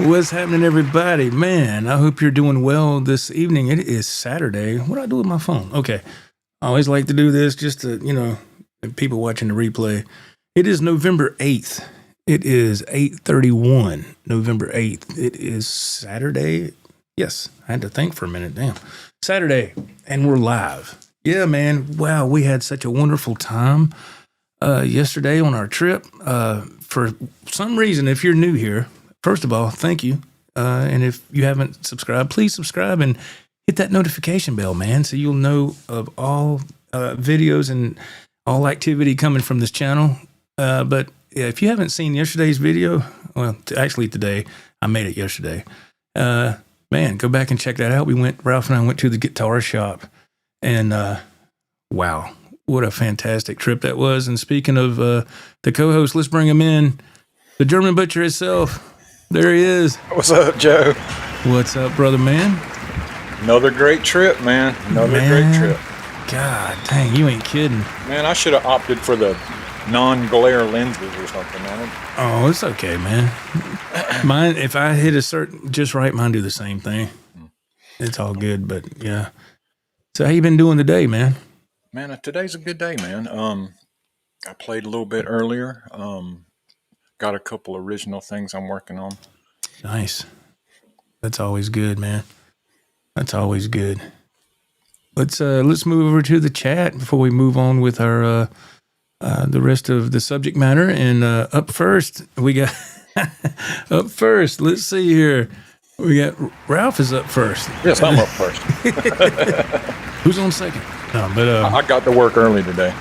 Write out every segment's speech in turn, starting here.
What's happening, everybody? Man, I hope you're doing well this evening. It is Saturday. What do I do with my phone? Okay. I always like to do this just to, people watching the replay. It is November 8th. It is 8:31, November 8th. It is Saturday. Yes, I had to think for a minute. Damn. Saturday, and we're live. Yeah, man. Wow, we had such a wonderful time yesterday on our trip. For some reason, if you're new here, first of all, thank you. And if you haven't subscribed, please subscribe and hit that notification bell, man, so you'll know of all videos and all activity coming from this channel. But yeah, if you haven't seen yesterday's video, well, actually today, I made it yesterday. Man, go back and check that out. Ralph and I went to the guitar shop, and wow, what a fantastic trip that was. And speaking of the co-host, let's bring him in. The German Butcher itself. There he is. What's up, Joe? What's up, brother, man? Another great trip, man. Great trip. God dang, you ain't kidding. Man, I should have opted for the non-glare lenses or something, man. Oh, it's okay, man. Mine, if I hit a certain just right, mine do the same thing. It's all good, but yeah. So how you been doing today, man? Man, today's a good day, man. I played a little bit earlier. Got a couple original things I'm working on. Nice. That's always good, man. That's always good. Let's move over to the chat before we move on with our the rest of the subject matter. And up first, we got let's see here. We got Ralph is up first. Yes, I'm up first. Who's on second? No, but I got to work early today.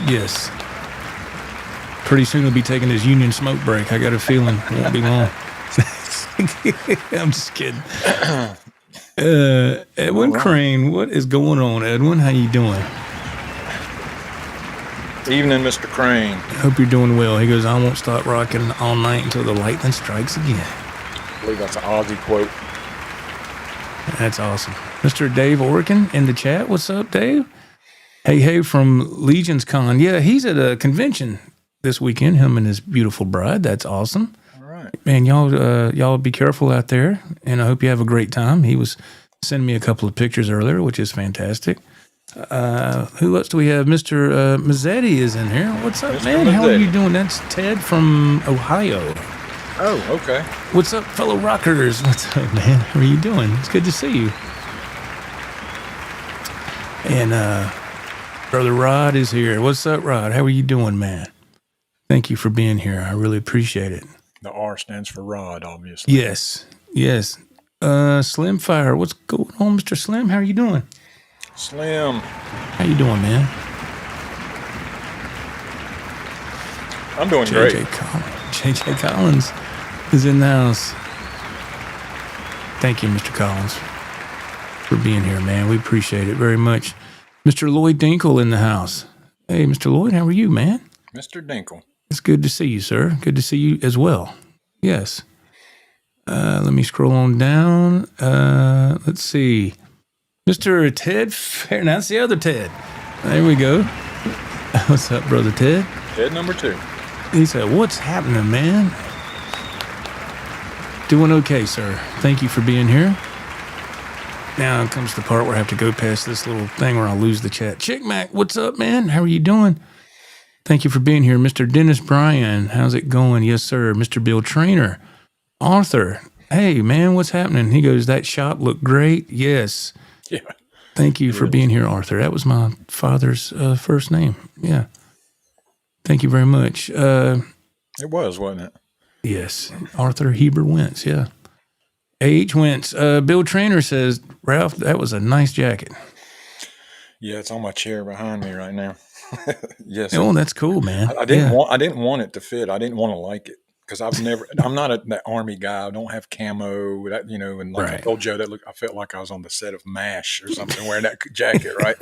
Yes. Pretty soon he'll be taking his union smoke break. I got a feeling it won't be long. I'm just kidding. Edwin Crane, what is going on, Edwin? How you doing? Evening, Mr. Crane. Hope you're doing well. He goes, I won't stop rocking all night until the lightning strikes again. I believe that's an Aussie quote. That's awesome. Mr. Dave Orkin in the chat. What's up, Dave? Hey, from Legion's Con. Yeah, he's at a convention this weekend, him and his beautiful bride. That's awesome. All right. Man, y'all be careful out there, and I hope you have a great time. He was sending me a couple of pictures earlier, which is fantastic. Who else do we have? Mr. Mazzetti is in here. What's up, Mr. man? Mazzetti. How are you doing? That's Ted from Ohio. Oh, okay. What's up, fellow rockers? What's up, man? How are you doing? It's good to see you. And Brother Rod is here. What's up, Rod? How are you doing, man? Thank you for being here. I really appreciate it. The R stands for Rod, obviously. Yes. Slim Fire. What's going on, Mr. Slim? How are you doing? Slim. How you doing, man? I'm doing great. JJ Collins is in the house. Thank you, Mr. Collins, for being here, man. We appreciate it very much. Mr. Lloyd Dinkle in the house. Hey, Mr. Lloyd, how are you, man? Mr. Dinkle. It's good to see you, sir. Good to see you as well. Yes. Let me scroll on down. Let's see. Mr. Ted Fair. Now, that's the other Ted. There we go. What's up, brother Ted? Ted number 2. He said, what's happening, man? Doing okay, sir. Thank you for being here. Now comes the part where I have to go past this little thing where I'll lose the chat. Chick Mac, what's up, man? How are you doing? Thank you for being here. Mr. Dennis Bryan, how's it going? Yes, sir. Mr. Bill Trainer. Arthur, hey, man, what's happening? He goes, that shop looked great. Yes. Yeah. Thank you for being here, Arthur. That was my father's first name. Yeah. Thank you very much. It was, wasn't it? Yes. Arthur Heber Wentz, yeah. A.H. Wentz. Bill Trainer says, Ralph, that was a nice jacket. Yeah, it's on my chair behind me right now. Yes. Oh, that's cool, man. I didn't want it to fit. I didn't want to like it because I'm not that army guy. I don't have camo, and like I told Joe, I felt like I was on the set of MASH or something wearing that jacket, right?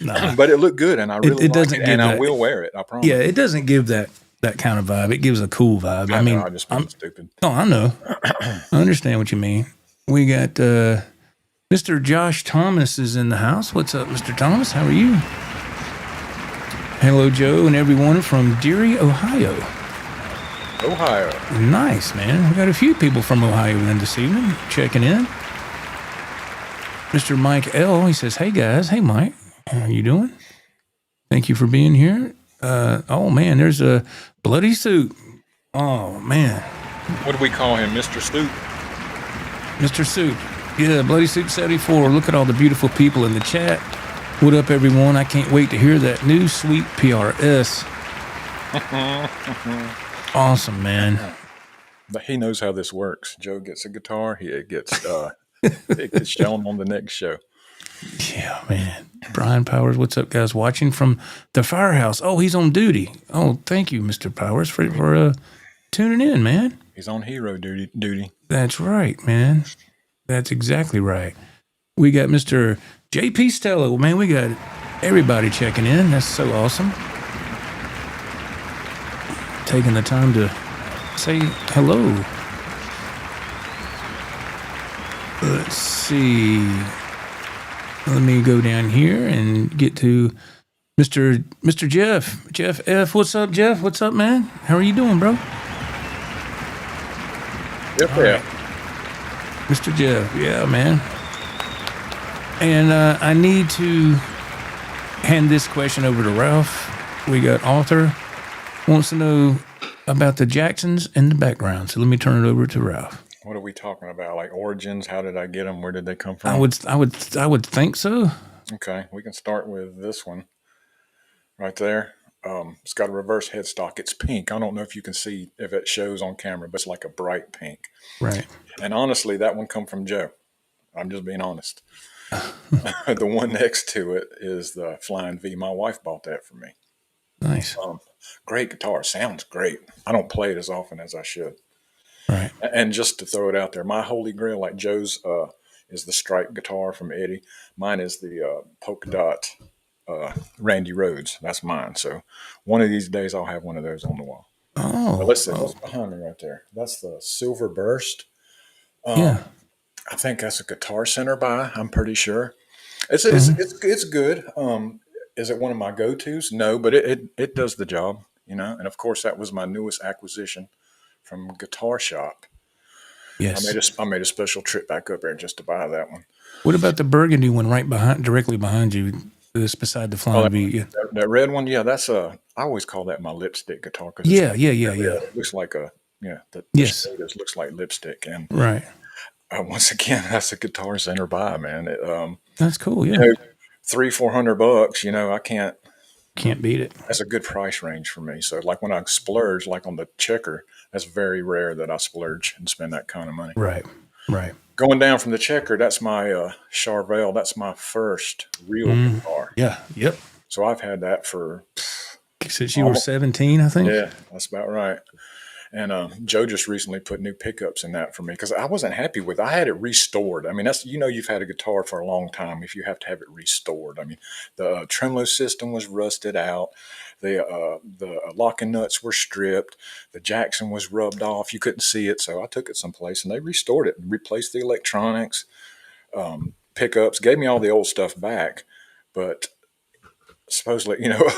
Nah. But it looked good, and I really like it, and I will wear it. I promise. Yeah, it doesn't give that kind of vibe. It gives a cool vibe. I mean, I'm just being stupid. Oh, I know. I understand what you mean. We got Mr. Josh Thomas is in the house. What's up, Mr. Thomas? How are you? Hello, Joe, and everyone from Deary, Ohio. Ohio. Nice, man. We got a few people from Ohio in this evening checking in. Mr. Mike L. He says, "Hey guys, hey Mike, how you doing? Thank you for being here." Oh man, there's a bloody suit. Oh man, What do we call him, Mr. Stoop? Mr. Suit. Yeah, Bloody Suit 74. Look at all the beautiful people in the chat. What up, everyone? I can't wait to hear that new sweet PRS. Awesome, man. But he knows how this works. Joe gets a guitar. It gets shown on the next show. Yeah, man. Brian Powers, what's up, guys? Watching from the firehouse. Oh, he's on duty. Oh, thank you, Mr. Powers, for tuning in, man. He's on hero duty. That's right, man. That's exactly right. We got Mr. JP Stella. Man, we got everybody checking in. That's so awesome. Taking the time to say hello. Let's see. Let me go down here and get to Mr. Jeff. Jeff F. What's up, Jeff? What's up, man? How are you doing, bro? Yep, yeah. Mr. Jeff. Yeah, man. And I need to hand this question over to Ralph. We got Arthur wants to know about the Jacksons in the background. So let me turn it over to Ralph. What are we talking about? Like origins? How did I get them? Where did they come from? I would think so. Okay, we can start with this one right there. It's got a reverse headstock. It's pink. I don't know if you can see if it shows on camera, but it's like a bright pink. Right. And honestly, that one come from Joe. I'm just being honest. The one next to it is the Flying V. My wife bought that for me. Nice. Great guitar. Sounds great. I don't play it as often as I should. Right. And just to throw it out there, my holy grail, like Joe's, is the striped guitar from Eddie. Mine is the polka dot Randy Rhodes. That's mine. So one of these days I'll have one of those on the wall. Oh. But listen, what's behind me right there? That's the Silver Burst. Yeah. I think that's a Guitar Center buy. I'm pretty sure. It's good. Is it one of my go-tos? No, but it does the job, you know. And of course, that was my newest acquisition from Guitar Shop. Yes. I made a special trip back up there just to buy that one. What about the burgundy one directly behind you? This beside the Flying V. Yeah. That red one, yeah, that's I always call that my lipstick guitar. Yeah. It looks like Yes. It looks like lipstick. And Right. Once again, that's a Guitar Center buy, man. That's cool. Yeah. You know, $300-400, you know, I can't beat it. That's a good price range for me. So like when I splurge, like on the Checker, that's very rare that I splurge and spend that kind of money. Right. Going down from the Checker, that's my Charvel. That's my first real guitar. Yeah. Yep. So I've had that for since you were 17, I think. Yeah, that's about right. And Joe just recently put new pickups in that for me because I wasn't happy with it. I had it restored. I mean, that's, you know, you've had a guitar for a long time if you have to have it restored. I mean, the tremolo system was rusted out. The locking nuts were stripped. The Jackson was rubbed off. You couldn't see it. So I took it someplace and they restored it and replaced the electronics, pickups, gave me all the old stuff back. But supposedly, you know,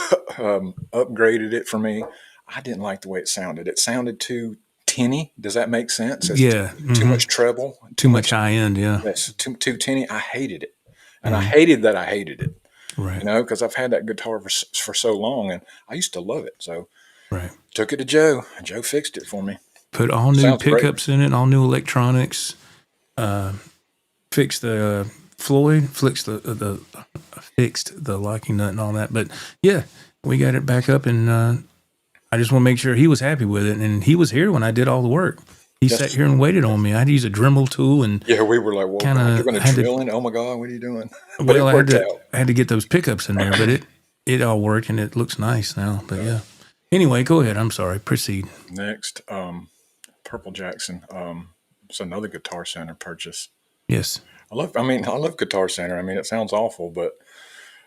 upgraded it for me. I didn't like the way it sounded. It sounded too tinny. Does that make sense? Yeah. Too much treble. Too much high end. Yeah. Yes. Too tinny. I hated it. And I hated that I hated it. Right. You know, because I've had that guitar for so long and I used to love it. So took it to Joe. Joe fixed it for me. Put all new pickups in it, all new electronics. Fixed the Floyd, fixed the locking nut and all that. But yeah, we got it back up and I just want to make sure he was happy with it. And he was here when I did all the work. He sat here and waited on me. I had to use a Dremel tool and we were like, well, you're going to drill in? Oh my God, what are you doing? But well, I had to get those pickups in there, but it all worked and it looks nice now. But yeah. Anyway, go ahead. I'm sorry. Proceed. Next, Purple Jackson. It's another Guitar Center purchase. Yes. I love Guitar Center. I mean, it sounds awful, but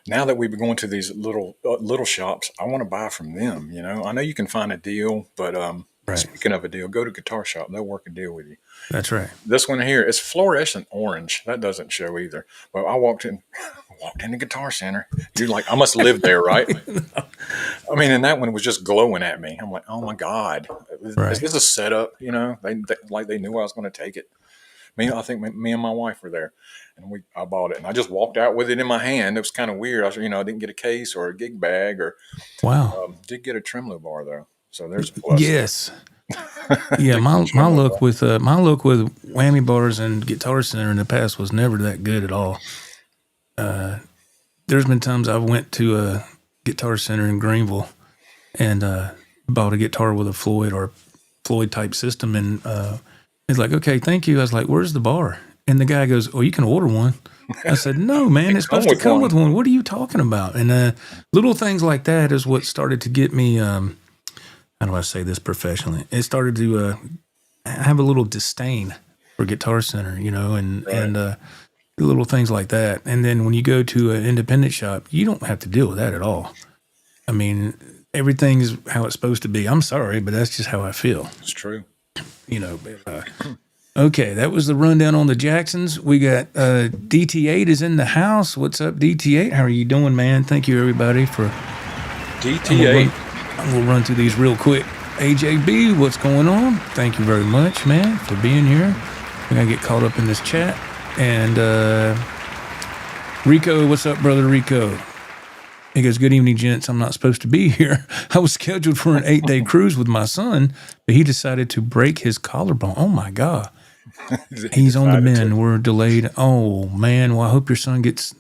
now that we've been going to these little shops, I want to buy from them. You know, I know you can find a deal, but speaking of a deal, go to Guitar Shop. They'll work a deal with you. That's right. This one here is fluorescent orange. That doesn't show either. But I walked in the Guitar Center. You're like, I must live there, right? I mean, and that one was just glowing at me. I'm like, oh my God. is this a setup? You know, they like they knew I was going to take it. I think me and my wife were there, and I bought it, and I just walked out with it in my hand. It was kind of weird. I didn't get a case or a gig bag, or did get a Tremolo bar though. So there's a plus. Yes. Yeah, my look with whammy bars and Guitar Center in the past was never that good at all. There's been times I went to a Guitar Center in Greenville and bought a guitar with a Floyd or Floyd type system, and it's like, okay, thank you. I was like, where's the bar? And the guy goes, oh, you can order one. I said, no, man, it's supposed to come with one. What are you talking about? And little things like that is what started to get me, how do I say this professionally? It started to have a little disdain for Guitar Center, and little things like that. And then when you go to an independent shop, you don't have to deal with that at all. I mean, everything's how it's supposed to be. I'm sorry, but that's just how I feel. It's true. Okay, that was the rundown on the Jacksons. We got DT8 is in the house. What's up, DT8? How are you doing, man? Thank you, everybody, for DT8. I'm going to run through these real quick. AJB, what's going on? Thank you very much, man, for being here. We're going to get caught up in this chat. And Rico, what's up, brother Rico? He goes, good evening, gents. I'm not supposed to be here. I was scheduled for an 8-day cruise with my son, but he decided to break his collarbone. Oh, my God. He's on the mend. We're delayed. Oh, man. Well, I hope your son gets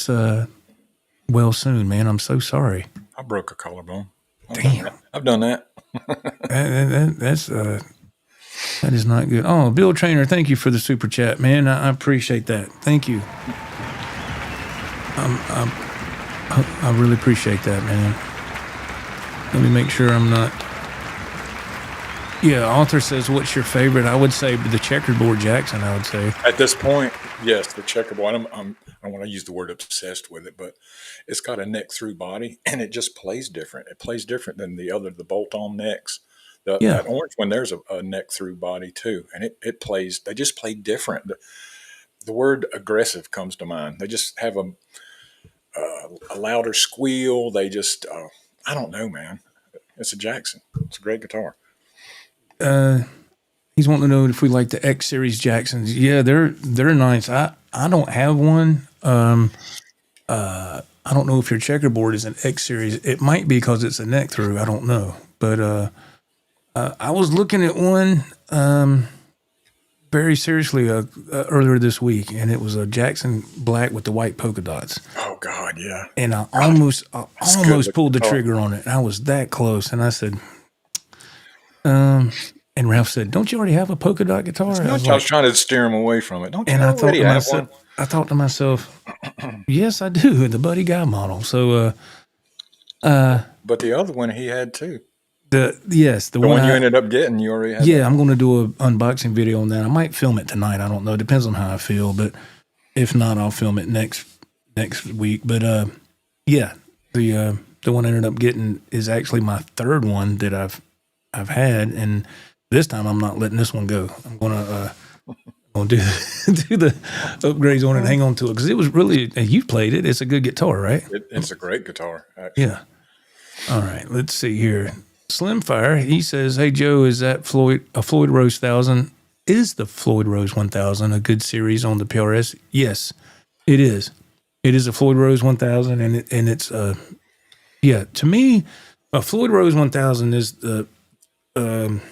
well soon, man. I'm so sorry. I broke a collarbone. Damn. I've done that. That is not good. Oh, Bill Trainer, thank you for the super chat, man. I appreciate that. Thank you. I really appreciate that, man. Let me make sure I'm not. Yeah, author says, what's your favorite? I would say the checkerboard Jackson, I would say. At this point, yes, the checkerboard. I don't want to use the word obsessed with it, but it's got a neck through body, and it just plays different. It plays different than the bolt-on necks. That orange one, there's a neck through body too, and it plays. They just play different. The word aggressive comes to mind. They just have a louder squeal. They just, I don't know, man. It's a Jackson. It's a great guitar. He's wanting to know if we like the X series Jacksons. Yeah, they're nice. I don't have one. I don't know if your checkerboard is an X series. It might be because it's a neck through. I don't know, but I was looking at one very seriously earlier this week, and it was a Jackson Black with the white polka dots. Oh God, yeah. And I almost pulled the trigger on it. I was that close, and I said, and Ralph said, "Don't you already have a polka dot guitar?" I was trying to steer him away from it. Don't you already have one? I thought to myself, yes, I do. The Buddy Guy model. So, but the other one he had too. The one you ended up getting, you already had. Yeah, I'm going to do an unboxing video on that. I might film it tonight. I don't know. It depends on how I feel, but if not, I'll film it next week. But the one I ended up getting is actually my third one that I've had, and this time I'm not letting this one go. I'm gonna do the upgrades on it and hang on to it because it was really. You played it. It's a good guitar, right? It's a great guitar. Actually. Yeah. All right. Let's see here. Slimfire, he says, hey, Joe, is that a Floyd Rose 1000? Is the Floyd Rose 1000 a good series on the PRS? Yes, it is. It is a Floyd Rose 1000, and it's, to me, a Floyd Rose 1000 is the, I'm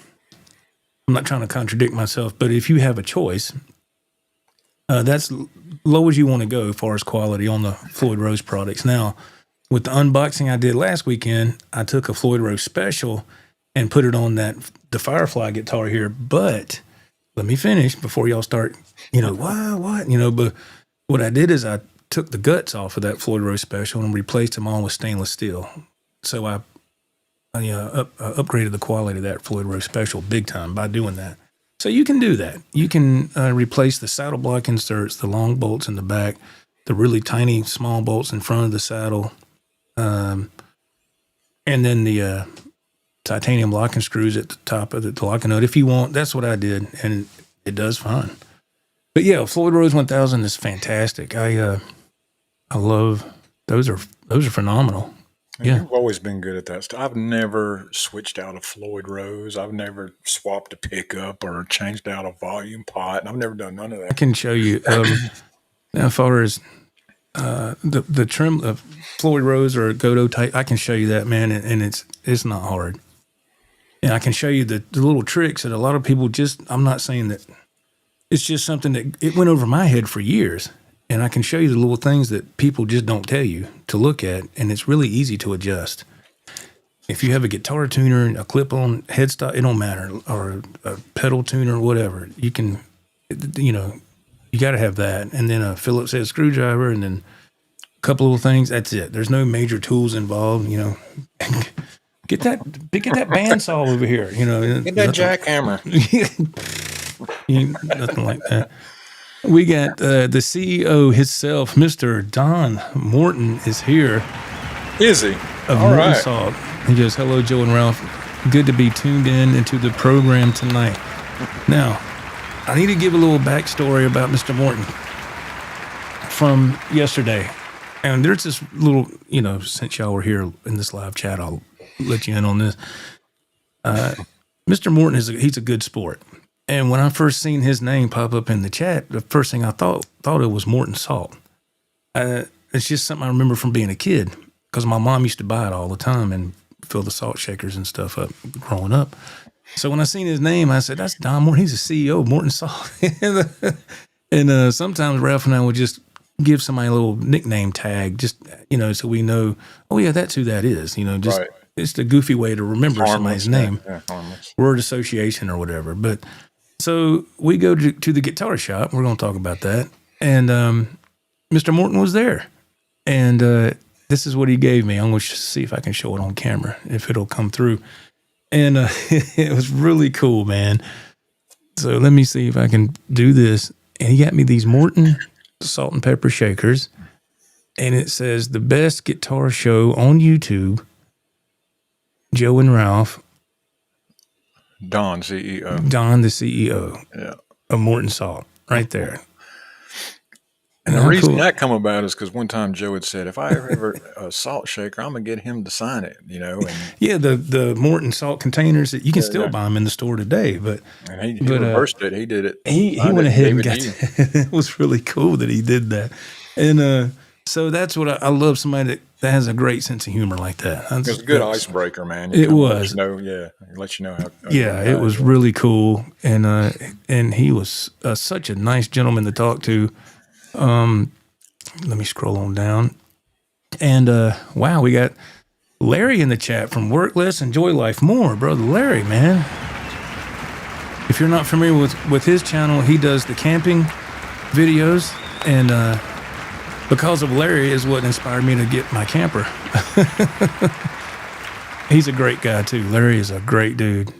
not trying to contradict myself, but if you have a choice, that's low as you want to go as far as quality on the Floyd Rose products. Now, with the unboxing I did last weekend, I took a Floyd Rose Special and put it on the Firefly guitar here. But let me finish before y'all start, what? But what I did is I took the guts off of that Floyd Rose Special and replaced them all with stainless steel. So I upgraded the quality of that Floyd Rose Special big time by doing that. So you can do that. You can replace the saddle block inserts, the long bolts in the back, the really tiny small bolts in front of the saddle, and then the titanium locking screws at the top of the locking nut if you want. That's what I did, and it does fine. But yeah, Floyd Rose 1000 is fantastic. I love those are phenomenal. Yeah. You've always been good at that stuff. I've never switched out a Floyd Rose. I've never swapped a pickup or changed out a volume pot. I've never done none of I that. can show you. As far as the trim of Floyd Rose or Godot type, I can show you that, man, and it's not hard. And I can show you the little tricks that a lot of people just. I'm not saying that it's just something that it went over my head for years, and I can show you the little things that people just don't tell you to look at, and it's really easy to adjust. If you have a guitar tuner and a clip-on headstock, it don't matter, or a pedal tuner or whatever, you can, you got to have that, and then a Phillips head screwdriver, and then a couple little things. That's it. There's no major tools involved. Get that bandsaw over here. Get that jackhammer. Nothing like that. We got the CEO himself, Mr. Don Morton, is here. Is he? Of All Morton right. Salt. He goes, "Hello, Joe and Ralph. Good to be tuned in into the program tonight." Now, I need to give a little backstory about Mr. Morton from yesterday. And there's this little, since y'all were here in this live chat, I'll let you in on this. Mr. Morton he's a good sport. And when I first seen his name pop up in the chat, the first thing I thought it was Morton Salt. It's just something I remember from being a kid because my mom used to buy it all the time and fill the salt shakers and stuff up growing up. So when I seen his name, I said, "That's Don Morton. He's the CEO of Morton Salt." and sometimes Ralph and I would just give somebody a little nickname tag, just so we know. Oh yeah, that's who that is. Just Right. It's the goofy way to remember somebody's name, Harmless. word association or whatever. But so we go to the guitar shop. We're going to talk about that, and Mr. Morton was there, and this is what he gave me. I'm going to see if I can show it on camera, if it'll come through. And it was really cool, man. So let me see if I can do this. And he got me these Morton salt and pepper shakers. And it says, "The best guitar show on YouTube, Joe and Ralph." Don, CEO. Don, the CEO Yeah. of Morton Salt, right there. And the reason that come about is because one time Joe had said, if I ever a salt shaker, I'm going to get him to sign it, And Yeah, the Morton salt containers, that you can still buy them in the store today. But he reversed it. He did it. He went ahead and got it was really cool that he did that. And so that's what I love, somebody that has a great sense of humor like that. It was a good icebreaker, man. It was. It let you know how. It was really cool. And he was such a nice gentleman to talk to. Let me scroll on down. And wow, we got Larry in the chat from Work Less, Enjoy Life More. Brother Larry, man. If you're not familiar with his channel, he does the camping videos, and because of Larry is what inspired me to get my camper. He's a great guy too. Larry is a great dude.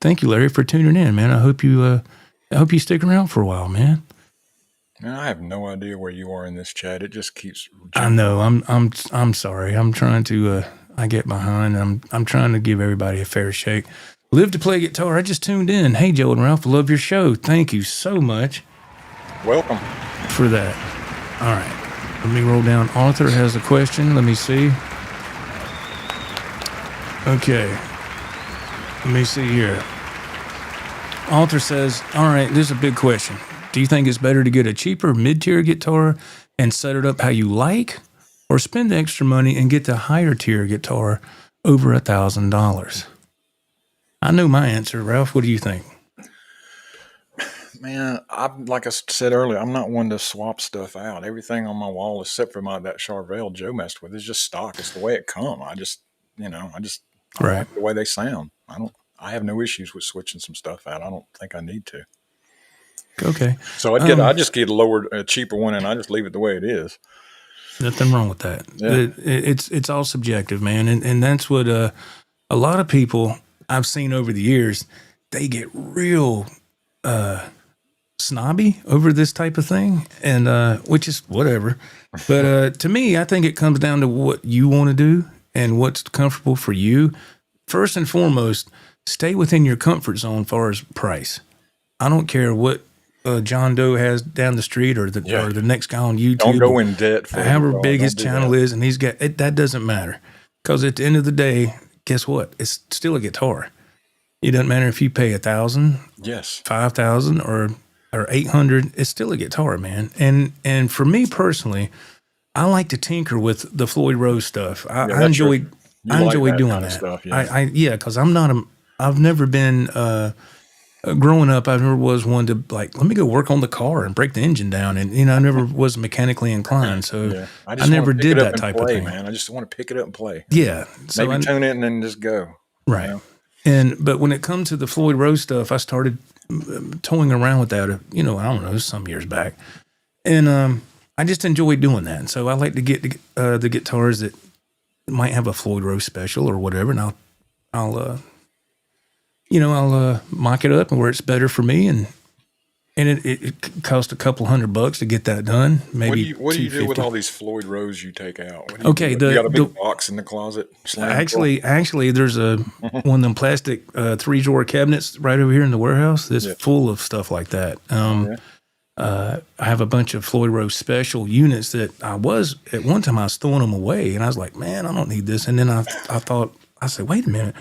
Thank you, Larry, for tuning in, man. I hope you stick around for a while, man. Man, I have no idea where you are in this chat. It just keeps. I know. I'm sorry. I'm trying to. I get behind. I'm trying to give everybody a fair shake. Live to play guitar. I just tuned in. Hey, Joe and Ralph, I love your show. Thank you so much. Welcome for that. All right. Let me roll down. Arthur has a question. Let me see. Okay. Let me see here. Arthur says, all right, this is a big question. Do you think it's better to get a cheaper mid-tier guitar and set it up how you like, or spend the extra money and get the higher tier guitar over $1,000? I know my answer. Ralph, what do you think? Man, like I said earlier, I'm not one to swap stuff out. Everything on my wall, except for that Charvel Joe messed with, is just stock. It's the way it come. I like the way they sound. I have no issues with switching some stuff out. I don't think I need to. Okay. So I just get a cheaper one, and I just leave it the way it is. Nothing wrong with that. Yeah. It's all subjective, man, and that's what a lot of people I've seen over the years. They get real snobby over this type of thing, and which is whatever. But to me, I think it comes down to what you want to do and what's comfortable for you. First and foremost, stay within your comfort zone as far as price. I don't care what John Doe has down the street or the next guy on YouTube. Don't go in debt. However big his channel is, and he's got it. That doesn't matter. Because at the end of the day, guess what? It's still a guitar. It doesn't matter if you pay $1,000, Yes. $5,000, or $800. It's still a guitar, man. And for me personally, I like to tinker with the Floyd Rose stuff. I enjoy doing that. Stuff, yeah. Because I've never been. Growing up, I never was one to let me go work on the car and break the engine down, and I never was mechanically inclined, so I never did that type of thing. Man, I just want to pick it up and play. Yeah, so maybe tune it and then just go. Right, but when it comes to the Floyd Rose stuff, I started toying around with that. I don't know, some years back, and I just enjoy doing that. And so I like to get the guitars that might have a Floyd Rose special or whatever, and I'll mock it up and where it's better for me, and it costs a couple $100 to get that done. Maybe what do you do with all these Floyd Rose you take out? You got a big box in the closet. Actually, there's one of them plastic 3-drawer cabinets right over here in the warehouse that's full of stuff like that. I have a bunch of Floyd Rose special units that at one time I was throwing them away, and I was like, man, I don't need this. And then I thought, I said, wait a minute.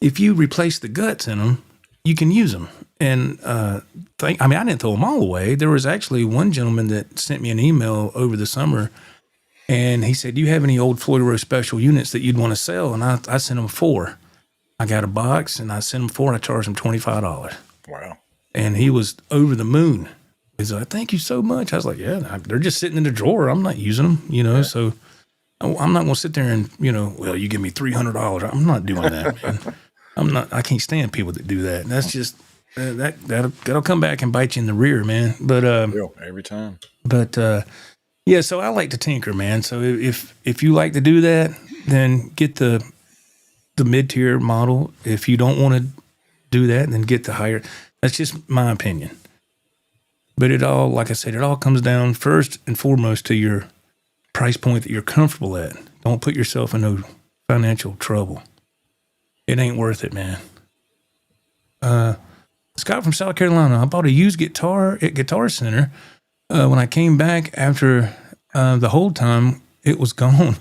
If you replace the guts in them, you can use them. And I didn't throw them all away. There was actually one gentleman that sent me an email over the summer, and he said, do you have any old Floyd Rose special units that you'd want to sell? And I sent him 4. I got a box, and I sent him 4, and I charged him $25. Wow. And he was over the moon. He's like, thank you so much. I was like, yeah, they're just sitting in the drawer. I'm not using them, so I'm not going to sit there and, well, you give me $300. I'm not doing that, man. I can't stand people that do that. That's just that'll come back and bite you in the rear, man. But every time. But so I like to tinker, man. So if you like to do that, then get the mid-tier model. If you don't want to do that, then get the higher. That's just my opinion. But it all, like I said, it all comes down first and foremost to your price point that you're comfortable at. Don't put yourself in no financial trouble. It ain't worth it, man. Scott from South Carolina. I bought a used guitar at Guitar Center. When I came back after the whole time it was gone,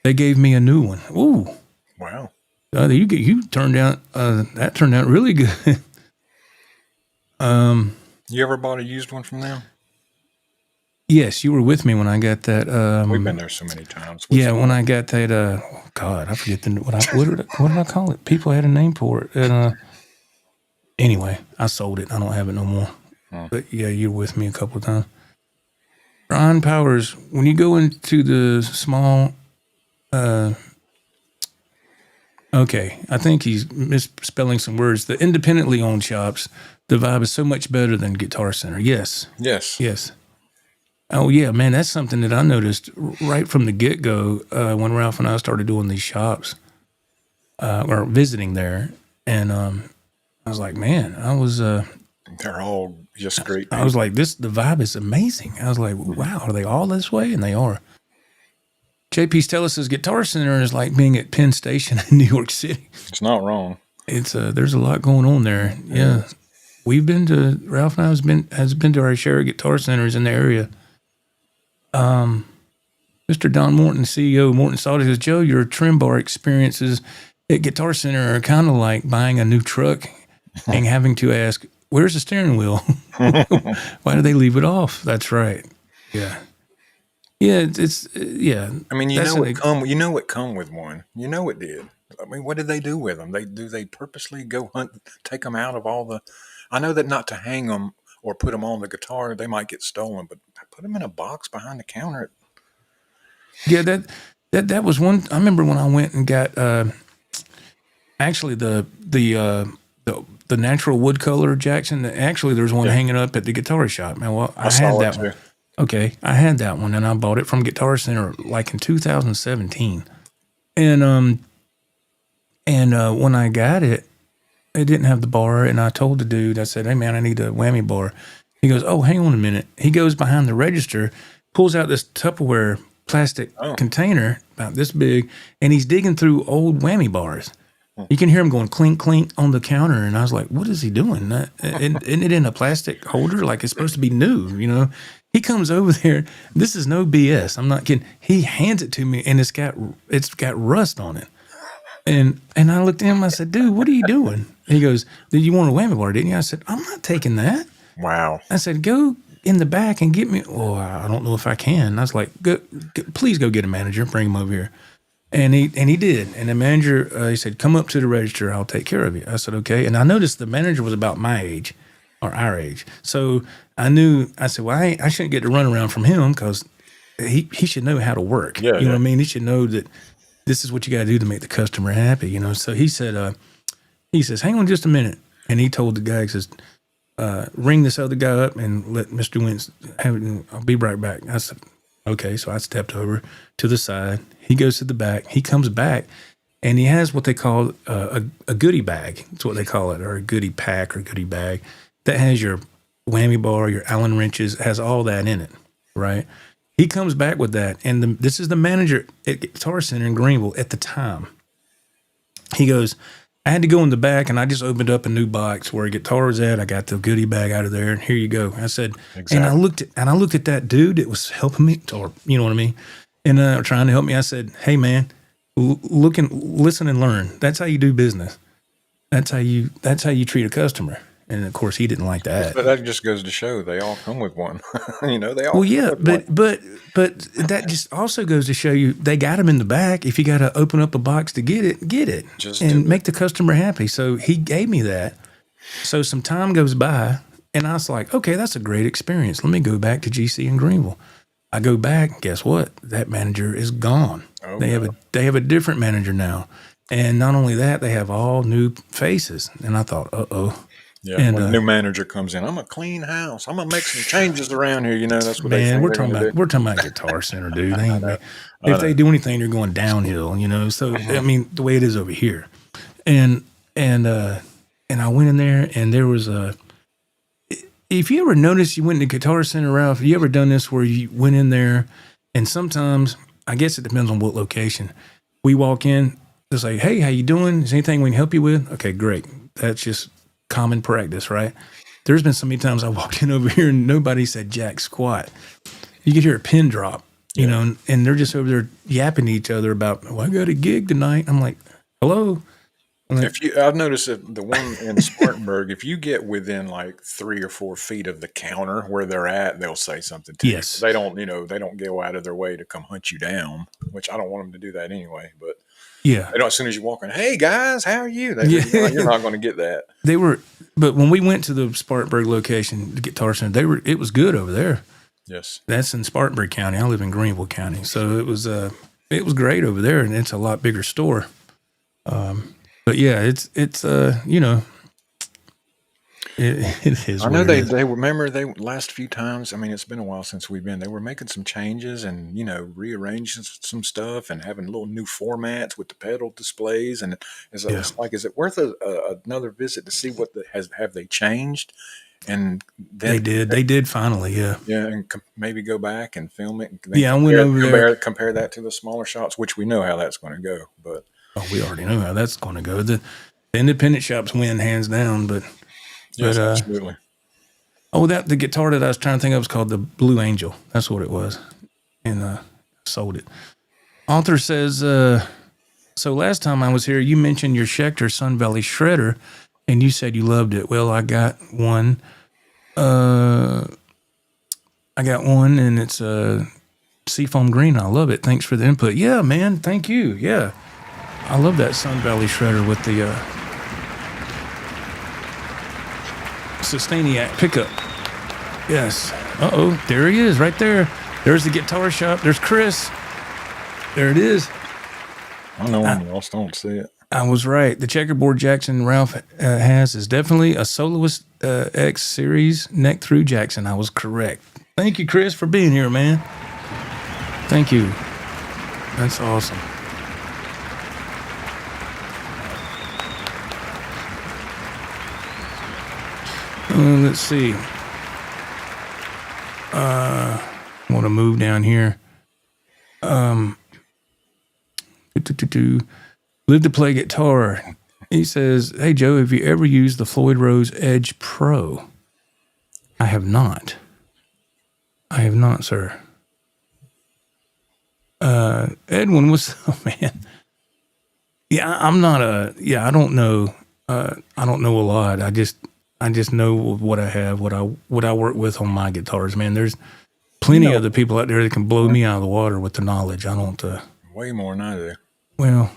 they gave me a new one. Ooh, wow! You turned out that turned out really good. You ever bought a used one from them? Yes, you were with me when I got that. We've been there so many times. When I got that. God, I forget what did I call it? People had a name for it. And anyway, I sold it. I don't have it no more. But yeah, you were with me a couple of times. Ron Powers, when you go into the small, okay, I think he's misspelling some words. The independently owned shops, the vibe is so much better than Guitar Center. Yes. Oh, yeah, man, that's something that I noticed right from the get-go when Ralph and I started doing these shops or visiting there. And I was like, man, they're all just great people. I was like, the vibe is amazing. I was like, wow, are they all this way? And they are. JP Stella says Guitar Center is like being at Penn Station in New York City. It's not wrong. It's there's a lot going on there. Yeah. We've been to, Ralph and I has been to our share of Guitar Centers in the area. Mr. Don Morton, CEO Morton Salty, says, Joe, your trim bar experiences at Guitar Center are kind of like buying a new truck and having to ask, where's the steering wheel? Why do they leave it off? That's right. Yeah. Yeah, yeah. I mean, you know it come with one. You know it did. I mean, what did they do with them? They purposely go hunt, take them out of all the. I know that not to hang them or put them on the guitar, they might get stolen, but put them in a box behind the counter. Yeah, that was one. I remember when I went and got actually the natural wood color Jackson. Actually, there's one hanging up at the guitar shop. Man, well, I had that one. Okay, I had that one, and I bought it from Guitar Center like in 2017. And when I got it, it didn't have the bar, and I told the dude, I said, hey, man, I need a whammy bar. He goes, oh, hang on a minute. He goes behind the register, pulls out this Tupperware plastic container about this big, and he's digging through old whammy bars. You can hear him going clink, clink on the counter, and I was like, what is he doing? Isn't it in a plastic holder like it's supposed to be new, you know? He comes over there. This is no BS. I'm not kidding. He hands it to me, and it's got rust on it. And I looked at him. I said, "Dude, what are you doing?" He goes, "Did you want a whammy bar, didn't you?" I said, "I'm not taking that." Wow. I said, "Go in the back and get me." "Oh, I don't know if I can." I was like, "Go, please go get a manager. Bring him over here." And he did. And the manager, he said, "Come up to the register. I'll take care of you." I said, "Okay." And I noticed the manager was about my age, or our age. So I knew. I said, "Well, I shouldn't get the runaround from him because he should know how to work. Yeah, you know what I mean? He should know that this is what you got to do to make the customer happy. You know." So he said, he says, "Hang on just a minute." And he told the guy, he says, "Ring this other guy up and let Mr. Wentz have it. I'll be right back." I said, "Okay." So I stepped over to the side. He goes to the back. He comes back, and he has what they call a goodie bag. That's what they call it, or a goodie pack or goodie bag that has your whammy bar, your Allen wrenches, has all that in it, right? He comes back with that, and this is the manager at Guitar Center in Greenville at the time. He goes, "I had to go in the back, and I just opened up a new box where a guitar was at. I got the goodie bag out of there, and here you go." I said, exactly. And I looked at that dude that was helping me, or you know what I mean, and trying to help me. I said, "Hey, man, listen and learn. That's how you do business. That's how you treat a customer." And of course, he didn't like that. But that just goes to show they all come with one. You know, they all. Well, yeah, but that just also goes to show you they got them in the back. If you got to open up a box to get it, just and make the customer happy. So he gave me that. So some time goes by, and I was like, okay, that's a great experience. Let me go back to GC in Greenville. I go back. Guess what? That manager is gone. Oh, they have a different manager now, and not only that, they have all new faces. And I thought, uh-oh. Yeah, and when a new manager comes in, I'm gonna clean house. I'm gonna make some changes around here. You know, that's what we're talking about Guitar Center, dude. If they do anything, they're going downhill. You know, so I mean, the way it is over here, and I went in there, and there was a. If you ever noticed, you went to Guitar Center, Ralph. Have you ever done this where you went in there, and sometimes I guess it depends on what location. We walk in, it's like, "Hey, how you doing? Is anything we can help you with?" Okay, great. That's just common practice, right? There's been so many times I walked in over here and nobody said jack squat. You could hear a pin drop, you know, and they're just over there yapping to each other about, "Well, I got a gig tonight." I'm like, "Hello." I've noticed that the one in Spartanburg, if you get within like 3 or 4 feet of the counter where they're at, they'll say something to you. They don't go out of their way to come hunt you down, which I don't want them to do that anyway, but yeah. As soon as you walk in, "Hey guys, how are you?" You're not going to get that. But when we went to the Spartanburg location, the Guitar Center, it was good over there. Yes. That's in Spartanburg County. I live in Greenville County. So it was great over there, and it's a lot bigger store. But yeah, it's you know, it is. I know they remember they last few times. I mean, it's been a while since we've been. They were making some changes and rearranging some stuff and having little new formats with the pedal displays. And it's like, is it worth another visit to see what have they changed? And then they did finally, yeah, and maybe go back and film it. And I went over there. Compare that to the smaller shops, which we know how that's going to go. But we already know how that's going to go. The independent shops win hands down, but. Yes, absolutely. The guitar that I was trying to think of was called the Blue Angel. That's what it was, and sold it. Author says, so last time I was here, you mentioned your Schecter Sun Valley Shredder, and you said you loved it. Well, I got one. And it's seafoam green. I love it. Thanks for the input. Yeah, man. Thank you. Yeah, I love that Sun Valley Shredder with the Sustainiac pickup. Yes. There he is right there. There's the guitar shop. There's Chris. There it is. I know anyone else don't see it. I was right. The checkerboard Jackson Ralph has is definitely a Soloist X series neck through Jackson. I was correct. Thank you, Chris, for being here, man. Thank you. That's awesome. Let's see. I want to move down here. Live to play guitar. He says, "Hey, Joe, have you ever used the Floyd Rose Edge Pro?" I have not. I have not, sir. Edwin, what's up, man? Yeah, I'm not I don't know. I don't know a lot. I just know what I have, what I work with on my guitars, man. There's plenty of other people out there that can blow me out of the water with the knowledge. I don't. Way more than I do. Well,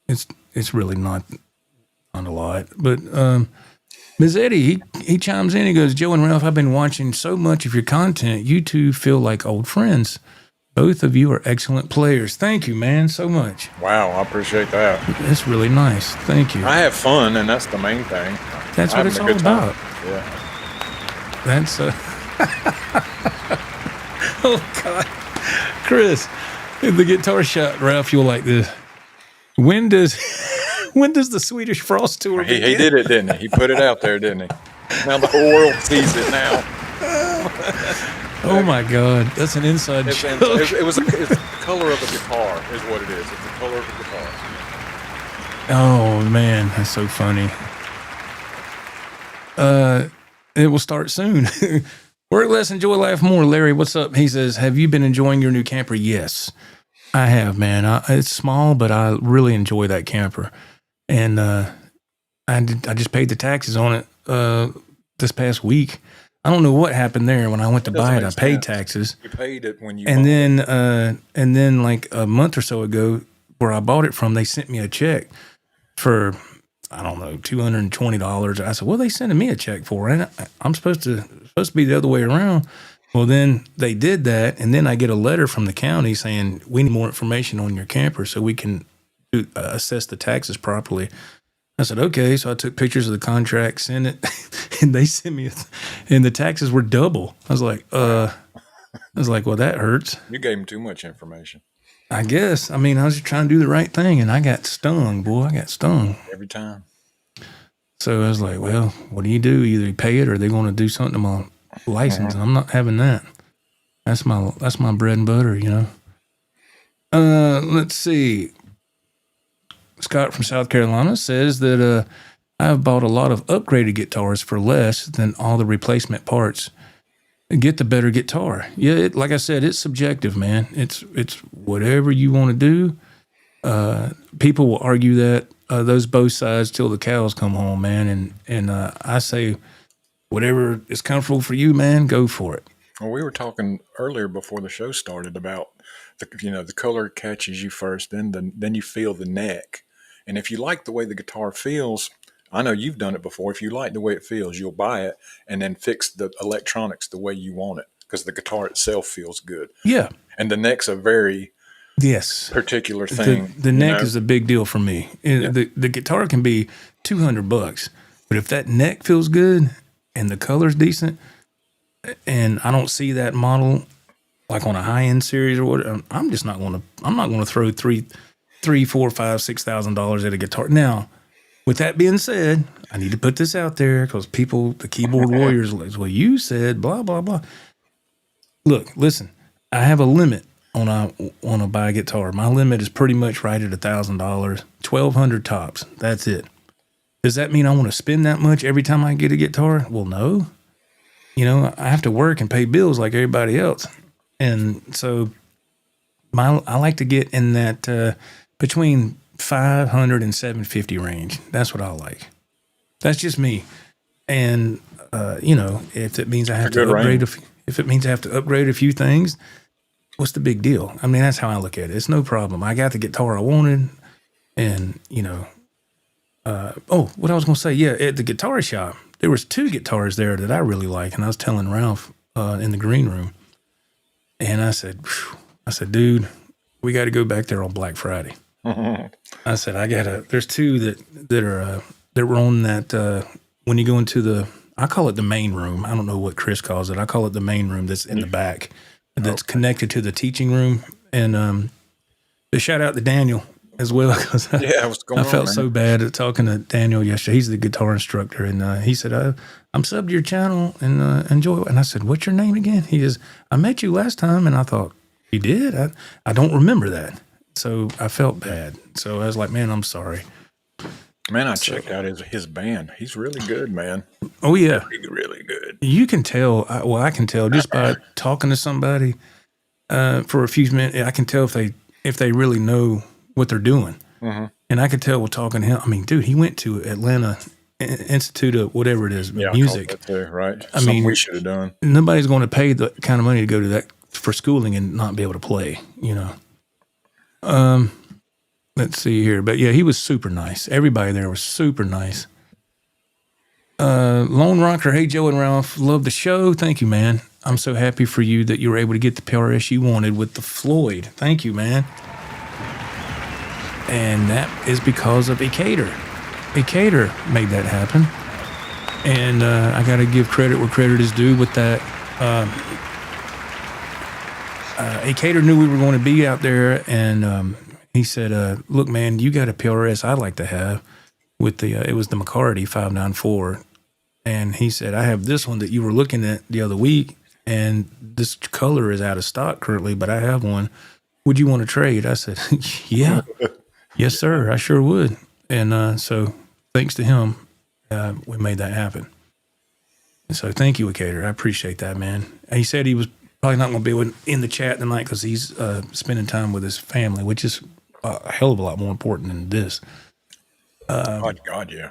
it's really not a lot, but Ms. Eddie, he chimes in. He goes, Joe and Ralph, I've been watching so much of your content. You two feel like old friends. Both of you are excellent players. Thank you, man, so much. Wow, I appreciate that. It's really nice. Thank you. I have fun, and that's the main thing. That's what it's all about. Yeah. That's oh God, Chris, in the guitar shop, Ralph, you'll like this. When does the Swedish Frost tour begin? He did it, didn't he? He put it out there, didn't he? Now the whole world sees it now. Oh my God, that's an inside joke. It's the color of a guitar is what it is. It's the color of a guitar. Oh man, that's so funny. It will start soon. Work less, enjoy life more. Larry, what's up? He says, have you been enjoying your new camper? Yes, I have, man. It's small, but I really enjoy that camper. And I just paid the taxes on it this past week. I don't know what happened there. When I went to buy it, I paid taxes. You paid it when you and then like a month or so ago, where I bought it from, they sent me a check for, I don't know, $220. I said, "What are they sending me a check for?" And I'm supposed to be the other way around. Well, then they did that, and then I get a letter from the county saying we need more information on your camper so we can assess the taxes properly. I said, okay. So I took pictures of the contract, sent it, and they sent me, and the taxes were double. I was like, well, that hurts. You gave them too much information. I guess. I mean, I was just trying to do the right thing, and I got stung, boy. I got stung. Every time. So I was like, well, what do? Either you pay it or they're going to do something to my license, and I'm not having that. That's my bread and butter, you know. Let's see. Scott from South Carolina says that I've bought a lot of upgraded guitars for less than all the replacement parts. Get the better guitar. Yeah, like I said, it's subjective, man. It's whatever you want to do. People will argue that those both sides till the cows come home, man. And I say, whatever is comfortable for you, man, go for it. Well, we were talking earlier before the show started about the color catches you first, then you feel the neck. And if you like the way the guitar feels, I know you've done it before. If you like the way it feels, you'll buy it and then fix the electronics the way you want it because the guitar itself feels good. Yeah. And the neck's a very particular thing. The neck is a big deal for me. Yeah. The guitar can be $200, but if that neck feels good and the color's decent, and I don't see that model like on a high-end series or whatever, I'm not going to throw $3,000, $4,000, $5,000, $6,000 at a guitar. Now, with that being said, I need to put this out there because the keyboard warriors, like, well, you said blah, blah, blah. Look, listen, I have a limit on a buy a guitar. My limit is pretty much right at $1,000, $1,200 tops. That's it. Does that mean I want to spend that much every time I get a guitar? Well, no. You know, I have to work and pay bills like everybody else. And so I like to get in that between $500 and $750 range. That's what I like. That's just me. And if it means I have to upgrade, if it means I have to upgrade a few things, what's the big deal? I mean, that's how I look at it. It's no problem. I got the guitar I wanted, and what I was going to say, yeah, at the guitar shop, there was 2 guitars there that I really like, and I was telling Ralph in the green room, and I said, dude, we got to go back there on Black Friday. I said, there's 2 that were on that, when you go into I call it the main room. I don't know what Chris calls it. I call it the main room that's in the back, that's connected to the teaching room. And shout out to Daniel as well, because I felt so bad at talking to Daniel yesterday. He's the guitar instructor, and he said, I'm subbed to your channel and enjoy it. And I said, what's your name again? He says, I met you last time, and I thought, you did? I don't remember that. So I felt bad. So I was like, man, I'm sorry. Man, I So, checked out his band. He's really good, man. oh yeah, Really, really good. you can tell. I can tell just by talking to somebody for a few minutes. I can tell if they really know what they're doing. Mm-hmm. And I could tell with talking to him. I mean, dude, he went to Atlanta Institute of whatever it is, Yeah, music. I caught that too, right? I Something mean, we should have done. nobody's going to pay the kind of money to go to that for schooling and not be able to play, you know. Let's see here. But yeah, he was super nice. Everybody there was super nice. Lone Rocker, hey, Joe and Ralph, love the show. Thank you, man. I'm so happy for you that you were able to get the PRS you wanted with the Floyd. Thank you, man. And that is because of Acator. Acator made that happen. And I got to give credit where credit is due with that. Acator knew we were going to be out there, and he said, look, man, you got a PRS I'd like to have with the, it was the McCarty 594. And he said, I have this one that you were looking at the other week, and this color is out of stock currently, but I have one. Would you want to trade? I said, yeah. Yes, sir. I sure would. And so thanks to him, we made that happen. And so thank you, Acator. I appreciate that, man. He said he was probably not going to be in the chat tonight because he's spending time with his family, which is a hell of a lot more important than this. God, yeah.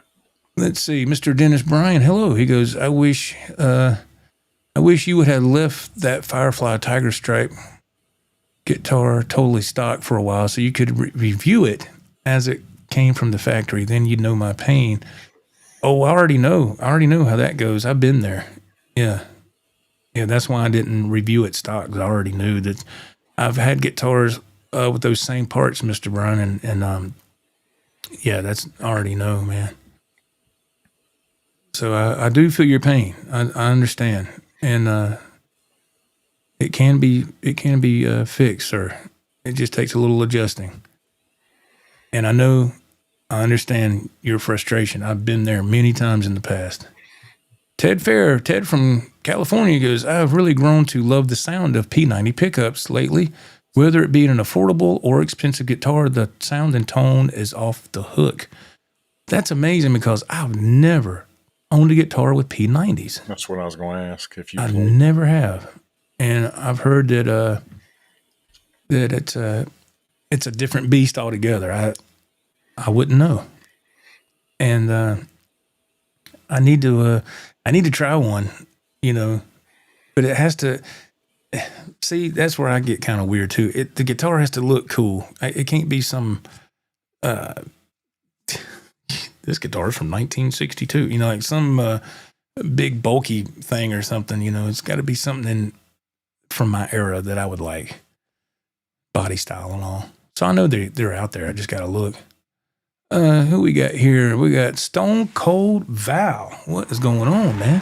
Let's see. Mr. Dennis Bryan, hello. He goes, I wish you would have left that Firefly Tiger Stripe guitar totally stock for a while so you could review it as it came from the factory. Then you'd know my pain. Oh, I already know how that goes. I've been there. Yeah, that's why I didn't review it stock, because I already knew that. I've had guitars with those same parts, Mr. Bryan, and yeah, that's, I already know, man. So I do feel your pain. I understand, and it can be fixed, sir. It just takes a little adjusting. And I understand your frustration. I've been there many times in the past. Ted from California goes, I've really grown to love the sound of P90 pickups lately. Whether it be an affordable or expensive guitar, the sound and tone is off the hook. That's amazing, because I've never owned a guitar with P90s. That's what I was going to ask. If you, I never have, and I've heard that it's a different beast altogether. I wouldn't know, and I need to try one, you know, but it has to. See, that's where I get kind of weird too. The guitar has to look cool. It can't be some. This guitar is from 1962. You know, like some big bulky thing or something. You know, it's got to be something from my era that I would like, body style and all. So I know they're out there. I just got to look. Who we got here? We got Stone Cold Val. What is going on, man?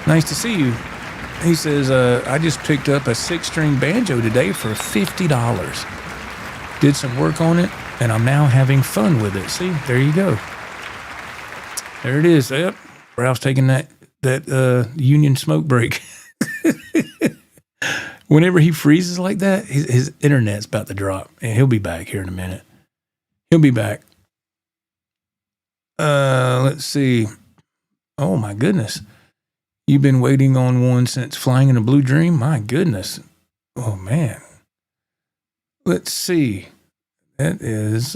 Nice to see you. He says, I just picked up a 6-string banjo today for $50. Did some work on it, and I'm now having fun with it. See, there you go. There it is. Yep. Ralph's taking that union smoke break. Whenever he freezes like that, his internet's about to drop, and he'll be back here in a minute. He'll be back. Let's see. Oh, my goodness. You've been waiting on one since Flying in a Blue Dream? My goodness. Oh, man. Let's see. That is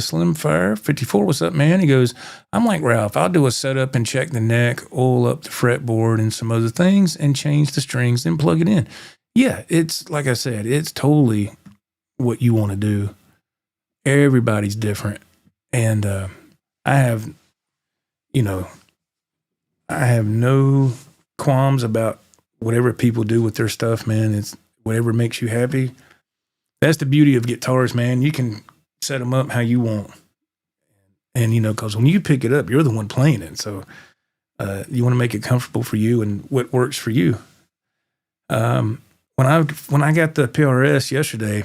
Slim Fire 54. What's up, man? He goes, I'm like Ralph. I'll do a setup and check the neck, oil up the fretboard and some other things, and change the strings, then plug it in. Yeah, it's like I said, it's totally what you want to do. Everybody's different. And I have no qualms about whatever people do with their stuff, man. It's whatever makes you happy. That's the beauty of guitars, man. You can set them up how you want. And, you know, because when you pick it up, you're the one playing it. So you want to make it comfortable for you and what works for you. When I got the PRS yesterday,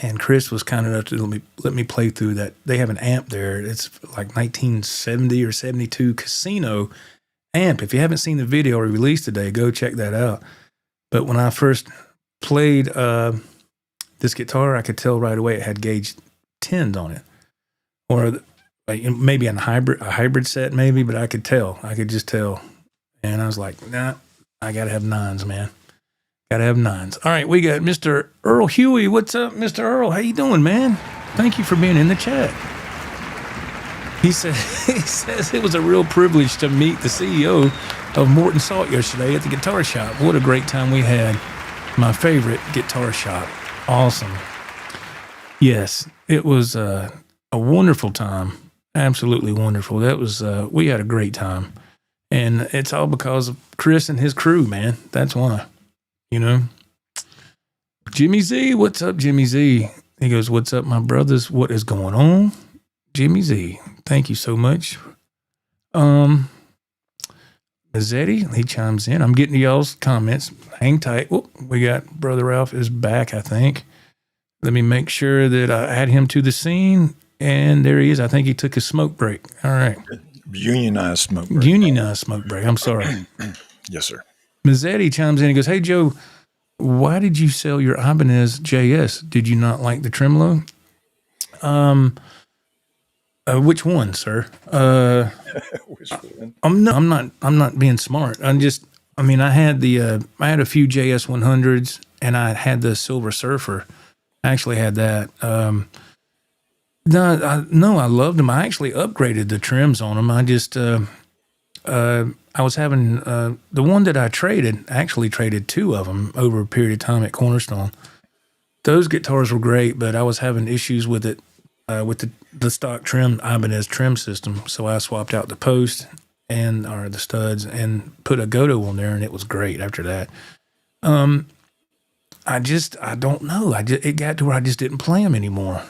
and Chris was kind enough to let me play through that. They have an amp there. It's like 1970 or 72 Casino amp. If you haven't seen the video we released today, go check that out. But when I first played this guitar, I could tell right away it had gauge 10s on it. or like maybe a hybrid set, maybe. But I could just tell, and I was like, nah, I gotta have nines, man. Gotta have nines. All right, we got Mr. Earl Huey. What's up, Mr. Earl? How you doing, man? Thank you for being in the chat. He says it was a real privilege to meet the CEO of Morton Salt yesterday at the guitar shop. What a great time we had. My favorite guitar shop. Awesome. Yes, it was a wonderful time. Absolutely wonderful. That was we had a great time. And it's all because of Chris and his crew, man. That's why. You know. Jimmy Z, what's up, Jimmy Z? He goes, what's up, my brothers? What is going on? Jimmy Z, thank you so much. Mazzetti, he chimes in. I'm getting to y'all's comments. Hang tight. Whoop, we got Brother Ralph is back, I think. Let me make sure that I add him to the scene. And there he is. I think he took his smoke break. All right. Unionized smoke break. Unionized smoke break. I'm sorry. Yes, sir. Mazzetti chimes in and goes, hey, Joe, why did you sell your Ibanez JS? Did you not like the tremolo? Which one, sir? Which one? I'm not being smart. I had I had a few JS 100s, and I had the Silver Surfer. I actually had that. I loved them. I actually upgraded the trims on them. I just, I was having the one that I actually traded two of them over a period of time at Cornerstone. Those guitars were great, but I was having issues with it. With the stock trim Ibanez trim system, so I swapped out the post or the studs and put a Goto on there, and it was great after that. I don't know. It got to where I just didn't play them anymore,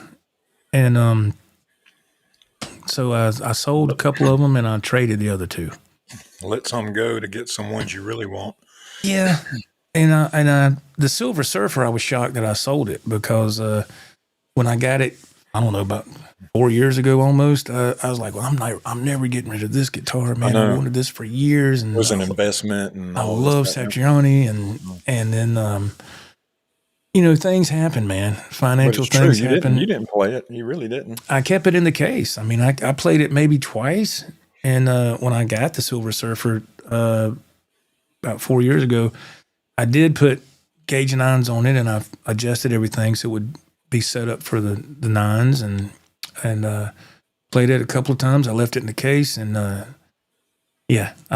and so I sold a couple of them and I traded the other two. Let some go to get some ones you really want. Yeah, and the Silver Surfer, I was shocked that I sold it because when I got it, I don't know, about 4 years ago almost, I was like, well, I'm never getting rid of this guitar, man. I wanted this for years. And it was an investment. And I love Satriani. And then, things happen, man. Financial things happen. You didn't play it. You really didn't. I kept it in the case. I mean, I played it maybe twice. And when I got the Silver Surfer about 4 years ago, I did put gauge nines on it, and I adjusted everything so it would be set up for the nines, and played it a couple of times. I left it in the case, and I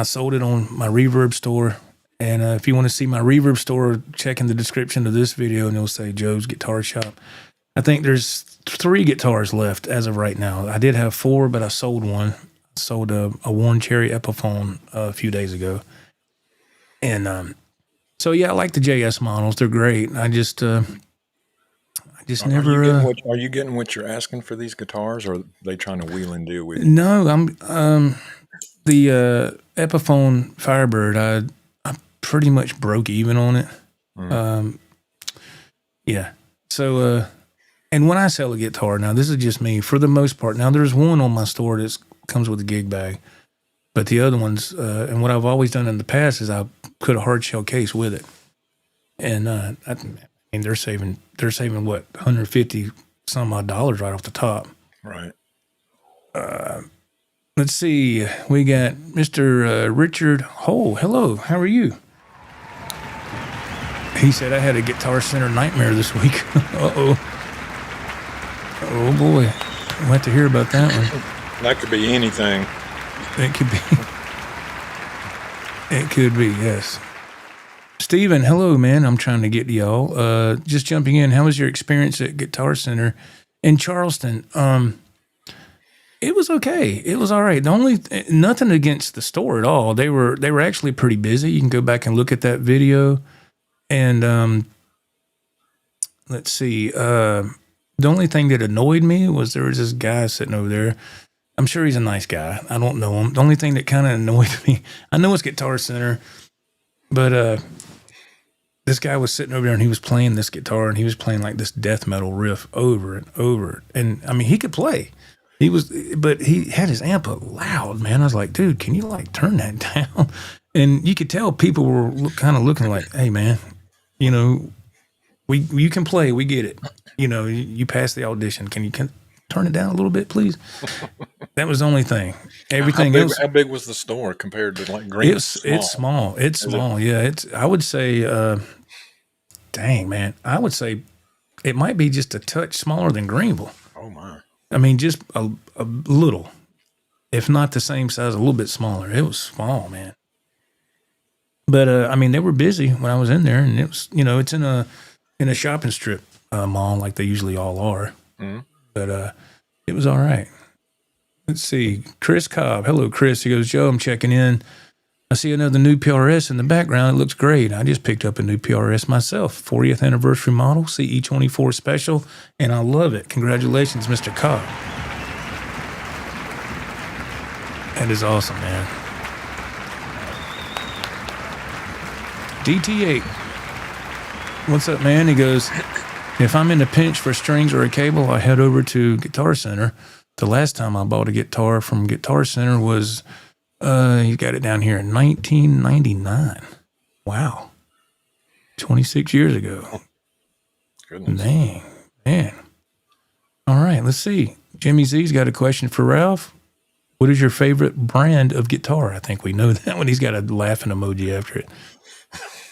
sold it on my Reverb store. And if you want to see my Reverb store, check in the description of this video, and it'll say Joe's Guitar Shop. I think there's 3 guitars left as of right now. I did have 4, but I sold one. I sold a Worn Cherry Epiphone a few days ago. And so I like the JS models. They're great. I just never. Are you getting what you're asking for these guitars, or are they trying to wheel and deal with you? No, I'm the Epiphone Firebird. I pretty much broke even on it. Yeah. So, and when I sell a guitar, now this is just me for the most part. Now there's one on my store that comes with a gig bag, but the other ones, and what I've always done in the past is I put a hard shell case with it, and and they're saving what, $150 some odd dollars right off the top. Right. Let's see. We got Mr. Richard Hole. Hello. How are you? He said I had a Guitar Center nightmare this week. Uh-oh. Oh boy. We'll have to hear about that one. That could be anything. It could be. It could be, yes. Steven, hello, man. I'm trying to get to y'all. Just jumping in. How was your experience at Guitar Center in Charleston? It was okay. It was all right. Nothing against the store at all. They were actually pretty busy. You can go back and look at that video. And let's see. The only thing that annoyed me was there was this guy sitting over there. I'm sure he's a nice guy. I don't know him. The only thing that kind of annoyed me, I know it's Guitar Center, but this guy was sitting over there and he was playing this guitar and he was playing like this death metal riff over and over. And I mean, he could play. But he had his amp up loud, man. I was like, dude, can you like turn that down? And you could tell people were kind of looking like, hey, man, you can play. We get it. You passed the audition. Can you turn it down a little bit, please? That was the only thing. Everything else. How big was the store compared to like Green? It's small. It's small. Yeah. I would say, dang, man, I would say it might be just a touch smaller than Greenville. Oh, my. I mean, just a little, if not the same size, a little bit smaller. It was small, man. But, I mean, they were busy when I was in there, and it was, it's in a shopping strip mall like they usually all are. Mm-hmm. But it was all right. Let's see. Chris Cobb. Hello, Chris. He goes, Joe, I'm checking in. I see another new PRS in the background. It looks great. I just picked up a new PRS myself. 40th anniversary model, CE24 special, and I love it. Congratulations, Mr. Cobb. That is awesome, man. DT8. What's up, man? He goes, if I'm in a pinch for strings or a cable, I head over to Guitar Center. The last time I bought a guitar from Guitar Center was, you got it down here in 1999. Wow. 26 years ago. Goodness. Dang, man. All right, let's see. Jimmy Z's got a question for Ralph. What is your favorite brand of guitar? I think we know that one. He's got a laughing emoji after it.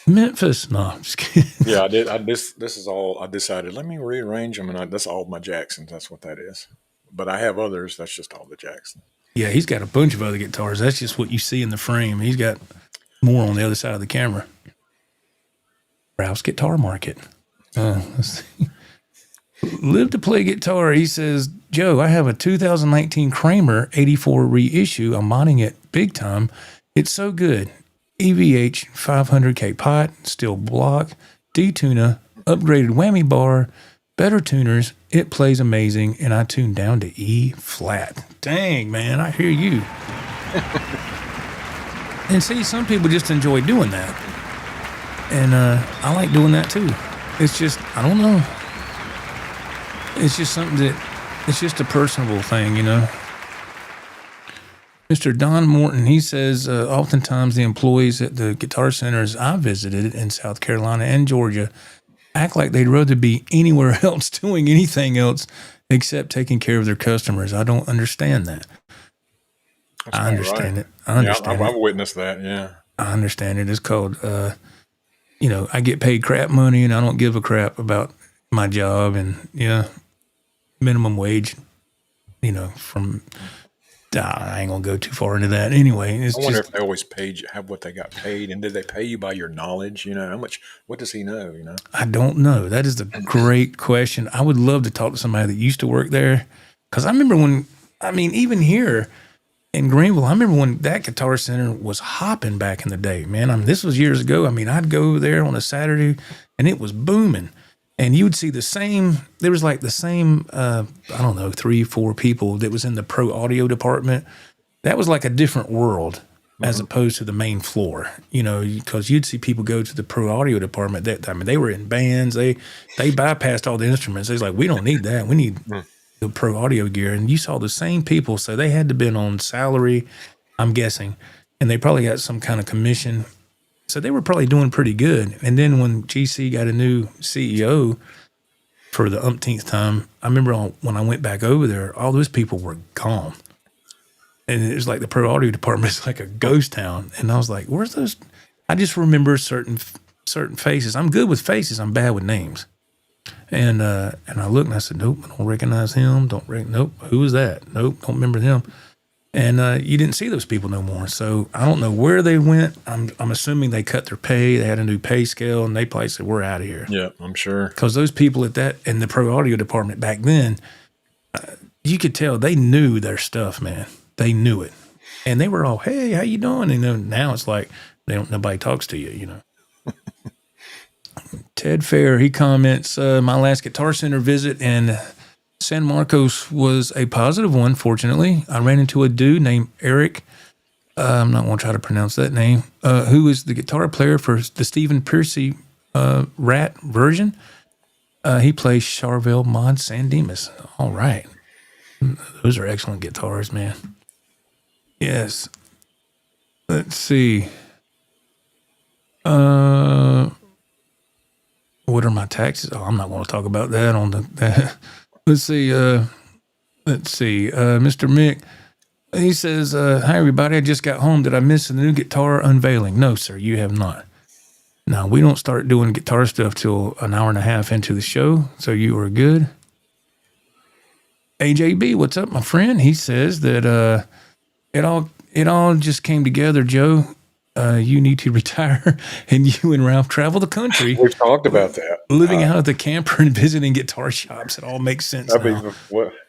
Memphis. No, I'm just kidding. Yeah, I did. This is all I decided. Let me rearrange them, and that's all my Jacksons. That's what that is. But I have others. That's just all the Jacksons. Yeah, he's got a bunch of other guitars. That's just what you see in the frame. He's got more on the other side of the camera. Ralph's Guitar Market. Let's see. Live to play guitar. He says, Joe, I have a 2019 Kramer 84 reissue. I'm modding it big time. It's so good. EVH 500K pot, steel block, D-tuner, upgraded whammy bar, better tuners. It plays amazing, and I tuned down to E flat. Dang, man, I hear you. And see, some people just enjoy doing that. And I like doing that too. It's just, I don't know. It's just something it's just a personable thing, Mr. Don Morton, he says, oftentimes the employees at the guitar centers I visited in South Carolina and Georgia act like they'd rather be anywhere else doing anything else except taking care of their customers. I don't understand that. I understand it. I've witnessed that, yeah. I understand it. It's called, I get paid crap money and I don't give a crap about my job and, minimum wage, from... I ain't gonna go too far into that. Anyway, I wonder if they always paid you, have what they got paid, and did they pay you by your knowledge? How much? What does he know? I don't know. That is a great question. I would love to talk to somebody that used to work there, because I remember even here in Greenville, I remember when that Guitar Center was hopping back in the day. Man, this was years ago. I'd go there on a Saturday, and it was booming. And you would see there was like the same, 3-4 people that was in the pro audio department. That was like a different world as opposed to the main floor, because you'd see people go to the pro audio department. They were in bands. They bypassed all the instruments. They was like, we don't need that. We need the pro audio gear. And you saw the same people. So they had to been on salary, I'm guessing. And they probably got some kind of commission. So they were probably doing pretty good. And then when GC got a new CEO for the umpteenth time, I remember when I went back over there, all those people were gone. And it was like the pro audio department is like a ghost town. And I was like, where's those? I just remember certain faces. I'm good with faces. I'm bad with names. And I looked and I said, nope, I don't recognize him. Nope. Who is that? Nope, don't remember him. And you didn't see those people no more. So I don't know where they went. I'm assuming they cut their pay. They had a new pay scale, and they probably said, we're out of here. Yeah, I'm sure. Because those people in the pro audio department back then, you could tell they knew their stuff, man. They knew it. And they were all, hey, how you doing? And now it's like nobody talks to you, Ted Fair, he comments, my last Guitar Center visit in San Marcos was a positive one, fortunately. I ran into a dude named Eric. I'm not going to try to pronounce that name, who is the guitar player for the Stephen Piercy Rat version. He plays Charvel Mod San Dimas. All right. Those are excellent guitars, man. Yes. Let's see. What are my taxes? Oh, I'm not going to talk about that on the... Let's see. Let's see. Mr. Mick, he says, hi, everybody. I just got home. Did I miss the new guitar unveiling? No, sir, you have not. Now, we don't start doing guitar stuff till an hour and a half into the show, so you are good. AJB, what's up, my friend? He says that it all just came together, Joe. You need to retire, and you and Ralph travel the country. We've talked about that. Living out of the camper and visiting guitar shops. It all makes sense now.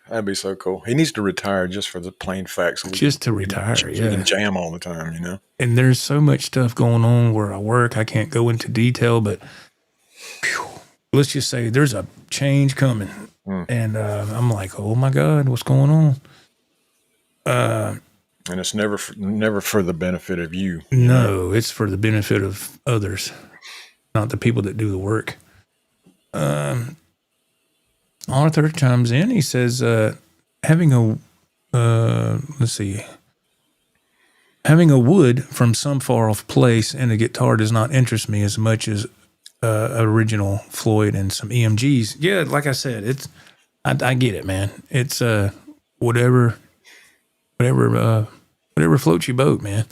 That'd be so cool. He needs to retire just for the plain facts. Just to retire, yeah. And jam all the time, you know. And there's so much stuff going on where I work. I can't go into detail, but let's just say there's a change coming. And I'm like, oh my God, what's going on? And it's never for the benefit of you. No, it's for the benefit of others, not the people that do the work. Arthur chimes in. He says, having a wood from some far off place and a guitar does not interest me as much as original Floyd and some EMGs. Yeah, like I said, I get it, man. It's whatever floats your boat, man.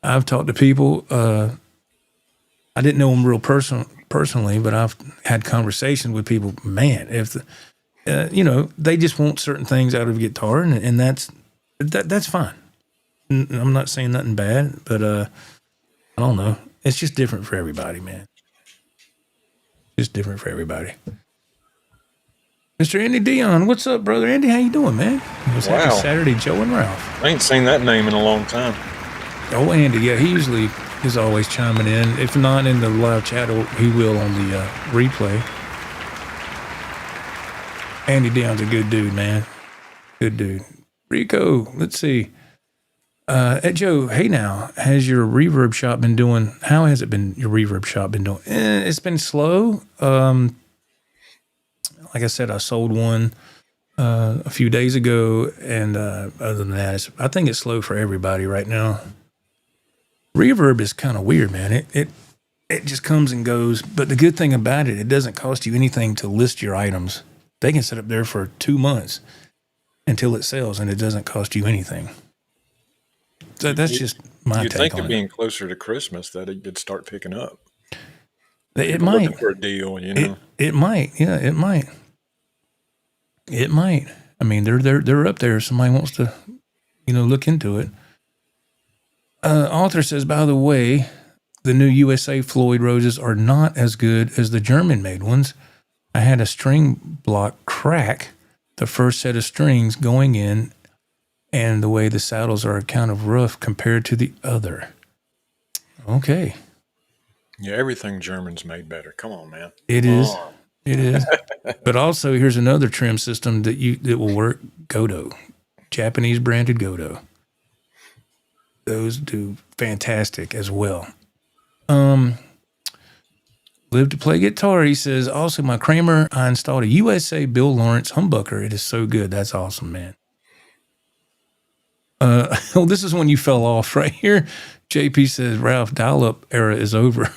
I've talked to people. I didn't know them real personally, but I've had conversations with people. Man, if they just want certain things out of a guitar, and that's fine. I'm not saying nothing bad, but I don't know. It's just different for everybody, man. Just different for everybody. Mr. Andy Dion, what's up, brother? Andy, how you doing, man? It was Happy Saturday, Joe and Ralph. I ain't seen that name in a long time. Oh, Andy, yeah, he usually is always chiming in. If not in the live chat, he will on the replay. Andy Dion's a good dude, man. Good dude. Rico, let's see. Joe, hey now, has your reverb shop been doing? How has your reverb shop been doing? It's been slow. Like I said, I sold one a few days ago, and other than that, I think it's slow for everybody right now. Reverb is kind of weird, man. It just comes and goes. But the good thing about it doesn't cost you anything to list your items. They can sit up there for 2 months until it sells, and it doesn't cost you anything. So that's just my take on it. You'd think it being closer to Christmas that it'd start picking up. It might. Looking for a deal, you know. It might. Yeah, it might. It might. I mean, they're up there. Somebody wants to, look into it. Author says, by the way, the new USA Floyd roses are not as good as the German-made ones. I had a string block crack the first set of strings going in, and the way the saddles are kind of rough compared to the other. Okay. Yeah, everything German's made better. Come on, man. It is. But also, here's another trim system that will work. Godo, Japanese branded Godo. Those do fantastic as well. Live to play guitar. He says, also my Kramer, I installed a USA Bill Lawrence humbucker. It is so good. That's awesome, man. This is when you fell off right here. JP says, Ralph, dial-up era is over.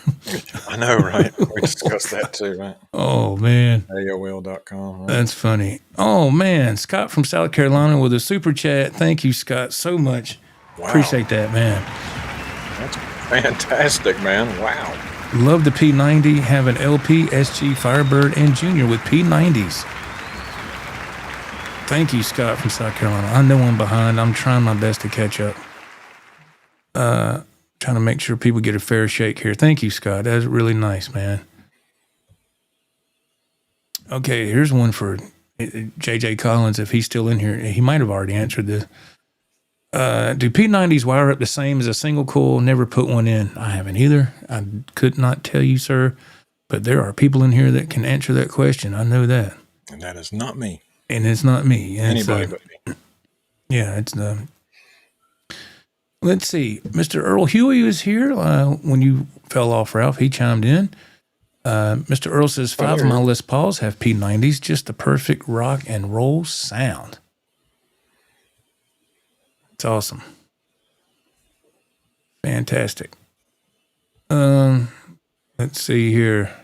I know, right? We discussed that too, right? Oh, man. AOL.com. Right? That's funny. Oh, man. Scott from South Carolina with a super chat. Thank you, Scott, so much. Wow. Appreciate that, man. That's fantastic, man. Wow. Love the P90. Have an LP, SG, Firebird, and Junior with P90s. Thank you, Scott from South Carolina. I know I'm behind. I'm trying my best to catch up. Trying to make sure people get a fair shake here. Thank you, Scott. That's really nice, man. Okay, here's one for JJ Collins. If he's still in here, he might have already answered this. Do P90s wire up the same as a single coil? Never put one in. I haven't either. I could not tell you, sir. But there are people in here that can answer that question. I know that. And that is not me. And it's not me. Anybody but me. Yeah, it's the... Let's see. Mr. Earl Huey was here when you fell off, Ralph. He chimed in. Mr. Earl says, 5 of my Les Pauls have P90s, just the perfect rock and roll sound. It's awesome. Fantastic. Let's see here.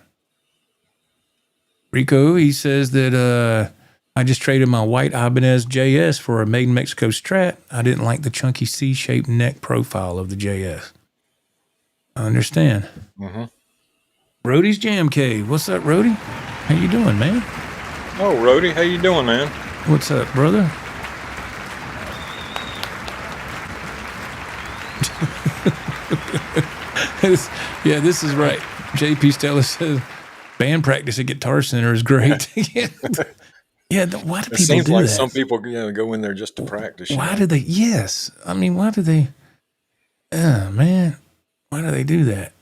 Rico, he says that I just traded my white Ibanez JS for a made in Mexico Strat. I didn't like the chunky C-shaped neck profile of the JS. I understand. Mm-hmm. Rhodey's Jam Cave. What's up, Rhodey? How you doing, man? Oh, Rhodey, how you doing, man? What's up, brother? Yeah, this is right. JP Stella says band practice at Guitar Center is great. Yeah, why do people do that? It seems like some people go in there just to practice. Why do they? Yes. I mean, why do they? Man, why do they do that?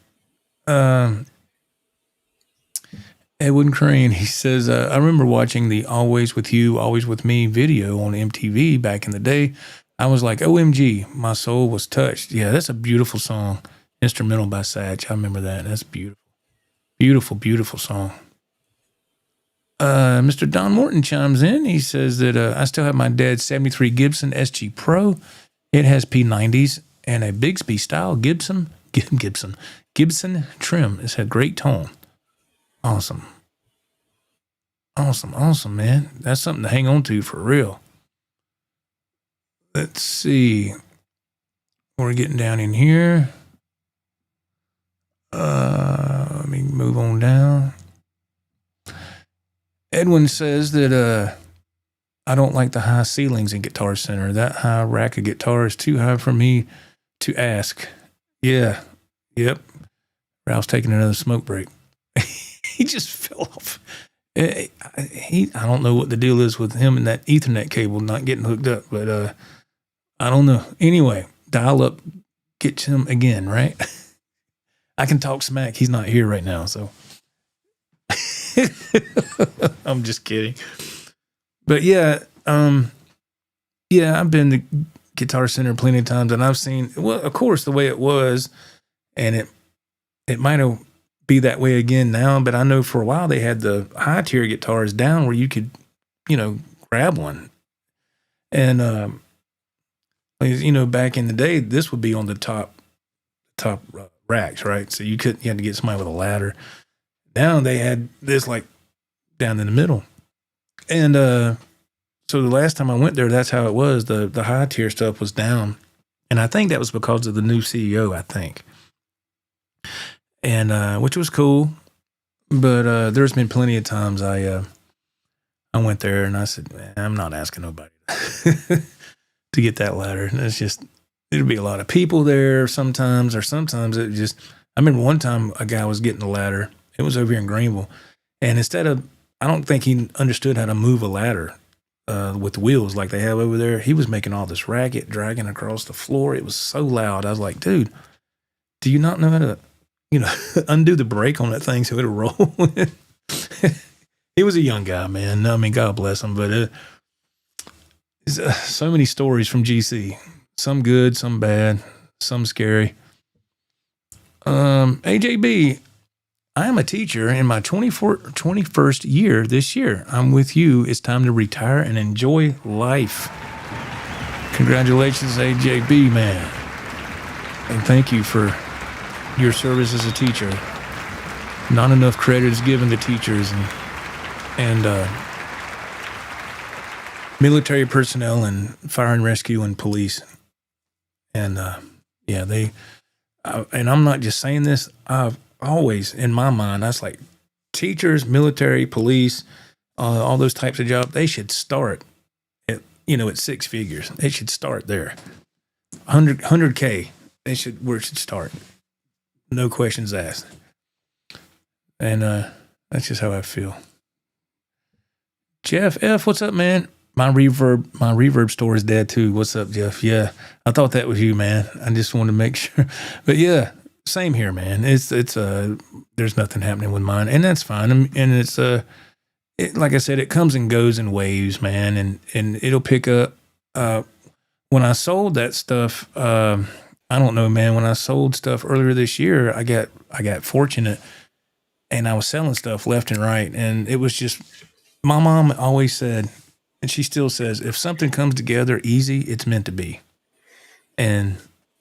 Edwin Crane, he says, I remember watching the Always With You, Always With Me video on MTV back in the day. I was like, OMG, my soul was touched. Yeah, that's a beautiful song. Instrumental by Satch. I remember that. That's beautiful. Beautiful, beautiful song. Mr. Don Morton chimes in. He says that I still have my dad's 73 Gibson SG Pro. It has P90s and a Bigsby style Gibson trim. It's had great tone. Awesome, man. That's something to hang on to for real. Let's see. We're getting down in here. Let me move on down. Edwin says that I don't like the high ceilings in Guitar Center. That high rack of guitar is too high for me to ask. Yeah. Yep. Ralph's taking another smoke break. He just fell off. I don't know what the deal is with him and that Ethernet cable not getting hooked up, but I don't know. Anyway, dial up gets him again, right? I can talk smack. He's not here right now, so. I'm just kidding. But yeah, I've been to Guitar Center plenty of times, and I've seen, well, of course, the way it was, and it might have be that way again now, but I know for a while they had the high tier guitars down where you could, grab one. And, back in the day, this would be on the top racks, right? So you had to get somebody with a ladder. Now they had this like down in the middle. And so the last time I went there, that's how it was. The high tier stuff was down. And I think that was because of the new CEO, I think. And which was cool. But there's been plenty of times I went there and I said, man, I'm not asking nobody to get that ladder. And it's just, there'd be a lot of people there sometimes, or sometimes it just, I remember one time a guy was getting a ladder. It was over here in Greenville. And instead of, I don't think he understood how to move a ladder with the wheels like they have over there. He was making all this racket, dragging across the floor. It was so loud. I was like, dude, do you not know how to, undo the brake on that thing so it'll roll? He was a young guy, man. I mean, God bless him. But so many stories from GC. Some good, some bad, some scary. AJB, I am a teacher in my 21st year this year. I'm with you. It's time to retire and enjoy life. Congratulations, AJB, man. And thank you for your service as a teacher. Not enough credit is given to teachers and military personnel and fire and rescue and police. And and I'm not just saying this. I've always, in my mind, that's like teachers, military, police, all those types of jobs. They should start at six figures. They should start there. 100K. Where it should start. No questions asked. And that's just how I feel. Jeff F, what's up, man? My reverb store is dead too. What's up, Jeff? Yeah, I thought that was you, man. I just wanted to make sure. But yeah, same here, man. It's there's nothing happening with mine, and that's fine. And it's like I said, it comes and goes in waves, man, and it'll pick up. When I sold that stuff, I don't know, man. When I sold stuff earlier this year, I got fortunate, and I was selling stuff left and right, and it was just, my mom always said, and she still says, if something comes together easy, it's meant to be. And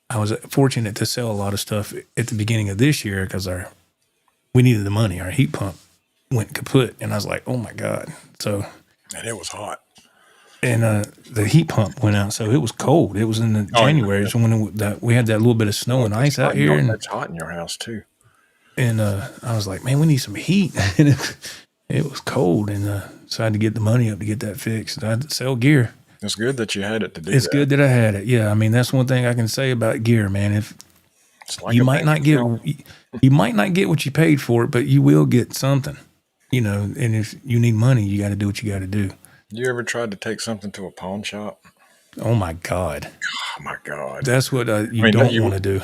I was fortunate to sell a lot of stuff at the beginning of this year because we needed the money. Our heat pump went kaput, and I was like, oh my God. So And it was hot. And the heat pump went out, so it was cold. It was in the January, so when we had that little bit of snow and ice out here. And it's hot in your house, too. And I was like, man, we need some heat. And it was cold, and so I had to get the money up to get that fixed. I had to sell gear. It's good that you had it to do It's good that I had it. Yeah, I mean, that's one thing I can say about gear, man. If like you might not get what you paid for it, but you will get something, And if you need money, you got to do what you got to do. You ever tried to take something to a pawn shop? Oh my God! Oh my God! That's what you don't want to do.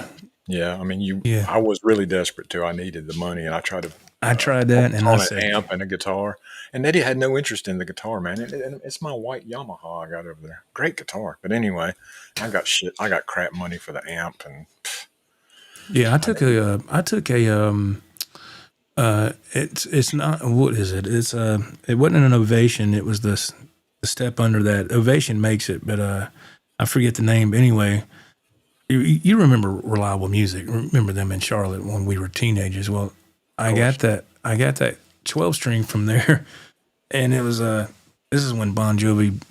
Yeah, I mean, I was really desperate too. I needed the money, and I tried to. I tried that, and I said, an amp and a guitar. And Eddie had no interest in the guitar, man. It's my white Yamaha I got over there. Great guitar, but anyway, I got crap money for the amp, and yeah, I took a it's not, what is it? It's it wasn't an Ovation. It was the step under that. Ovation makes it, but I forget the name. But anyway, you remember Reliable Music? Remember them in Charlotte when we were teenagers? Well, I got that 12-string from there, and it was this is when Bon Jovi,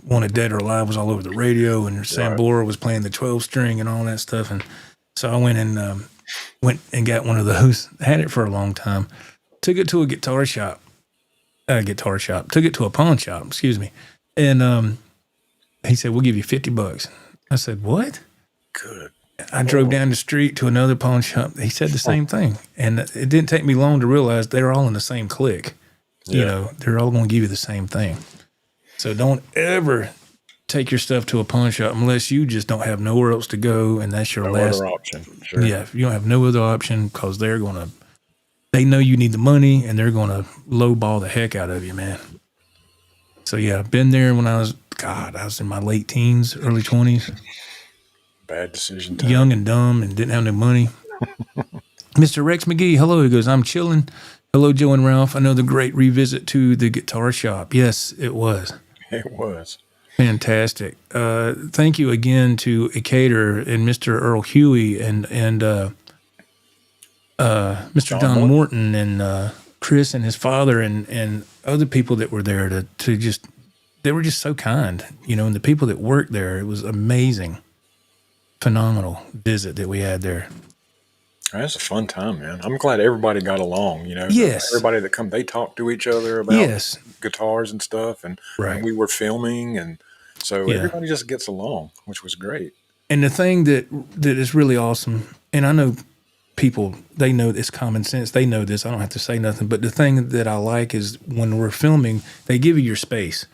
Wanted Dead or Alive was all over the radio, and Sam Bora was playing the 12-string and all that stuff, and so I went and got one of those. Had it for a long time. Took it to a guitar shop. Took it to a pawn shop. Excuse me, and he said, "We'll give you $50." I said, "What?" Good. I drove down the street to another pawn shop. He said the same thing. And it didn't take me long to realize they're all in the same clique. Yeah. They're all going to give you the same thing. So don't ever take your stuff to a pawn shop unless you just don't have nowhere else to go, and that's your last other option. Sure. Yeah, if you don't have no other option, because they know you need the money, and they're going to lowball the heck out of you, man. So yeah, I've been there when I was in my late teens, early 20s. Bad decision time. Young and dumb and didn't have no money. Mr. Rex McGee, hello. He goes, I'm chilling. Hello, Joe and Ralph. Another great revisit to the guitar shop. Yes, it was. It was. Fantastic. Thank you again to Acator and Mr. Earl Huey and Mr. John Morton and Chris and his father and other people that were there to just, they were just so kind, and the people that worked there, it was amazing. Phenomenal visit that we had there. That's a fun time, man. I'm glad everybody got along, Yes. Everybody that come, they talk to each other about guitars and stuff, and we were filming, and so everybody just gets along, which was great. And the thing that is really awesome, and I know people, they know it's common sense. They know this. I don't have to say nothing. But the thing that I like is when we're filming, they give you your space.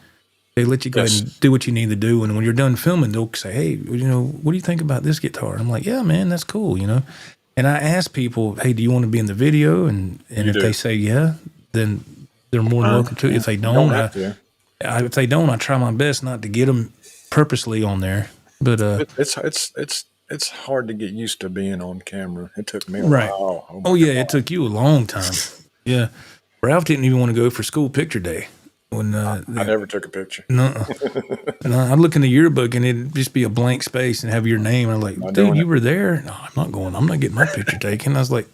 They let you go ahead and do what you need to do. And when you're done filming, they'll say, hey, what do you think about this guitar? I'm like, yeah, man, that's cool, And I ask people, hey, do you want to be in the video? And if they say yeah, then they're more than welcome to. If they don't, I try my best not to get them purposely on there. But it's hard to get used to being on camera. It took me a while. Oh yeah, it took you a long time. Yeah, Ralph didn't even want to go for school picture day. When I never took a picture. No, I'd look in the yearbook and it'd just be a blank space and have your name. And I'm like, dude, you were there. No, I'm not going. I'm not getting my picture taken. I was like,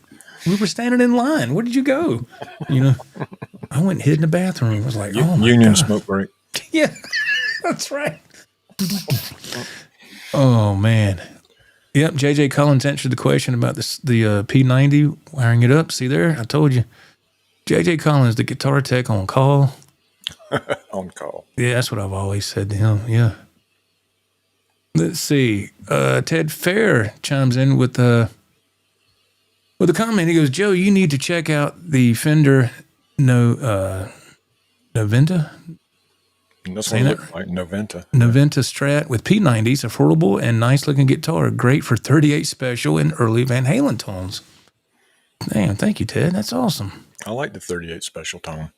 we were standing in line. Where did you go? I went and hid in the bathroom. I was like, oh my Union God. Smoke break. Yeah, that's right. Oh man. Yep. JJ Collins answered the question about the P90 wiring it up. See there? I told you. JJ Collins, the guitar tech on call. On call. Yeah, that's what I've always said to him. Yeah. Let's see. Ted Fair chimes in with a comment. He goes, Joe, you need to check out the Fender Noventa. That's what it looks like, Noventa. Noventa Strat with P90s, affordable and nice looking guitar. Great for 38 special and early Van Halen tones. Damn, thank you, Ted. That's awesome. I like the 38 special tone.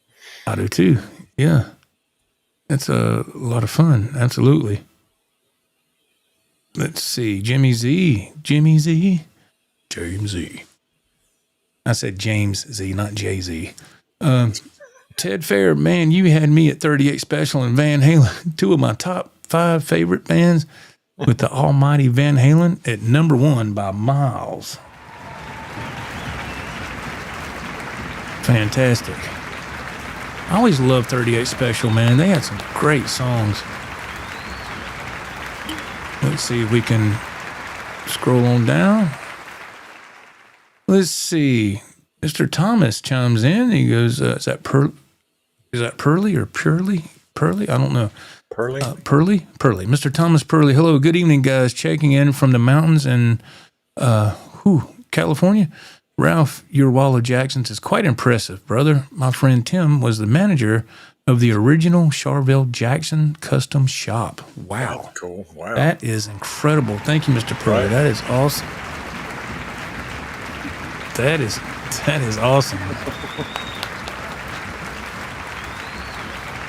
I do too. Yeah. That's a lot of fun. Absolutely. Let's see. James Z. I said James Z, not Jay-Z. Ted Fair, man, you had me at 38 Special and Van Halen, two of my top 5 favorite bands, with the almighty Van Halen at number 1 by miles. Fantastic. I always loved 38 Special, man. They had some great songs. Let's see if we can scroll on down. Let's see. Mr. Thomas chimes in. He goes, is that Pearly or Purely? Pearly? I don't know. Pearly? Pearly. Mr. Thomas Pearly. Hello. Good evening, guys. Checking in from the mountains in California. Ralph, your wall of Jacksons is quite impressive, brother. My friend Tim was the manager of the original Charvel Jackson custom shop. Wow. That's cool. Wow. That is incredible. Thank you, Mr. Pearly. Right. That is awesome. That is awesome.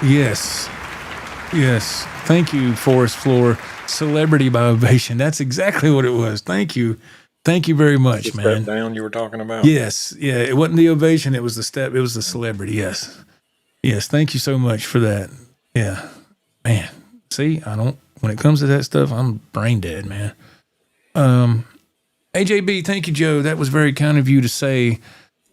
Yes. Thank you, Forest Floor. Celebrity by ovation. That's exactly what it was. Thank you. Thank you very much, the man. Step down you were talking about? Yes. Yeah. It wasn't the ovation. It was the step. It was the celebrity. Yes. Thank you so much for that. Yeah. Man. See, when it comes to that stuff, I'm brain dead, man. AJB, thank you, Joe. That was very kind of you to say.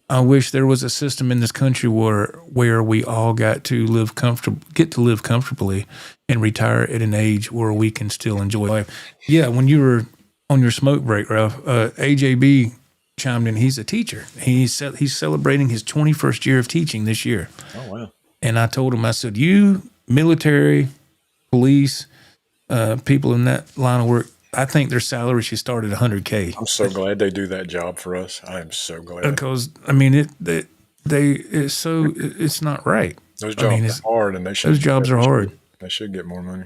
I wish there was a system in this country where we all get to live comfortably and retire at an age where we can still enjoy life. Yeah, when you were on your smoke break, Ralph, AJB chimed in. He's a teacher. He's celebrating his 21st year of teaching this year. Oh, wow. And I told him, I said, you military, police, people in that line of work, I think their salary should start at $100K. I'm so glad they do that job for us. I am so glad. Because I mean, it's not right. Those jobs are hard, and those jobs are hard. They should get more money.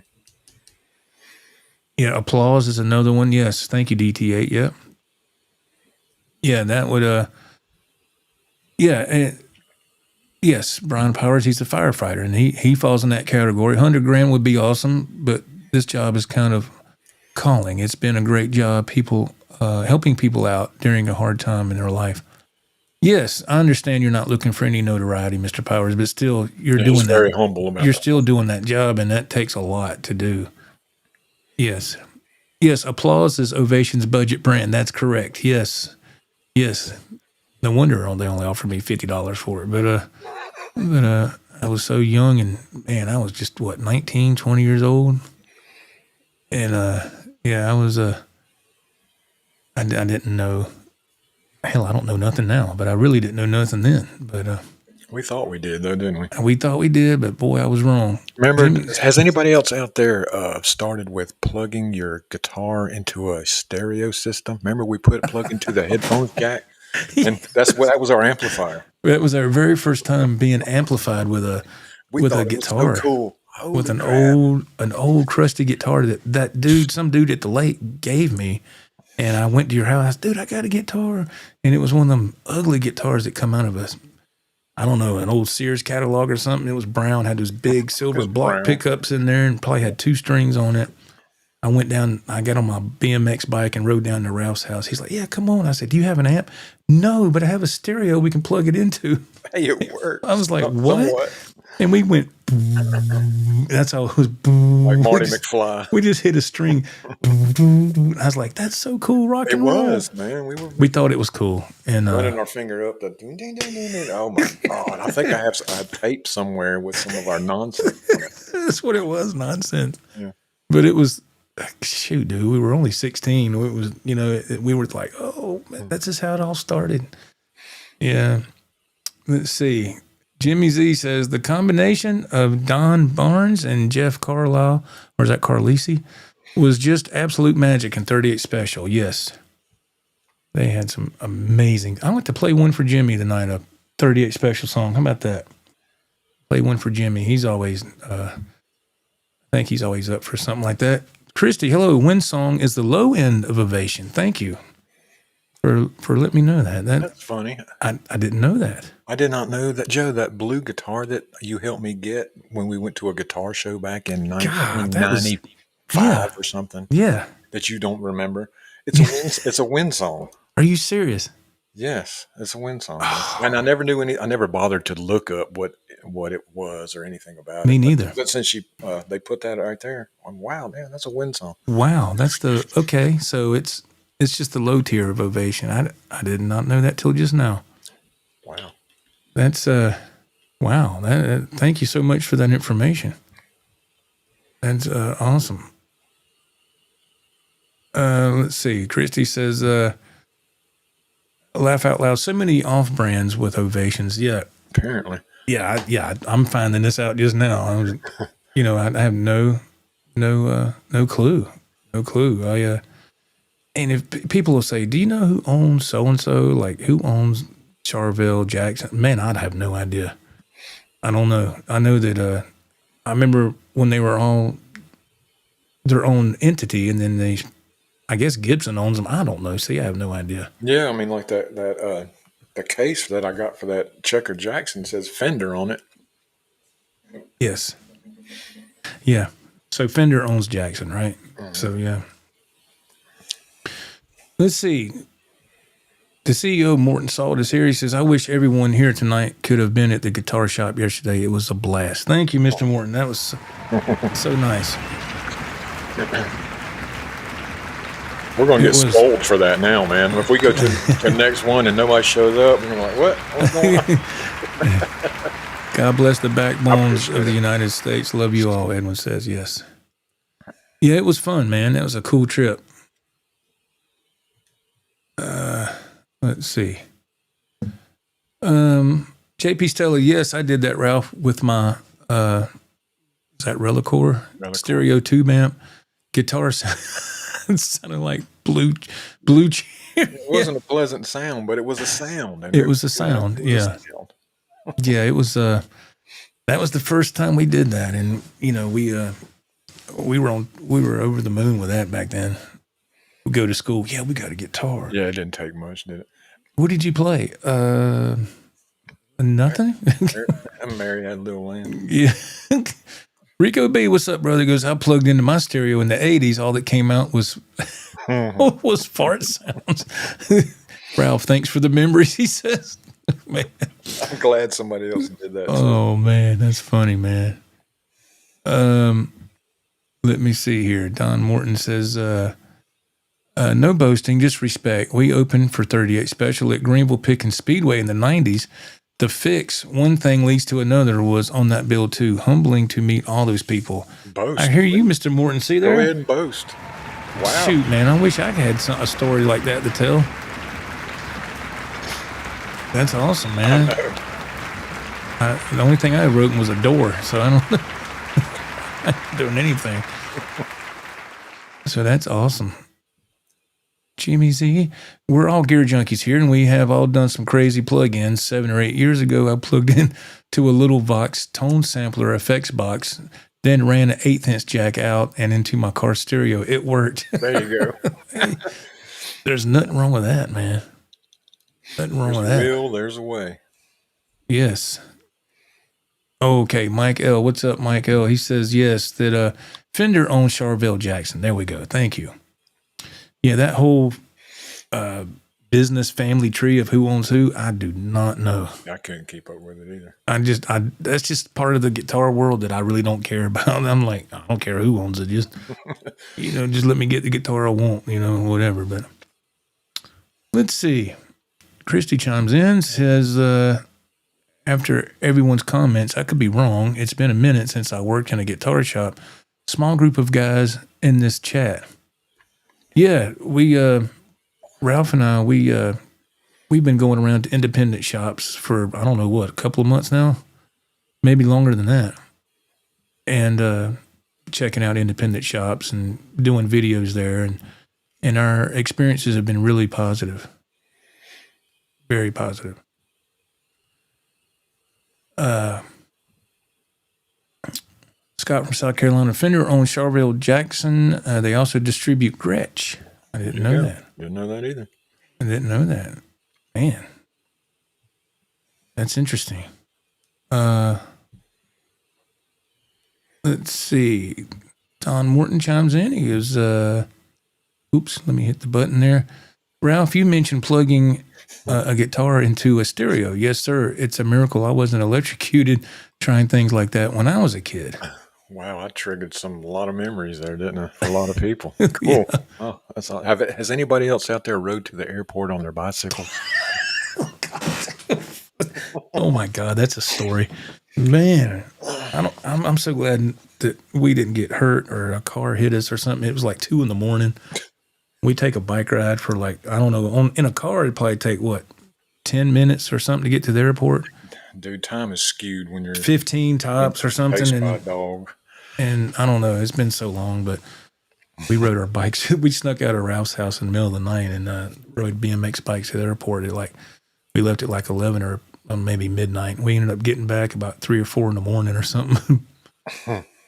Yeah, applause is another one. Yes, thank you, DT8. Yep. Yeah, that would. Yes, Brian Powers. He's a firefighter, and he falls in that category. $100,000 would be awesome, but this job is kind of calling. It's been a great job, helping people out during a hard time in their life. Yes, I understand you're not looking for any notoriety, Mr. Powers, but still, you're doing that. Very humble about You're that. Still doing that job, and that takes a lot to do. Yes. Applause is Ovation's budget brand. That's correct. Yes. No wonder they only offered me $50 for it. But I was so young, and man, I was just 19, 20 years old, and I was I didn't know. Hell, I don't know nothing now, but I really didn't know nothing then. But we thought we did, though, didn't we? We thought we did, but boy, I was wrong. Remember, has anybody else out there started with plugging your guitar into a stereo system? Remember, we put a plug into the headphones jack, and that was our amplifier. That was our very first time being amplified with a guitar. So cool. With an old crusty guitar that some dude at the lake gave me, and I went to your house, dude, I got a guitar, and it was one of them ugly guitars that come out of I don't know, an old Sears catalog or something. It was brown, had those big silver block pickups in there, and probably had 2 strings on it. I went down, I got on my BMX bike and rode down to Ralph's house. He's like, yeah, come on. I said, do you have an amp? No, but I have a stereo we can plug it into. Hey, it works. I was like, what? And we went, that's how it was. Like Marty McFly. We just hit a string. I was like, that's so cool, rock and roll. It was, man. We thought it was cool. And running our finger up the ding, ding, ding, ding. Oh, my God. I think I have tape somewhere with some of our nonsense. That's what it was, nonsense. Yeah. But it was, shoot, dude, we were only 16. It was, we were like, oh, man, that's just how it all started. Yeah. Let's see. Jimmy Z says the combination of Don Barnes and Jeff Carlisle, or is that Carlisi, was just absolute magic in 38 Special. Yes. They had some amazing. I want to play one for Jimmy tonight, a 38 Special song. How about that? Play one for Jimmy. He's always, I think he's always up for something like that. Christy, hello. Wentz song is the low end of Ovation. Thank you for letting me know that. That's funny. I didn't know that. I did not know that, Joe, that blue guitar that you helped me get when we went to a guitar show back in 1995 or something. Yeah. That you don't remember. It's a Wentz song. Are you serious? Yes, it's a Wentz song. And I never knew I never bothered to look up what it was or anything about it. Me neither. But since they put that right there, wow, man, that's a Wentz song. Wow, that's okay. So it's just the low tier of Ovation. I did not know that till just now. Wow. That's Wow. Thank you so much for that information. That's awesome. Let's see. Christy says, laugh out loud. So many off brands with ovations. Yeah. Apparently. Yeah. I'm finding this out just now. I have no clue. No clue. And if people will say, do you know who owns so-and-so? Like, who owns Charvel, Jackson? Man, I'd have no idea. I don't know. I know that I remember when they were all their own entity, and then I guess Gibson owns them. I don't know. See, I have no idea. Yeah, I mean, like that the case that I got for that Checker Jackson says Fender on it. Yes. Yeah. So Fender owns Jackson, right? Mm-hmm. So, yeah. Let's see. The CEO, Morton Salt, is here. He says, I wish everyone here tonight could have been at the guitar shop yesterday. It was a blast. Thank you, Mr. Morton. That was so nice. We're going to get spoiled for that now, man. If we go to the next one and nobody shows up, we're like, what? What's going on? God bless the backbones of the United States. Love you all, Edwin says. Yes. Yeah, it was fun, man. That was a cool trip. Let's see. JP Stella, yes, I did that, Ralph, with my is that Relicore stereo tube amp guitar. Sounded like blue. It wasn't a pleasant sound, but it was a sound. It was a sound. Yeah. Yeah, it was. That was the first time we did that, and we were over the moon with that back then. We go to school. Yeah, we got a guitar. Yeah, it didn't take much, did it? What did you play? Nothing. I'm married, had a little lamb. Yeah. Rico B, what's up, brother? Goes, I plugged into my stereo in the 80s. All that came out was was fart sounds. Ralph, thanks for the memories, he says. Man. I'm glad somebody else did that. Oh, man, that's funny, man. Let me see here. Don Morton says, no boasting, just respect. We opened for 38 Special at Greenville Pickens Speedway in the 90s. The fix, one thing leads to another, was on that bill too. Humbling to meet all those people. Boast. I hear you, Mr. Morton. See there? Go ahead and boast. Wow. Shoot, man. I wish I had a story like that to tell. That's awesome, man. The only thing I wrote was a door, so I don't know. I'm not doing anything. So that's awesome. Jimmy Z, we're all gear junkies here, and we have all done some crazy plug-ins. 7 or 8 years ago, I plugged in to a little Vox tone sampler effects box, then ran an 1/8" jack out and into my car stereo. It worked. There you go. There's nothing wrong with that, man. Nothing wrong with that. There's a will, there's a way. Yes. Okay, Mike L. What's up, Mike L? He says, yes, that Fender owns Charvel Jackson. There we go. Thank you. Yeah, that whole business family tree of who owns who, I do not know. I couldn't keep up with it either. That's just part of the guitar world that I really don't care about. I'm like, I don't care who owns it. Just, just let me get the guitar I want, whatever. But let's see. Christy chimes in, says, after everyone's comments, I could be wrong. It's been a minute since I worked in a guitar shop. Small group of guys in this chat. Yeah, we, Ralph and I, we've been going around to independent shops for, I don't know what, a couple of months now, maybe longer than that. And checking out independent shops and doing videos there. And our experiences have been really positive. Very positive. Scott from South Carolina. Fender owns Charvel Jackson. They also distribute Gretsch. I didn't know that. Didn't know that either. I didn't know that. Man. That's interesting. Let's see. Don Morton chimes in. He goes, oops, let me hit the button there. Ralph, you mentioned plugging a guitar into a stereo. Yes, sir. It's a miracle I wasn't electrocuted trying things like that when I was a kid. Wow, I triggered a lot of memories there, didn't I? For a lot of people. Cool. Yeah. Oh, that's all. Has anybody else out there rode to the airport on their bicycle? Oh my God, that's a story, man. I'm so glad that we didn't get hurt or a car hit us or something. It was like 2 a.m. We take a bike ride for like, I don't know, in a car it'd probably take what, 10 minutes or something to get to the airport. Dude, time is skewed when you're 15 tops or something. And dog. And I don't know, it's been so long, but we rode our bikes. We snuck out of Ralph's house in the middle of the night and rode BMX bikes to the airport. We left at like 11 or maybe midnight. We ended up getting back about 3 or 4 in the morning or something.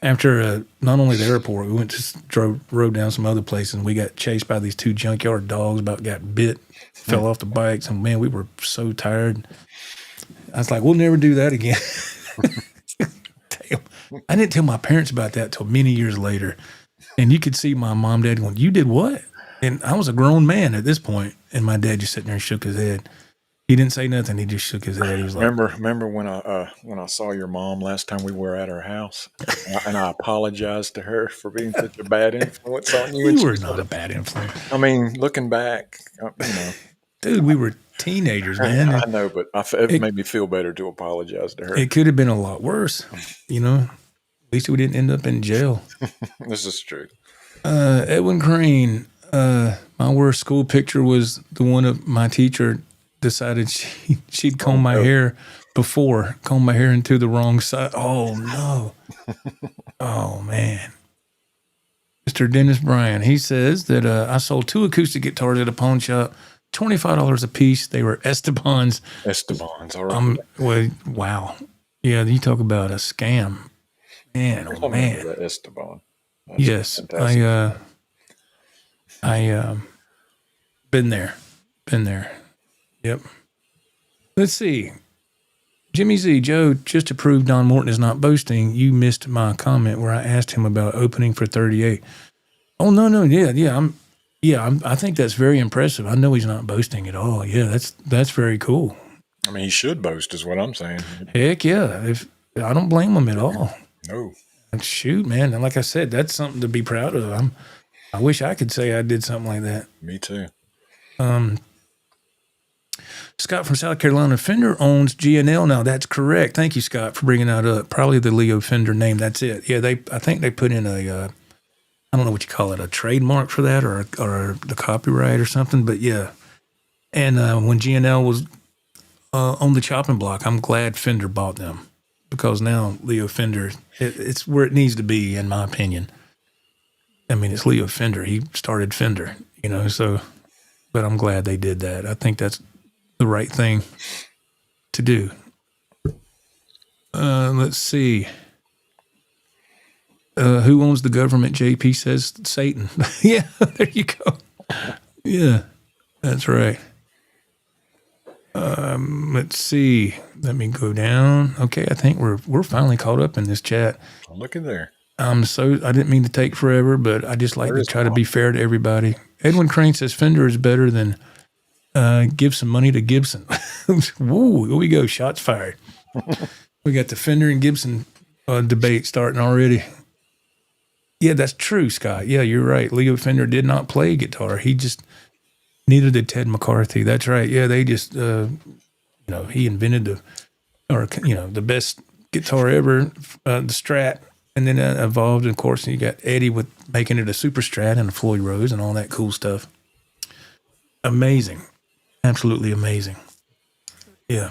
After not only the airport, we went to rode down some other places, and we got chased by these 2 junkyard dogs. About got bit, fell off the bikes, and man, we were so tired. I was like, we'll never do that again. Damn. I didn't tell my parents about that till many years later, and you could see my mom, dad going, "You did what?" And I was a grown man at this point, and my dad just sitting there and shook his head. He didn't say nothing. He just shook his head. He was like, "Remember when I saw your mom last time we were at her house, and I apologized to her for being such a bad influence on you." You were not a bad influence. I mean, looking back, dude, we were teenagers, man. I know, but it made me feel better to apologize to her. It could have been a lot worse, At least we didn't end up in jail. This is true. Edwin Crane, my worst school picture was the one of my teacher decided she'd comb my hair into the wrong side. Oh, no. Oh, man. Mr. Dennis Bryan, he says that I sold 2 acoustic guitars at a pawn shop, $25 a piece. They were Estebans. All right. Wow. Yeah, you talk about a scam. Man, oh, man. Esteban. Yes, fantastic. I been there. Yep. Let's see. Jimmy Z, Joe, just to prove Don Morton is not boasting, you missed my comment where I asked him about opening for 38. Oh, no. Yeah. I think that's very impressive. I know he's not boasting at all. Yeah, that's very cool. I mean, he should boast is what I'm saying. Heck yeah. I don't blame him at all. No. Shoot, man. And like I said, that's something to be proud of. I wish I could say I did something like that. Me too. Scott from South Carolina, Fender owns G&L now. That's correct. Thank you, Scott, for bringing that up. Probably the Leo Fender name. That's it. Yeah, I think they put in I don't know what you call it, a trademark for that or the copyright or something. But yeah. And when G&L was on the chopping block, I'm glad Fender bought them because now Leo Fender, it's where it needs to be, in my opinion. I mean, it's Leo Fender. He started Fender, so, but I'm glad they did that. I think that's the right thing to do. Let's see. Who owns the government? JP says Satan. Yeah, there you go. Yeah, that's right. Let's see. Let me go down. Okay, I think we're finally caught up in this chat. Look at there. I didn't mean to take forever, but I just like to try to be fair to everybody. Edwin Crane says Fender is better than give some money to Gibson. Woo, here we go. Shots fired. We got the Fender and Gibson debate starting already. Yeah, that's true, Scott. Yeah, you're right. Leo Fender did not play guitar. Neither did Ted McCarthy. That's right. Yeah, they just, he invented the best guitar ever, the Strat, and then that evolved. And of course, you got Eddie with making it a Super Strat and a Floyd Rose and all that cool stuff. Amazing. Absolutely amazing. Yeah.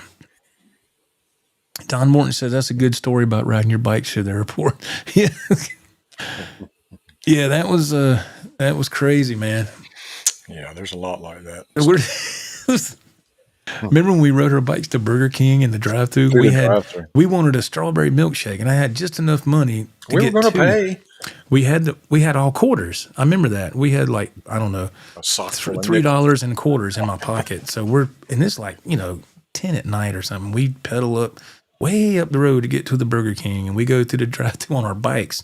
Don Morton says that's a good story about riding your bikes to the airport. Yeah. Yeah, that was crazy, man. Yeah, there's a lot like that. Remember when we rode our bikes to Burger King in the drive-thru? We wanted a strawberry milkshake, and I had just enough money to we get were going to pay. We had all quarters. I remember that. We had like, I don't know, $3 in quarters in my pocket. So and it's like, 10 at night or something. We pedal up way up the road to get to the Burger King, and we go through the drive-thru on our bikes.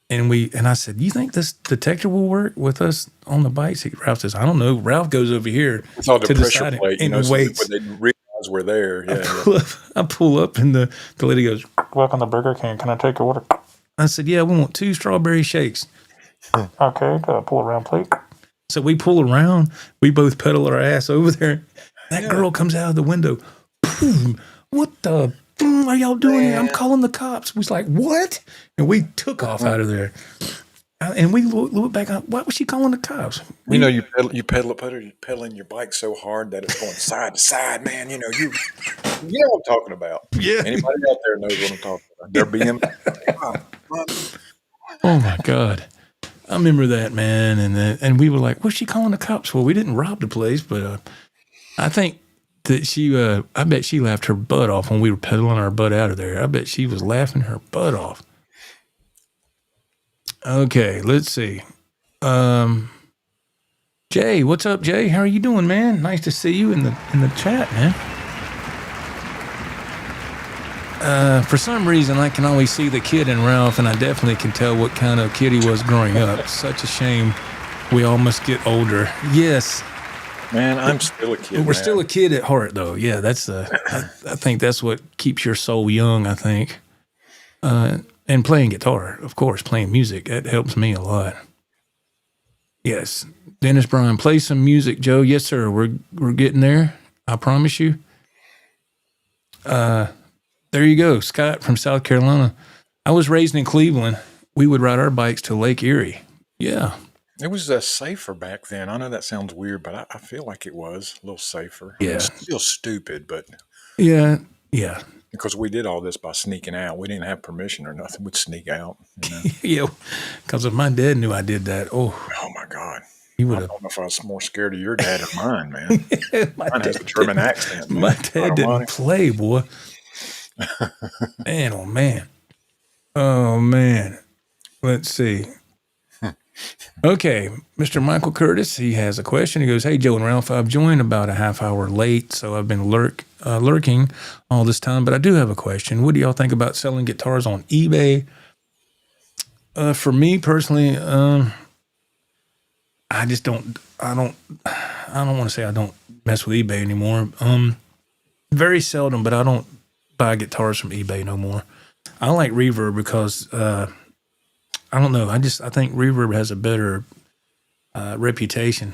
And I said, you think this detector will work with us on the bikes? Ralph says, I don't know. Ralph goes over here it's all the to the pressure side plate, and waits. So they realize we're there. Yeah, I pull up and the lady goes, welcome to Burger King. Can I take your order? I said, yeah, we want 2 strawberry shakes. Okay, pull around, please. So we pull around. We both pedal our ass over there. That girl comes out of the window. Boom. what the are y'all doing here? I'm Man. calling the cops. We was like, what? And we took off out of there. And we looked back up. Why was she calling the cops? You know, you pedaling your bike so hard that it's going side to side, man. You know what I'm talking about. Yeah. Anybody out there knows what I'm talking about. They're being, Oh my God. I remember that, man. And we were like, what's she calling the cops for? We didn't rob the place, but I think that I bet she laughed her butt off when we were pedaling our butt out of there. I bet she was laughing her butt off. Okay, let's see. Jay, what's up, Jay? How are you doing, man? Nice to see you in the chat, man. For some reason, I can always see the kid in Ralph, and I definitely can tell what kind of kid he was growing up. Such a shame we all must get older. Yes. man, I'm still a kid. We're still a kid at heart, though. Yeah, that's I think that's what keeps your soul young, I think. And playing guitar, of course, playing music, that helps me a lot. Yes. Dennis Bryan, play some music, Joe. Yes, sir. We're getting there. I promise you. There you go. Scott from South Carolina. I was raised in Cleveland. We would ride our bikes to Lake Erie. Yeah. It was safer back then. I know that sounds weird, but I feel like it was a little safer. Yeah. It's still stupid, but Yeah. because we did all this by sneaking out. We didn't have permission or nothing. We'd sneak out. You know? Yeah. Because if my dad knew I did that, Oh my God. he I would have. don't know if I was more scared of your dad or mine, man. Mine has a German accent. My dad didn't play, boy. Man, oh man. Oh man. Let's see. Okay, Mr. Michael Curtis, he has a question. He goes, hey, Joe and Ralph, I've joined about a half hour late, so I've been lurking all this time, but I do have a question. What do y'all think about selling guitars on eBay? For me personally, I don't want to say I don't mess with eBay anymore. Very seldom, but I don't buy guitars from eBay no more. I like Reverb because I don't know. I think Reverb has a better reputation,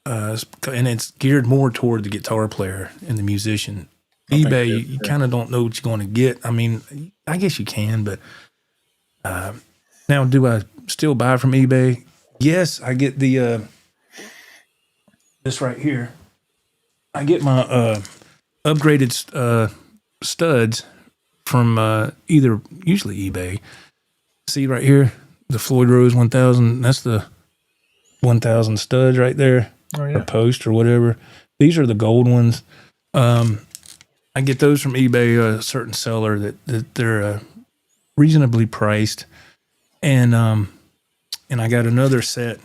and it's geared more toward the guitar player and the musician. eBay, you kind of don't know what you're going to get. I mean, I guess you can, but now do I still buy from eBay? Yes, I get the this right here. I get my upgraded studs from usually eBay. See right here, the Floyd Rose 1000. That's the 1000 studs right there, or post or whatever. These are the gold ones. I get those from eBay, a certain seller that they're reasonably priced, and I got another set,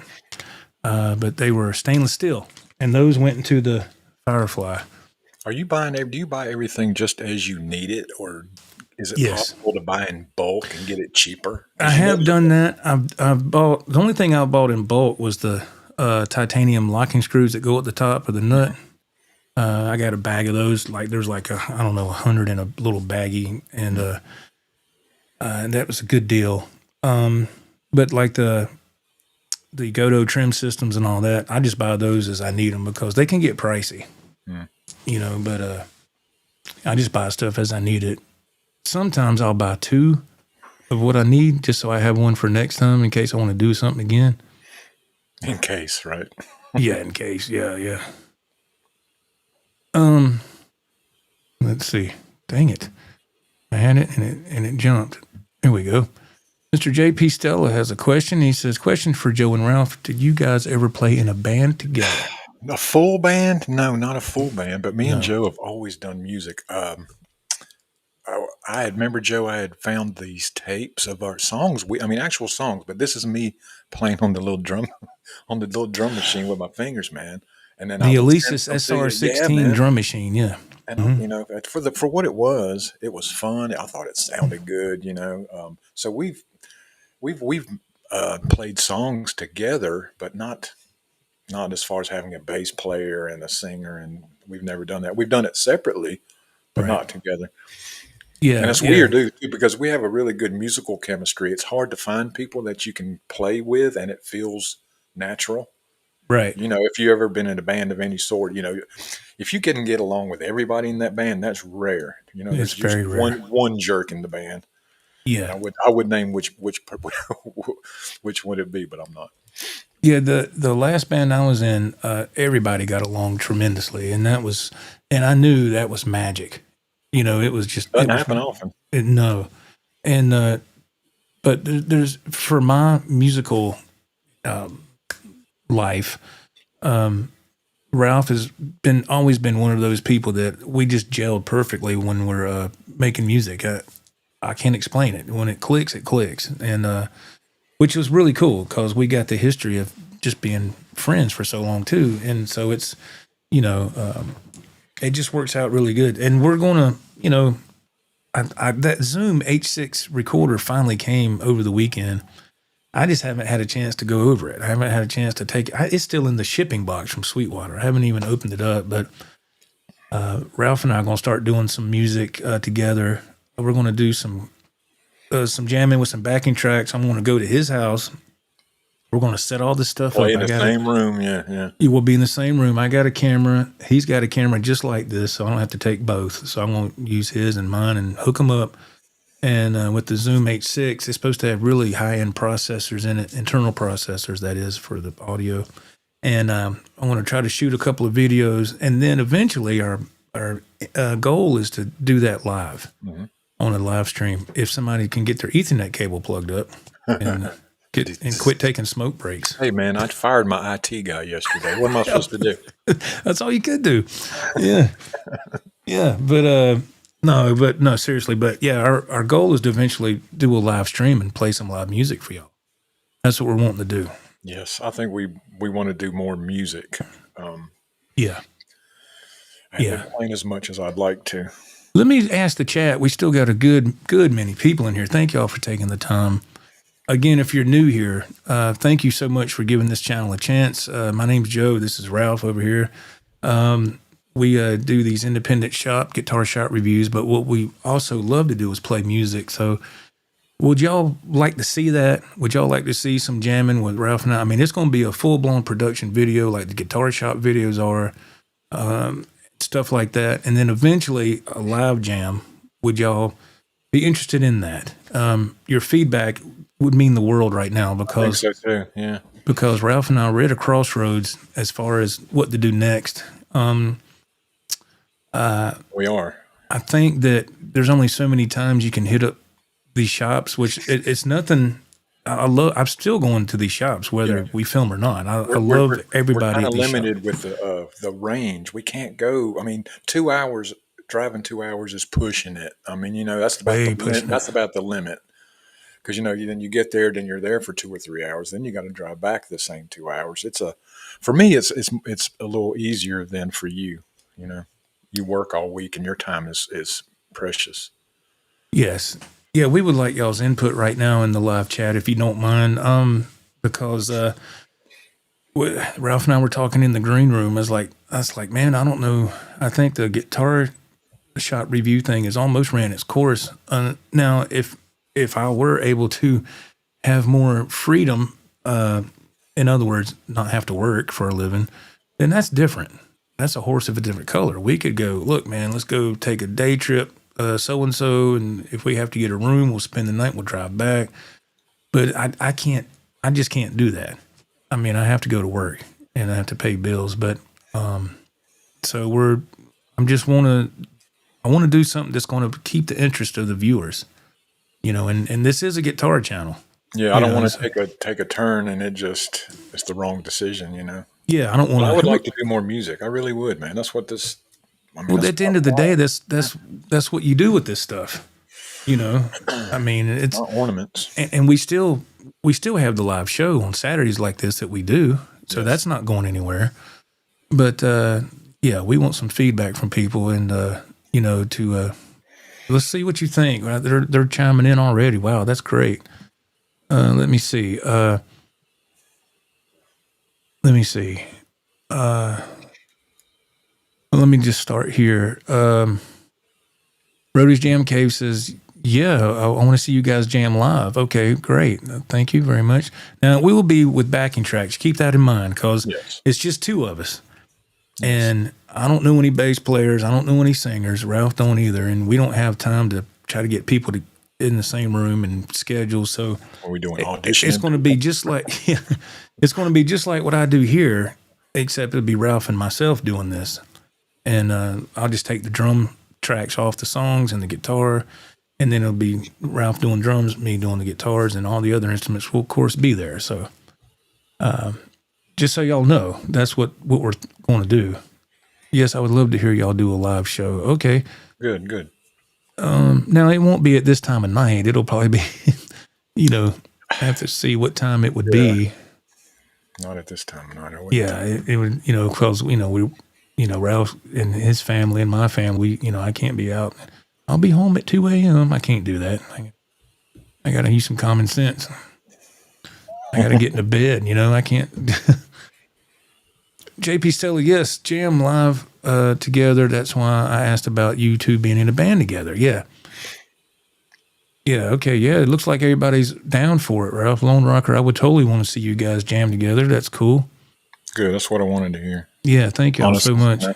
but they were stainless steel, and those went into the Firefly. Do you buy everything just as you need it, or is it possible to buy in bulk and get it cheaper? I have done that. I've bought, the only thing I bought in bulk was the titanium locking screws that go at the top of the nut. I got a bag of those. Like there's like 100 in a little baggie, and that was a good deal. But like the Godot trim systems and all that, I just buy those as I need them because they can get pricey. You know, but I just buy stuff as I need it. Sometimes I'll buy two of what I need just so I have one for next time in case I want to do something again. In case, right? Yeah, in case. Yeah. Let's see. Dang it. I had it and it jumped. Here we go. Mr. J.P. Stella has a question. He says, question for Joe and Ralph. Did you guys ever play in a band together? A full band? No, not a full band, but me and Joe have always done music. I remember, Joe, I had found these tapes of our songs. Actual songs, but this is me playing on the little drum machine with my fingers, man. And then the Alesis SR16 drum machine, yeah. And you know, for what it was fun. I thought it sounded good, you know. So we've played songs together, but not as far as having a bass player and a singer, and we've never done that. We've done it separately, but not together. Yeah, and it's weird, too, because we have a really good musical chemistry. It's hard to find people that you can play with, and it feels natural. Right. If you ever been in a band of any sort, if you can get along with everybody in that band, that's rare. It's There's very usually rare. one jerk in the band, and Yeah. I would name which would it be, but I'm not. Yeah, the last band I was in, everybody got along tremendously, and I knew that was magic. It was just, Doesn't happen often. no, and but there's for my musical life, Ralph has always been one of those people that we just gelled perfectly when we're making music. I can't explain it. When it clicks, and which was really cool because we got the history of just being friends for so long too, and so it's it just works out really good. And we're gonna that Zoom H6 recorder finally came over the weekend. I just haven't had a chance to go over it. I haven't had a chance to take it. It's still in the shipping box from Sweetwater. I haven't even opened it up, but Ralph and I are going to start doing some music together. We're going to do some jamming with some backing tracks. I'm going to go to his house. We're going to set all this stuff Play up. in the same room, yeah. You will be in the same room. I got a camera. He's got a camera just like this, so I don't have to take both. So I'm going to use his and mine and hook them up. And with the Zoom H6, it's supposed to have really high-end processors in it, internal processors, that is, for the audio. And I want to try to shoot a couple of videos. And then eventually our goal is to do that live on a live stream. If somebody can get their Ethernet cable plugged up and quit taking smoke breaks. Hey, man, I fired my IT guy yesterday. What am I supposed to do? That's all you could do. Yeah. Yeah, but... No, seriously. But yeah, our goal is to eventually do a live stream and play some live music for y'all. That's what we're wanting to do. Yes, I think we want to do more music. Yeah. I haven't been playing as much as I'd like to. Let me ask the chat. We still got a good many people in here. Thank y'all for taking the time. Again, if you're new here, thank you so much for giving this channel a chance. My name's Joe. This is Ralph over here. We do these independent guitar shop reviews, but what we also love to do is play music. So would y'all like to see that? Would y'all like to see some jamming with Ralph and I? I mean, it's going to be a full-blown production video like the guitar shop videos are, stuff like that. And then eventually a live jam. Would y'all be interested in that? Your feedback would mean the world right now because, I think so too, yeah. Because Ralph and I are at a crossroads as far as what to do next. We are. I think that there's only so many times you can hit up these shops, which it's nothing. I'm still going to these shops, whether we film or not. I love everybody. We're kind of limited with the range. We can't go. I mean, 2 hours, driving 2 hours is pushing it. I mean, that's about the limit. Because, then you get there, then you're there for 2 or 3 hours. Then you got to drive back the same 2 hours. For me, it's a little easier than for you, You work all week and your time is precious. Yes. Yeah, we would like y'all's input right now in the live chat if you don't mind. Because Ralph and I were talking in the green room. I was like, man, I don't know. I think the guitar shop review thing has almost ran its course. Now, if I were able to have more freedom, in other words, not have to work for a living, then that's different. That's a horse of a different color. We could go, look, man, let's go take a day trip, so-and-so, and if we have to get a room, we'll spend the night, we'll drive back. But I just can't do that. I mean, I have to go to work and I have to pay bills. But, so I want to do something that's going to keep the interest of the viewers, and this is a guitar channel. Yeah, I don't want to take a turn and it's the wrong decision, Yeah, I don't want to. I would like to do more music. I really would, man. That's what this. Well, at the end of the day, that's what you do with this stuff. I mean, it's ornaments, and we still have the live show on Saturdays like this that we do. So that's not going anywhere. But yeah, we want some feedback from people, and let's see what you think. They're chiming in already. Wow, that's great. Let me see. Let me just start here. Brody's Jam Cave says, Yeah, I want to see you guys jam live. Okay, great. Thank you very much. Now, we will be with backing tracks. Keep that in mind because it's just two of us. Yes. And I don't know any bass players. I don't know any singers. Ralph don't either. And we don't have time to try to get people in the same room and schedule. So are we doing auditions? It's going to be just like it's going to be just like what I do here, except it'll be Ralph and myself doing this. And I'll just take the drum tracks off the songs and the guitar. And then it'll be Ralph doing drums, me doing the guitars, and all the other instruments will, of course, be there. So just so y'all know, that's what we're going to do. Yes, I would love to hear y'all do a live show. Okay. Good. Now, it won't be at this time of night. It'll probably be, have to see what time it would be. Not at this time of night. It would, because, Ralph and his family and my family, I can't be out. I'll be home at 2 a.m. I can't do that. I got to use some common sense. I got to get into bed, I can't. JP Stella, yes, jam live together. That's why I asked about you two being in a band together. Yeah. Yeah, okay, yeah. It looks like everybody's down for it, Ralph. Lone Rocker, I would totally want to see you guys jam together. That's cool. Good, that's what I wanted to hear. Yeah, thank y'all so much.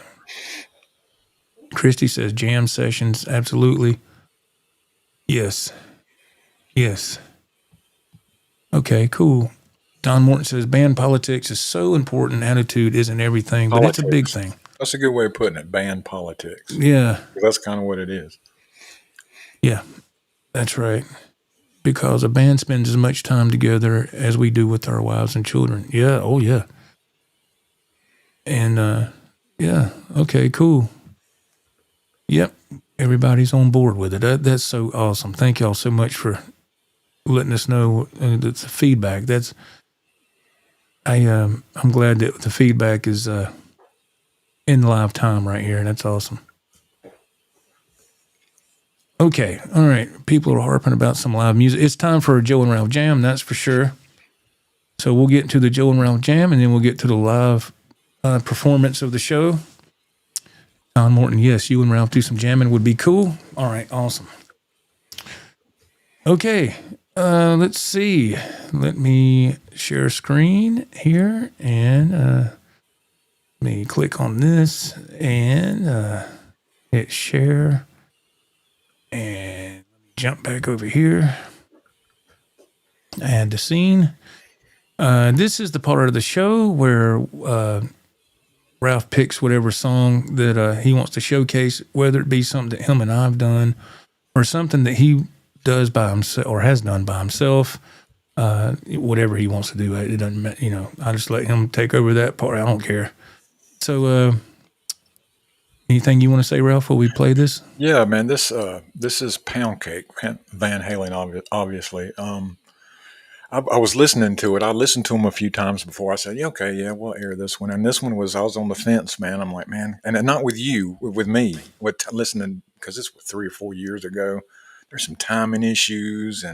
Christy says jam sessions, absolutely. Yes. Okay, cool. Don Morton says band politics is so important. Attitude isn't everything, but it's a big thing. That's a good way of putting it, band politics. Yeah. That's kind of what it is. Yeah, that's right. Because a band spends as much time together as we do with our wives and children. Yeah, oh yeah. And, yeah, okay, cool. Yep, everybody's on board with it. That's so awesome. Thank y'all so much for letting us know the feedback. I'm glad that the feedback is in live time right here. That's awesome. Okay, all right. People are harping about some live music. It's time for a Joe and Ralph Jam, that's for sure. So we'll get to the Joe and Ralph Jam, and then we'll get to the live performance of the show. Don Morton, yes, you and Ralph do some jamming would be cool. All right, awesome. Okay, let's see. Let me share screen here, and let me click on this and hit share, and jump back over here. Add the scene. This is the part of the show where Ralph picks whatever song that he wants to showcase, whether it be something that him and I've done or something that he does by himself or has done by himself, whatever he wants to do. It doesn't matter, I just let him take over that part. I don't care. So, anything you want to say, Ralph, before we play this? Yeah, man, this is Poundcake, Van Halen, obviously. I was listening to it. I listened to him a few times before. I said, yeah, okay, yeah, we'll air this one. And this one I was on the fence, man. I'm like, man, and not with you, with me, listening, because this was 3 or 4 years ago. There's some timing issues,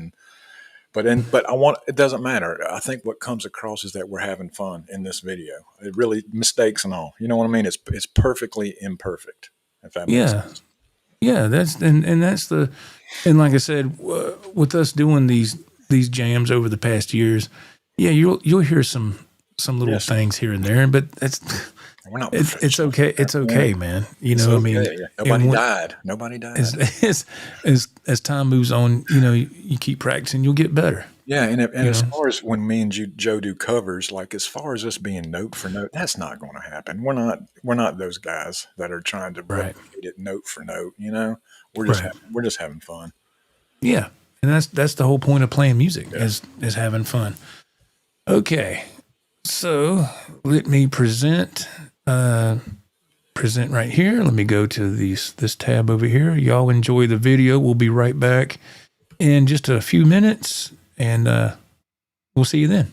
but it doesn't matter. I think what comes across is that we're having fun in this video. It really, mistakes and all. You know what I mean? It's perfectly imperfect, if that makes sense. Yeah, that's like I said, with us doing these jams over the past years, yeah, you'll hear some little things here and there, but we're not. It's okay. It's okay, man. You know, okay. I mean, Nobody died. As time moves on, you keep practicing, you'll get better. Yeah, and as far as when me and Joe do covers, like as far as us being note for note, that's not going to happen. We're not those guys that are trying to replicate it note for note. We're just having fun. Yeah. And that's the whole point of playing music is having fun. Okay, so let me present right here. Let me go to this tab over here. Y'all enjoy the video. We'll be right back in just a few minutes, and we'll see you then.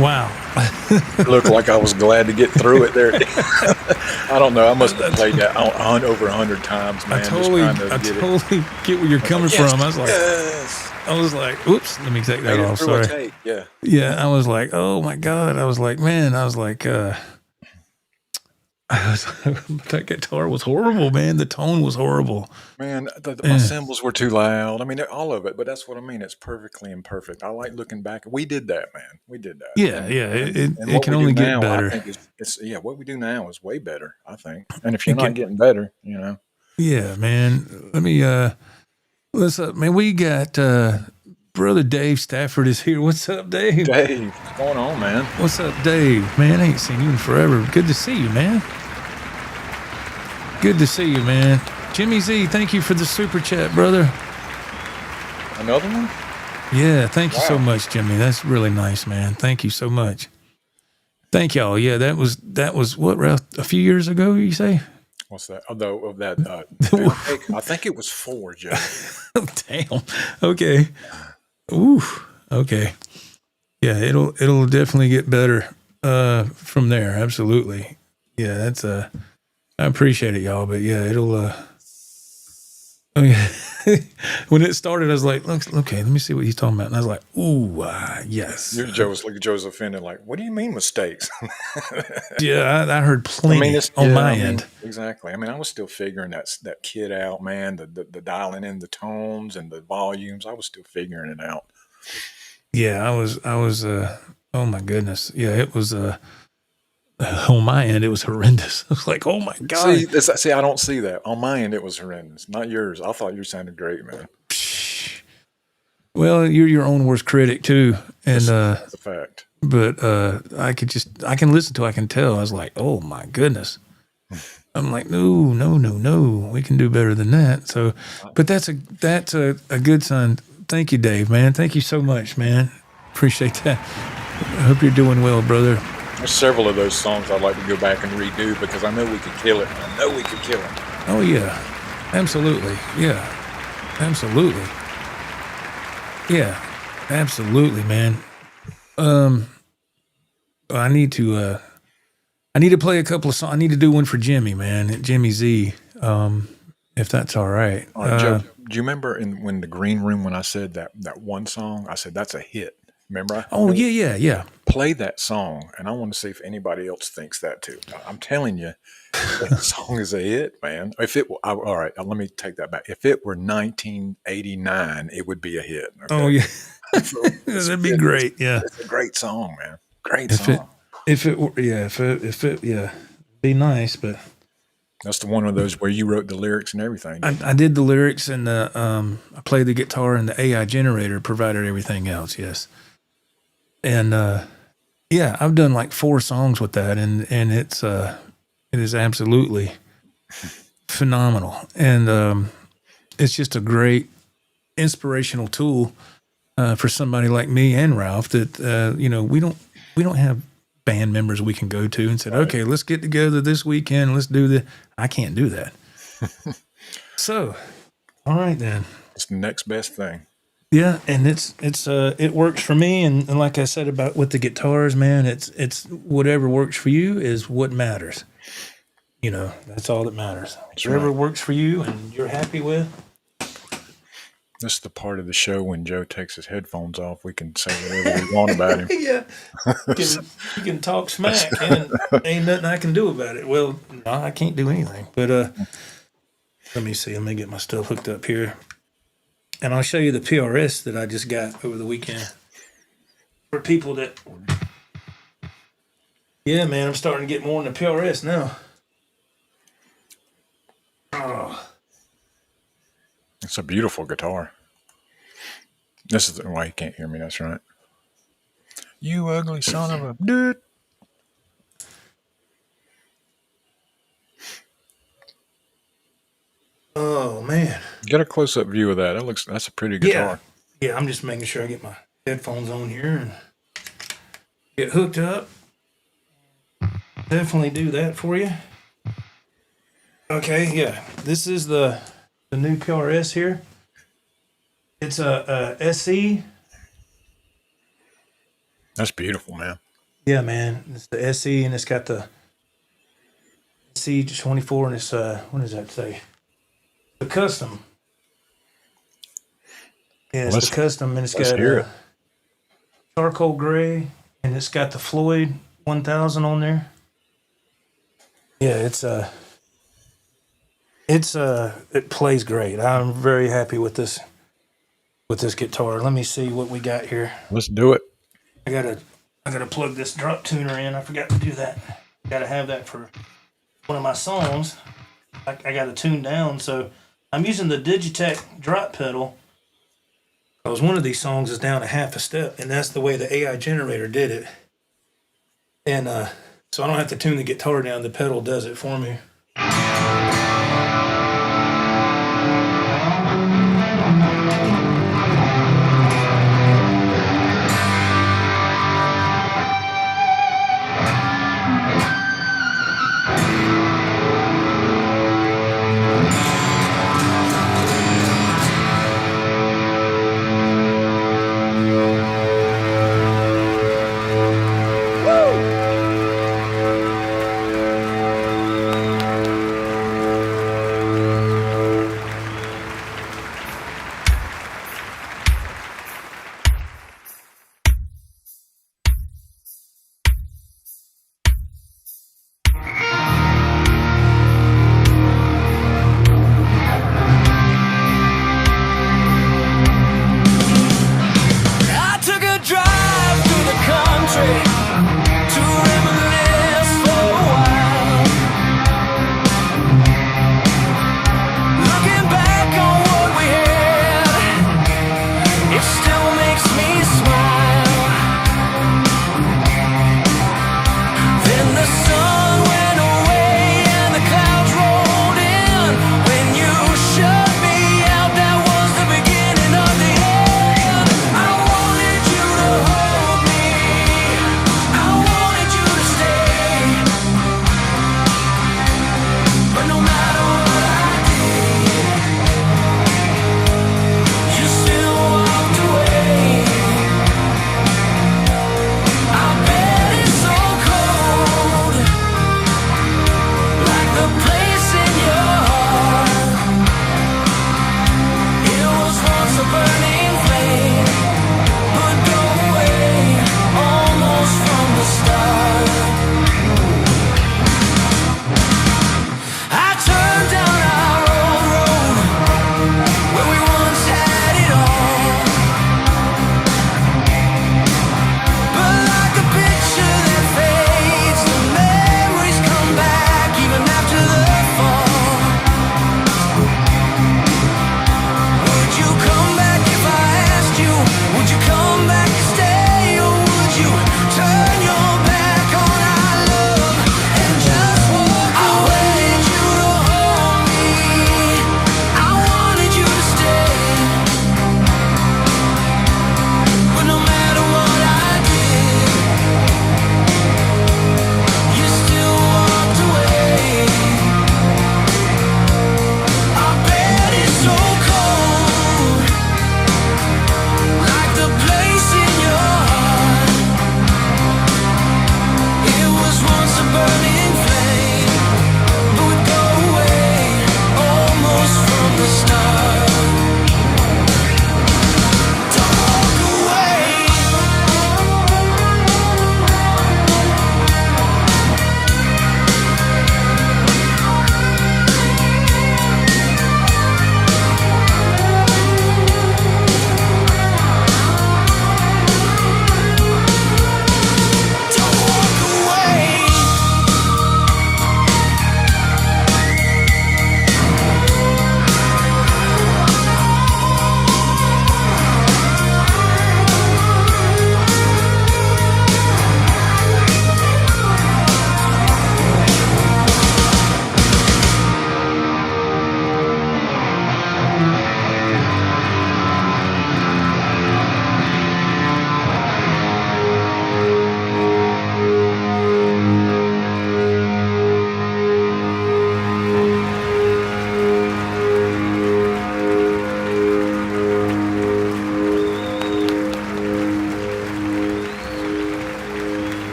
Wow. It looked like I was glad to get through it there. I don't know. I must have played that over 100 times, man. I totally get where you're coming from. I was like, yes. I was like, oops, let me take that off. Sorry. Yeah. Yeah. I was like, oh my God. I was like, man, that guitar was horrible, man. The tone was horrible. Man, my cymbals were too loud. I mean, all of it, but that's what I mean. It's perfectly imperfect. I like looking back. We did that, man. We did that. Yeah, it can only get better. I think what we do now is way better, I think. And if you're not getting better, Yeah, man. Let me what's up, man? We got brother Dave Stafford is here. What's up, Dave? Dave, what's going on, man? What's up, Dave? Man, I ain't seen you in forever. Good to see you, man. Good to see you, man. Jimmy Z, thank you for the super chat, brother. Another one? Yeah, thank you so much, Jimmy. That's really nice, man. Thank you so much. Thank y'all. Yeah, that was what, Ralph, a few years ago, you say? What's that? Although of that, I think it was 4, Joe. Damn. Okay. Ooh. Okay. Yeah, it'll definitely get better from there. Absolutely. Yeah, that's I appreciate it, y'all. But yeah, it'll. When it started, I was like, okay, let me see what he's talking about. And I was like, ooh, yes. Joe's offended. Like, what do you mean mistakes? Yeah, I heard plenty on my end. Exactly. I mean, I was still figuring that kid out, man. The dialing in the tones and the volumes. I was still figuring it out. Yeah, I was. Oh my goodness. Yeah, it was. On my end, it was horrendous. I was like, oh my God. See, I don't see that. On my end, it was horrendous. Not yours. I thought you sounded great, man. Well, you're your own worst critic too. And that's a fact. But I can listen to it, I can tell. I was like, oh my goodness. I'm like, no. We can do better than that. So, but that's a good sign. Thank you, Dave, man. Thank you so much, man. Appreciate that. I hope you're doing well, brother. There's several of those songs I'd like to go back and redo because I know we could kill it. Oh, yeah. Absolutely. Yeah. Absolutely. Yeah. Absolutely, man. I need to play a couple of songs. I need to do one for Jimmy, man. Jimmy Z, if that's all right. All right, Joe, do you remember when the green room, when I said that one song, I said, that's a hit. Remember? Yeah. Play that song, and I want to see if anybody else thinks that too. I'm telling you, that song is a hit, man. All right, let me take that back. If it were 1989, it would be a hit. Okay? Oh yeah, that'd be great. Yeah, it's a great song, man. Great song. If it be nice, but that's the one of those where you wrote the lyrics and everything. I did the lyrics and I played the guitar, and the AI generator provided everything else. Yes. And I've done like 4 songs with that, and it is absolutely phenomenal, and it's just a great inspirational tool for somebody like me and Ralph that we don't have band members we can go to and say, okay, let's get together this weekend, let's do this. I can't do that. So, all right then. It's the next best thing. Yeah, and it works for me, and like I said about with the guitars, man, it's whatever works for you is what matters. That's all that matters. Whatever works for you and you're happy with. This is the part of the show when Joe takes his headphones off. We can say whatever we want about him. Yeah, you can talk smack, and ain't nothing I can do about it. Well, no, I can't do anything. But let me see. Let me get my stuff hooked up here. And I'll show you the PRS that I just got over the weekend. For people that... Yeah, man, I'm starting to get more in the PRS now. Oh. It's a beautiful guitar. This is why you can't hear me, that's right. You ugly son of a dude. Oh, man. Get a close-up view of that. That's a pretty guitar. Yeah, I'm just making sure I get my headphones on here and get hooked up. Definitely do that for you. Okay, yeah. This is the new PRS here. It's a SE. That's beautiful, man. Yeah, man. It's the SE, and it's got the C24, and it's what does that say? The custom. Yeah, it's the custom, and it's got charcoal gray, and it's got the Floyd 1000 on there. Yeah, it plays great. I'm very happy with this guitar. Let me see what we got here. Let's do it. I gotta plug this drop tuner in. I forgot to do that. Gotta have that for one of my songs. I got to tune down, so I'm using the Digitech drop pedal because one of these songs is down a half a step, and that's the way the AI generator did it. And so I don't have to tune the guitar down. The pedal does it for me.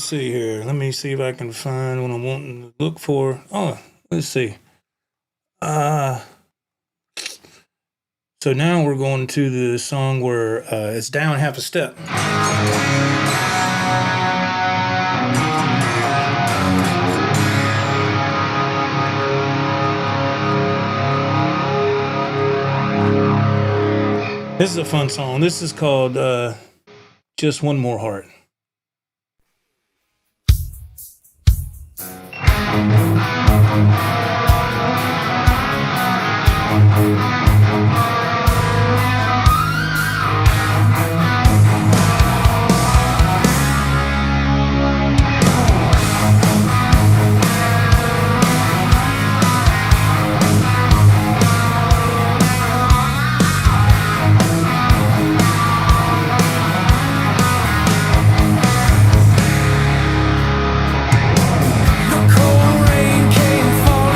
see here. Let me see if I can find what I'm wanting to look for. Oh, let's see. So now we're going to the song where it's down half a step. This is a fun song. This is called Just One More Heart. The cold rain came falling.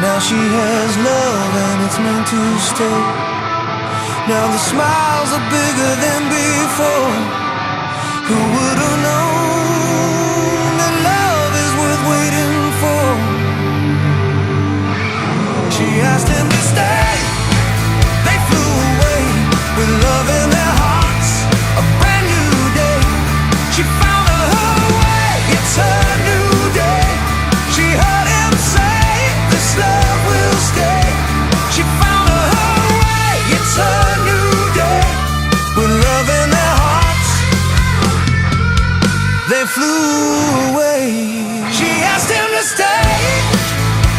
Now she has love and it's meant to stay. Now the smiles are bigger than before. Who would have known that love is worth waiting for? She asked him to stay. They flew away with love in their hearts. A brand new day. She found her way. It's a new day. She heard him say, this love will stay. She found her way. It's a new day. With love in their hearts. They flew away. She asked him to stay.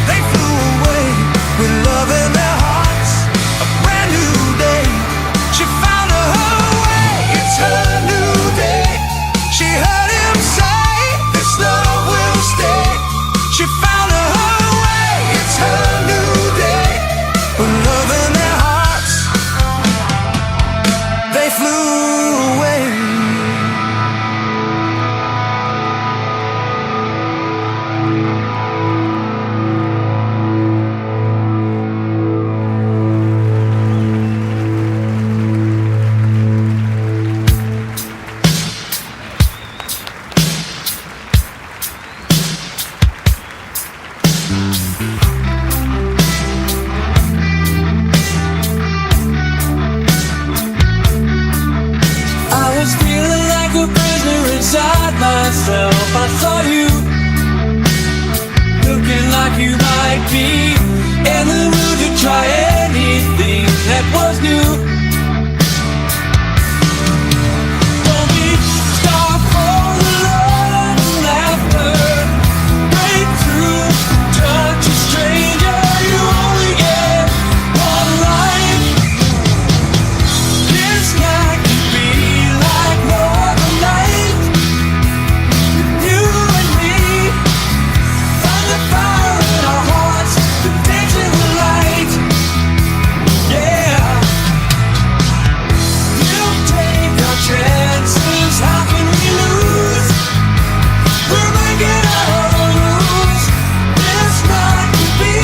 They flew away with love in their hearts. A brand new day. She found her way. It's a new day. She heard him say, this love will stay. She found her way. It's a new day. With love in their hearts. They flew away. I was feeling like a prisoner inside myself. I saw you looking like you might be in the mood to try anything that was new. Don't be start for the love and laughter. Break through, touch a stranger. You only get one life. This night could be like no other night. You and me find the fire in our hearts, the dance in the light. Yeah. We'll take our chances. How can we lose? We're making our rules. This night could be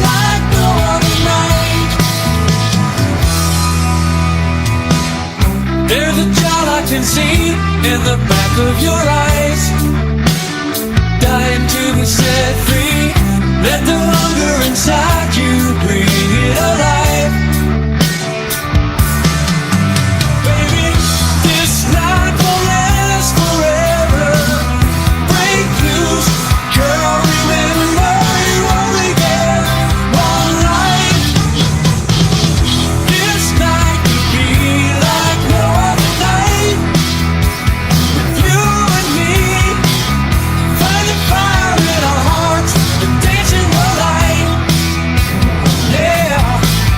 like no other night. There's a child I can see in the back of your eyes, dying to be set free. Let the hunger inside you bring it alive. Baby, this night will last forever. Break loose, girl, remember you only get one life. This night could be like no other night. With you and me, find the fire in our hearts and dance in the light. Yeah.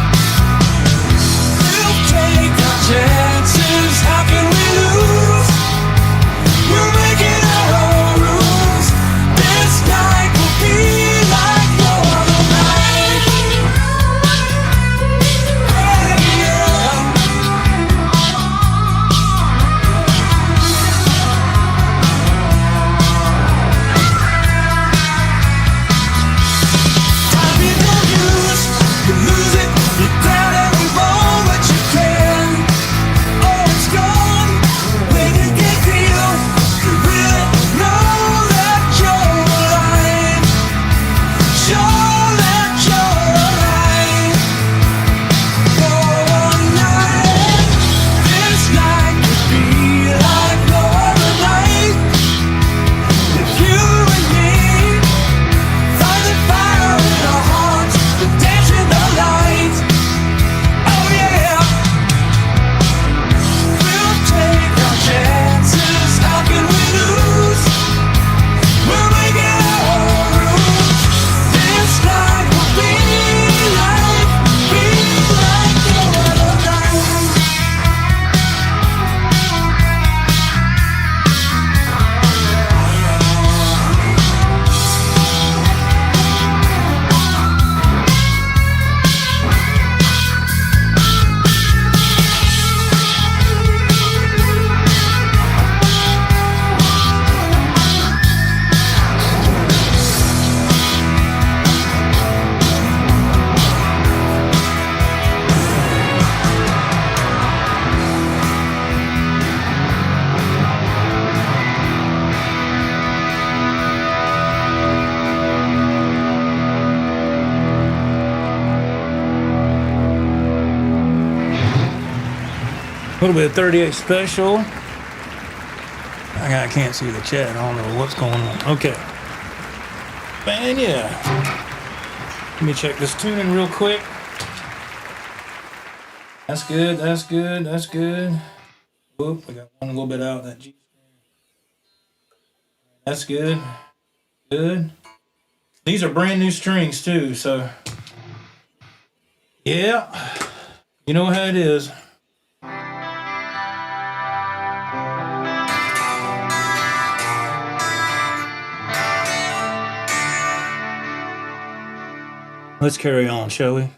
little bit of 38 special. I can't see the chat. I don't know what's going on. Okay. Man, yeah. Let me check this tuning real quick. That's good. That's good. That's good. Whoop, I got one a little bit out of that G string. That's good. Good. These are brand new strings too, so yeah. You know how it is. Let's carry on, shall we?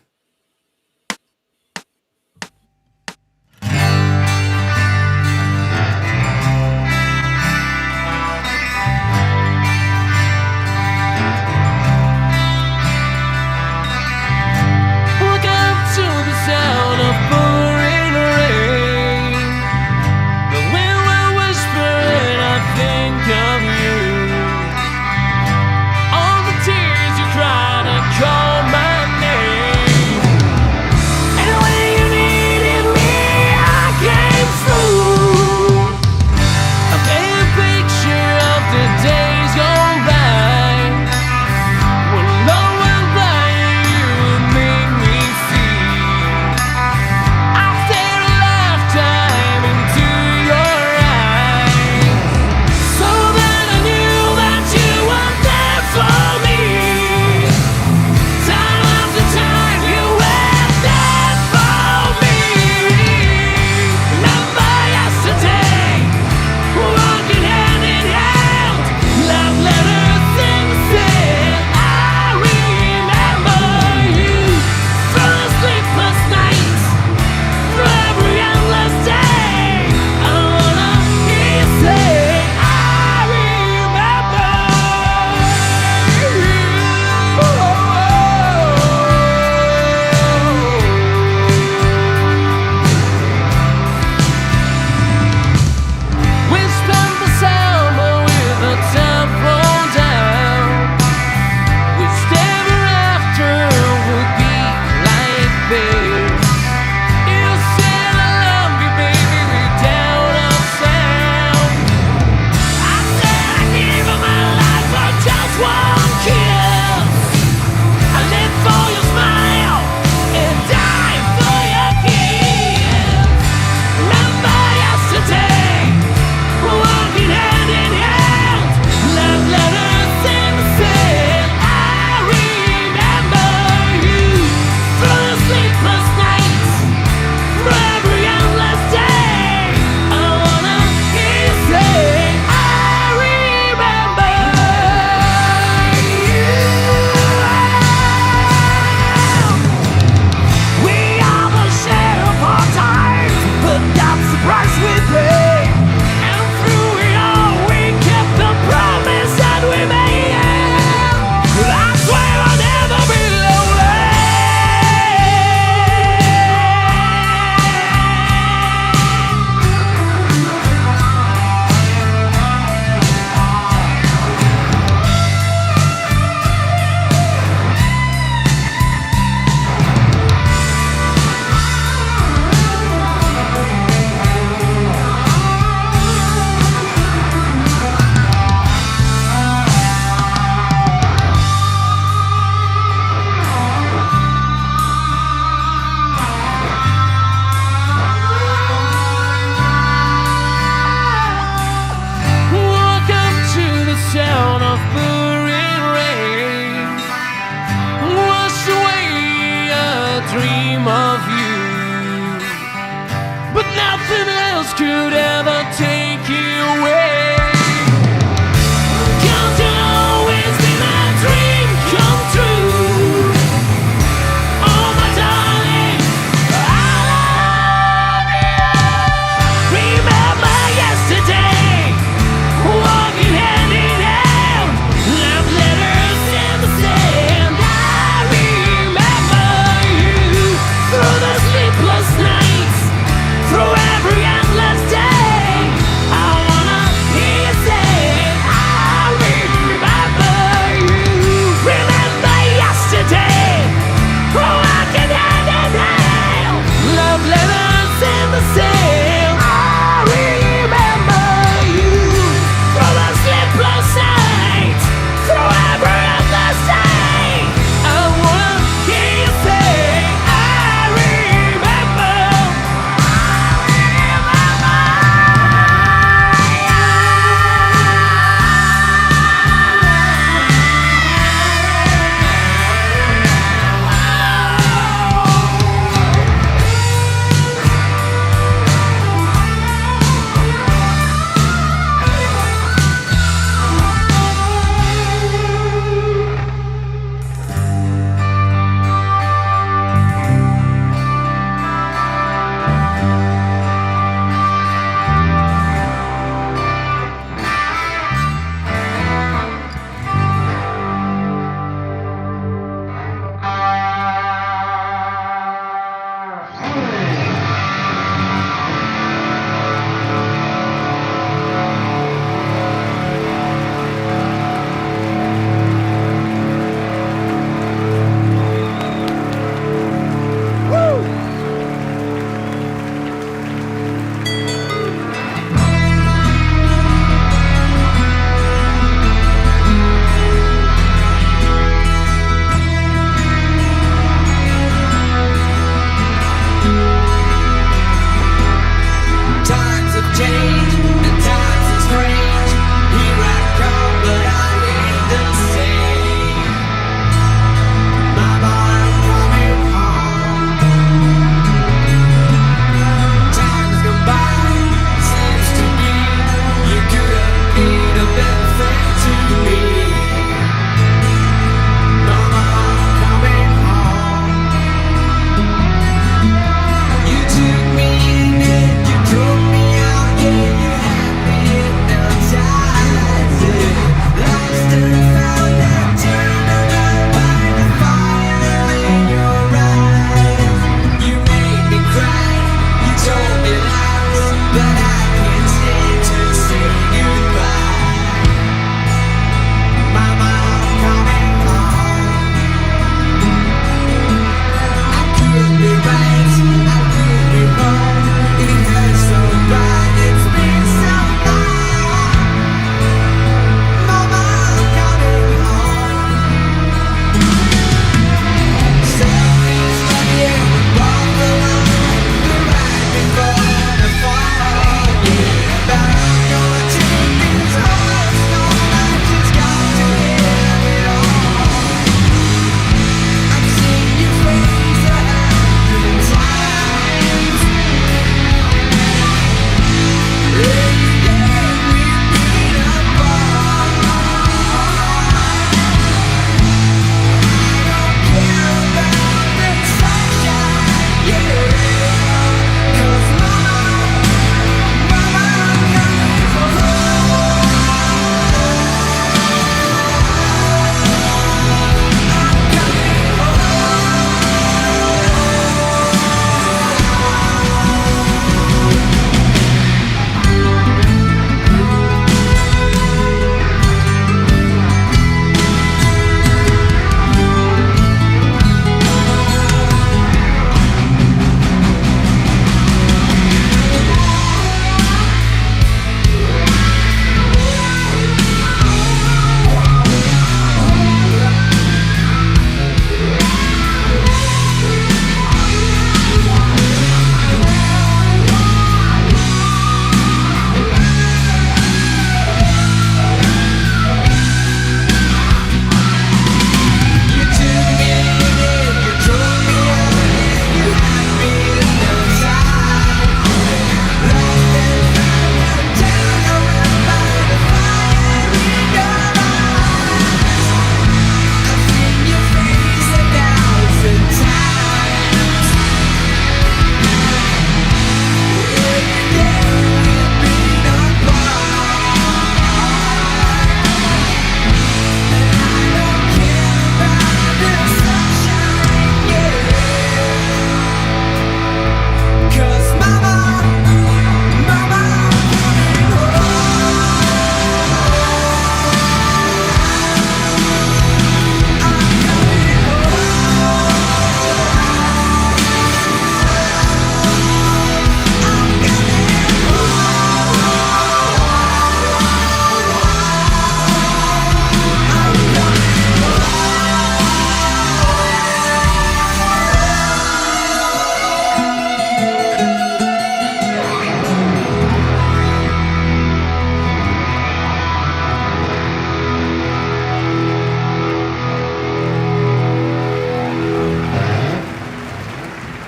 Could ever take you away. 'Cause you'll always be my dream come true. Oh my darling, I love you. Remember yesterday, walking hand in hand, love letters in the sand. I remember you through the sleepless nights, through every endless day. I wanna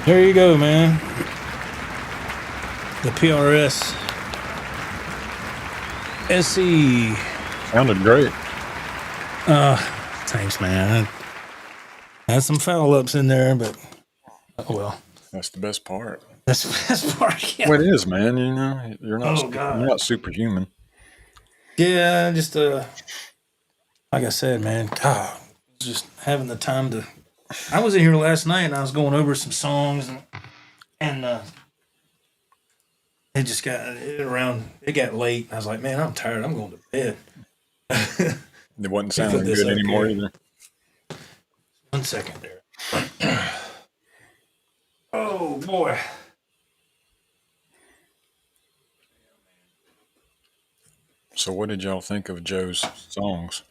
There you go, man. The PRS SE. Sounded great. Thanks, man. I had some foul ups in there, but oh well. That's the best part. That's the best part. Yeah. Well, it is, man. You know, you're not superhuman. Yeah, just like I said, man. God, just having the time to. I was in here last night and I was going over some songs and it just got it got late. I was like, man, I'm tired. I'm going to bed. It wasn't sounding good anymore either. 1 second there. Oh boy. So what did y'all think of Joe's songs?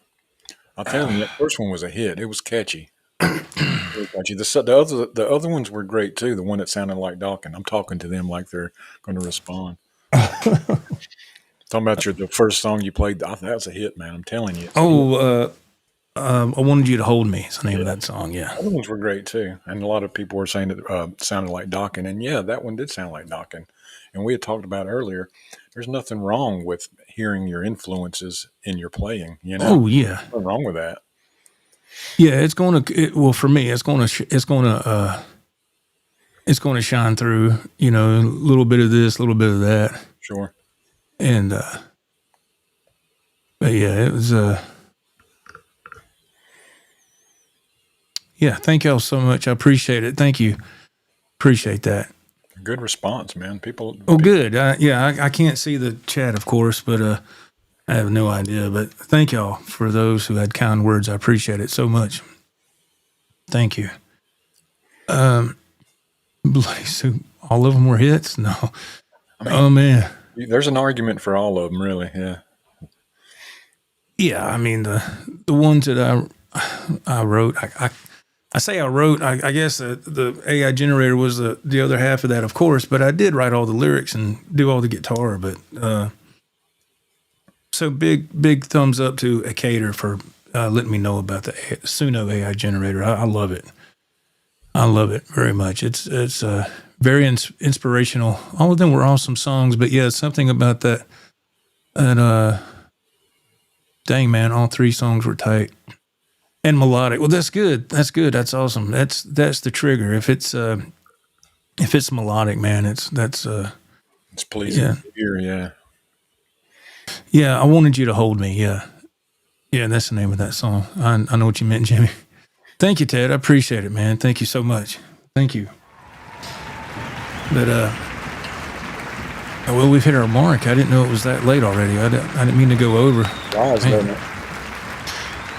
I'll tell you, that first one was a hit. It was catchy. The other ones were great too. The one that sounded like Dawkins. I'm talking to them like they're going to respond. Talking about the first song you played. That was a hit, man. I'm telling you. I Wanted You to Hold Me. It's the name of that song. Yeah. The other ones were great too, and a lot of people were saying it sounded like Dawkins. And yeah, that one did sound like Dawkins. And we had talked about earlier. There's nothing wrong with hearing your influences in your playing. You know. Oh yeah. Nothing wrong with that. Yeah, it's going to. For me, it's going to shine through. You know, a little bit of this, a little bit of that. Sure. And but yeah, it was. Yeah, thank y'all so much. I appreciate it. Thank you. Appreciate that. Good response, man. People. Good. I can't see the chat, of course, but I have no idea. But thank y'all for those who had kind words. I appreciate it so much. Thank you. Bloody Soup. All of them were hits? No. Oh, man. There's an argument for all of them, really. Yeah. Yeah, I mean, the ones that I wrote, I say I wrote, I guess the AI generator was the other half of that, of course, but I did write all the lyrics and do all the guitar. But so big thumbs up to Acator for letting me know about the Suno AI generator. I love it. I love it very much. It's very inspirational. All of them were awesome songs, but yeah, something about that. And dang man, all three songs were tight. And melodic. Well, that's good. That's good. That's awesome. That's the trigger. If it's melodic, man, it's pleasing to hear. Yeah. Yeah. I Wanted You to Hold Me. Yeah. Yeah. That's the name of that song. I know what you meant, Jimmy. Thank you, Ted. I appreciate it, man. Thank you so much. Thank you. But well, we've hit our mark. I didn't know it was that late already. I didn't mean to go over. Wow, doesn't it?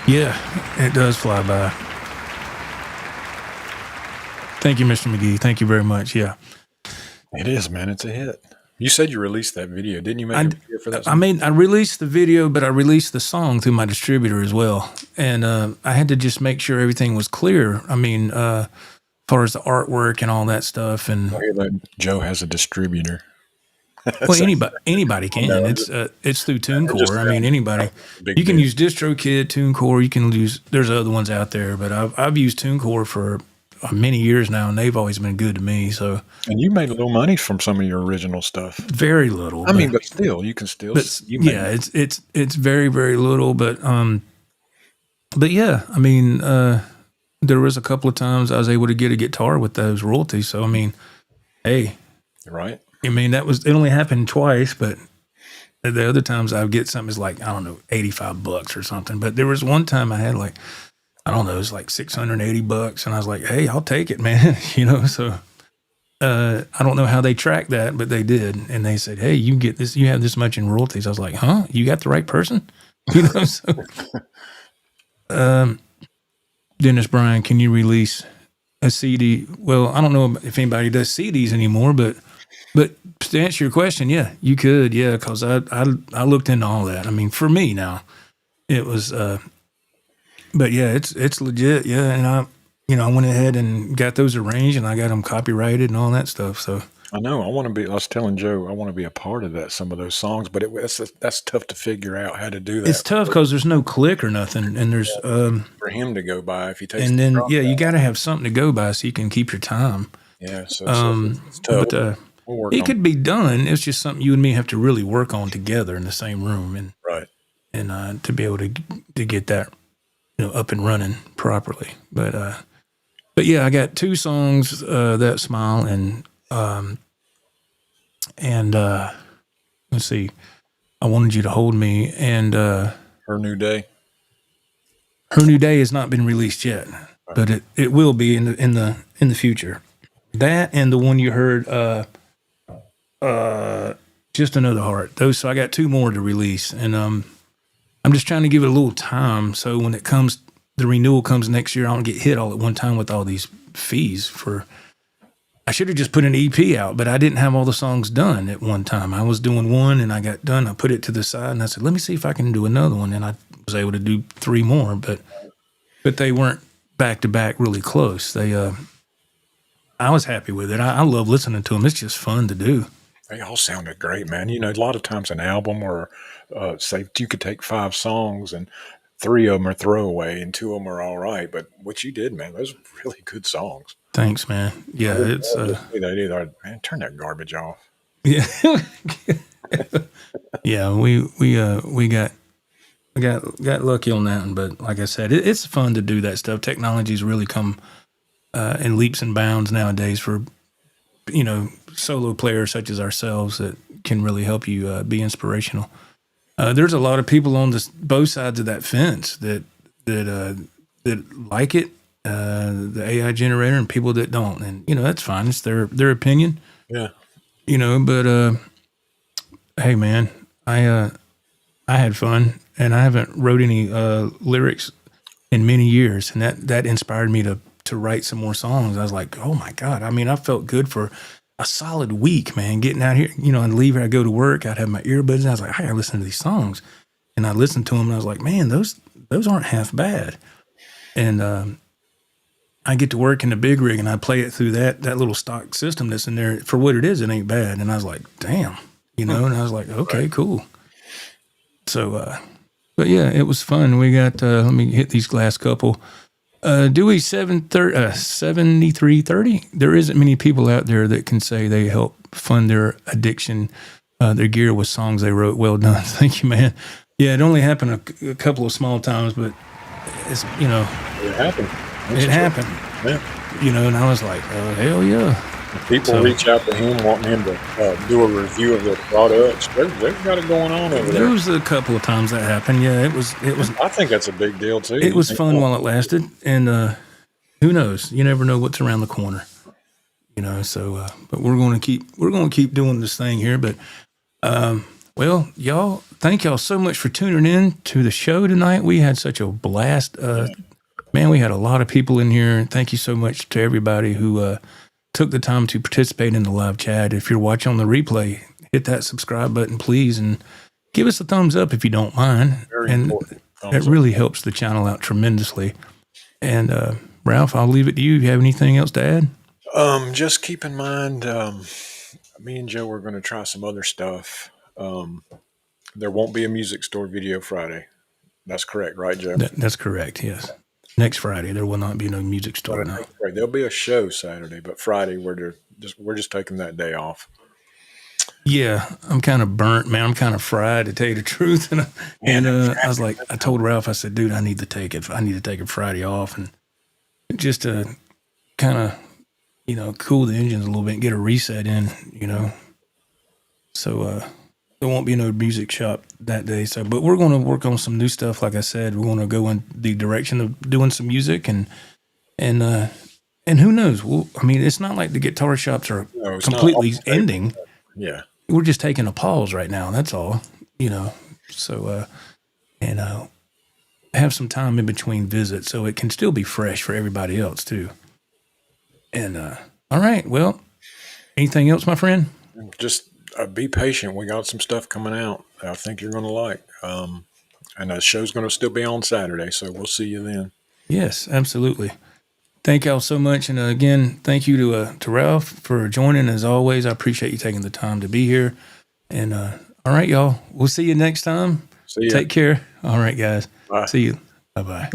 Yeah, it does fly by. Thank you, Mr. McGee. Thank you very much. Yeah. It is, man. It's a hit. You said you released that video. Didn't you make a video for that song? I released the video, but I released the song through my distributor as well. And I had to just make sure everything was clear. I mean, as far as the artwork and all that stuff. And I hear that Joe has a distributor. Well, anybody can. No, it's through TuneCore. I mean, anybody. You can use DistroKid, TuneCore. You can use. There's other ones out there, but I've used TuneCore for many years now, and they've always been good to me. So. And you made a little money from some of your original stuff. Very little. But still, you can still. It's very very little, but yeah, I mean, there was a couple of times I was able to get a guitar with those royalties. So I mean, hey, you're right. I mean, it only happened twice, but the other times I would get something is like, I don't know, $85 or something. But there was one time I had like, I don't know, it was like $680. And I was like, hey, I'll take it, man. So I don't know how they tracked that, but they did. And they said, hey, you get this, you have this much in royalties. I was like, huh? You got the right person? Dennis Bryan, can you release a CD? Well, I don't know if anybody does CDs anymore, but to answer your question, yeah, you could, yeah, because I looked into all that. I mean, for me now, it was, but yeah, it's legit, yeah. And I went ahead and got those arranged, and I got them copyrighted and all that stuff. So I know I was telling Joe, I want to be a part of that. Some of those songs, but that's tough to figure out how to do that. It's tough because there's no click or nothing, and there's for him to go by if he takes. And then you got to have something to go by so you can keep your time. Yeah, so it's tough. But We'll work it on could be done. It's just something you and me have to really work on together in the same room, right. and to be able to get that up and running properly. But yeah, I got 2 songs, That Smile and let's see, I Wanted You to Hold Me, and Her New Day. Her New Day has not been released yet, but it will be in the future. That and the one you heard, Just Another Heart. Those, so I got 2 more to release, and I'm just trying to give it a little time, so when the renewal comes next year, I don't get hit all at one time with all these fees for. I should have just put an EP out, but I didn't have all the songs done at one time. I was doing one, and I got done. I put it to the side, and I said, "Let me see if I can do another one." And I was able to do 3 more, but they weren't back to back really close. I was happy with it. I love listening to them. It's just fun to do. They all sounded great, man. A lot of times an album or say you could take 5 songs and 3 of them are throwaway and 2 of them are all right. But what you did, man, those are really good songs. Thanks, man. Yeah, it's man, turn that garbage off. Yeah, yeah. We got lucky on that one, but like I said, it's fun to do that stuff. Technology's really come in leaps and bounds nowadays for solo players such as ourselves that can really help you be inspirational. There's a lot of people on both sides of that fence that like it. The AI generator and people that don't, and that's fine. It's their opinion. Yeah. But hey, man, I had fun, and I haven't wrote any lyrics in many years, and that inspired me to write some more songs. I was like, oh my God. I mean, I felt good for a solid week, man, getting out here, and leave here, I go to work, I'd have my earbuds, and I was like, I gotta listen to these songs. And I listened to them, and I was like, man, those aren't half bad. And I get to work in the big rig, and I play it through that little stock system that's in there. For what it is, it ain't bad. And I was like, damn, and I was like, okay, cool. So, but yeah, it was fun. We got, let me hit these last couple. Dewey 7330. There isn't many people out there that can say they help fund their addiction, their gear with songs they wrote. Well done. Thank you, man. Yeah, it only happened a couple of small times, but it's, It happened. It happened. Yeah. And I was like, oh, hell yeah. People reach out to him wanting him to do a review of their products. They've got it going on over there. There was a couple of times that happened. Yeah, it was. I think that's a big deal too. It was fun while it lasted, and who knows? You never know what's around the corner. So but we're going to keep doing this thing here. But well, y'all, thank y'all so much for tuning in to the show tonight. We had such a blast. Man, we had a lot of people in here. Thank you so much to everybody who took the time to participate in the live chat. If you're watching on the replay, hit that subscribe button, please, and give us a thumbs up if you don't mind. Very and important. It really helps the channel out tremendously. And Ralph, I'll leave it to you. You have anything else to add? Just keep in mind, me and Joe are going to try some other stuff. There won't be a music store video Friday. That's correct, right, Joe? That's correct, yes. Next Friday, there will not be no music store now. Right. There'll be a show Saturday, but Friday we're just taking that day off. Yeah, I'm kind of burnt, man. I'm kind of fried, to tell you the truth. And I was like, I told Ralph, I said, dude, I need to take it. I need to take it Friday off, and just to kind of, cool the engines a little bit and get a reset in, So there won't be no music shop that day. So, but we're going to work on some new stuff. Like I said, we're going to go in the direction of doing some music, and who knows? It's not like the guitar shops are completely ending. Yeah, we're just taking a pause right now. That's all, So, have some time in between visits so it can still be fresh for everybody else too. And all right, well, anything else, my friend? Just be patient. We got some stuff coming out that I think you're going to like. And the show's going to still be on Saturday, so we'll see you then. Yes, absolutely. Thank y'all so much. And again, thank you to Ralph for joining. As always, I appreciate you taking the time to be here. And all right, y'all, we'll see you next time. See ya. Take care. All right, guys. Bye. See you. Bye-bye.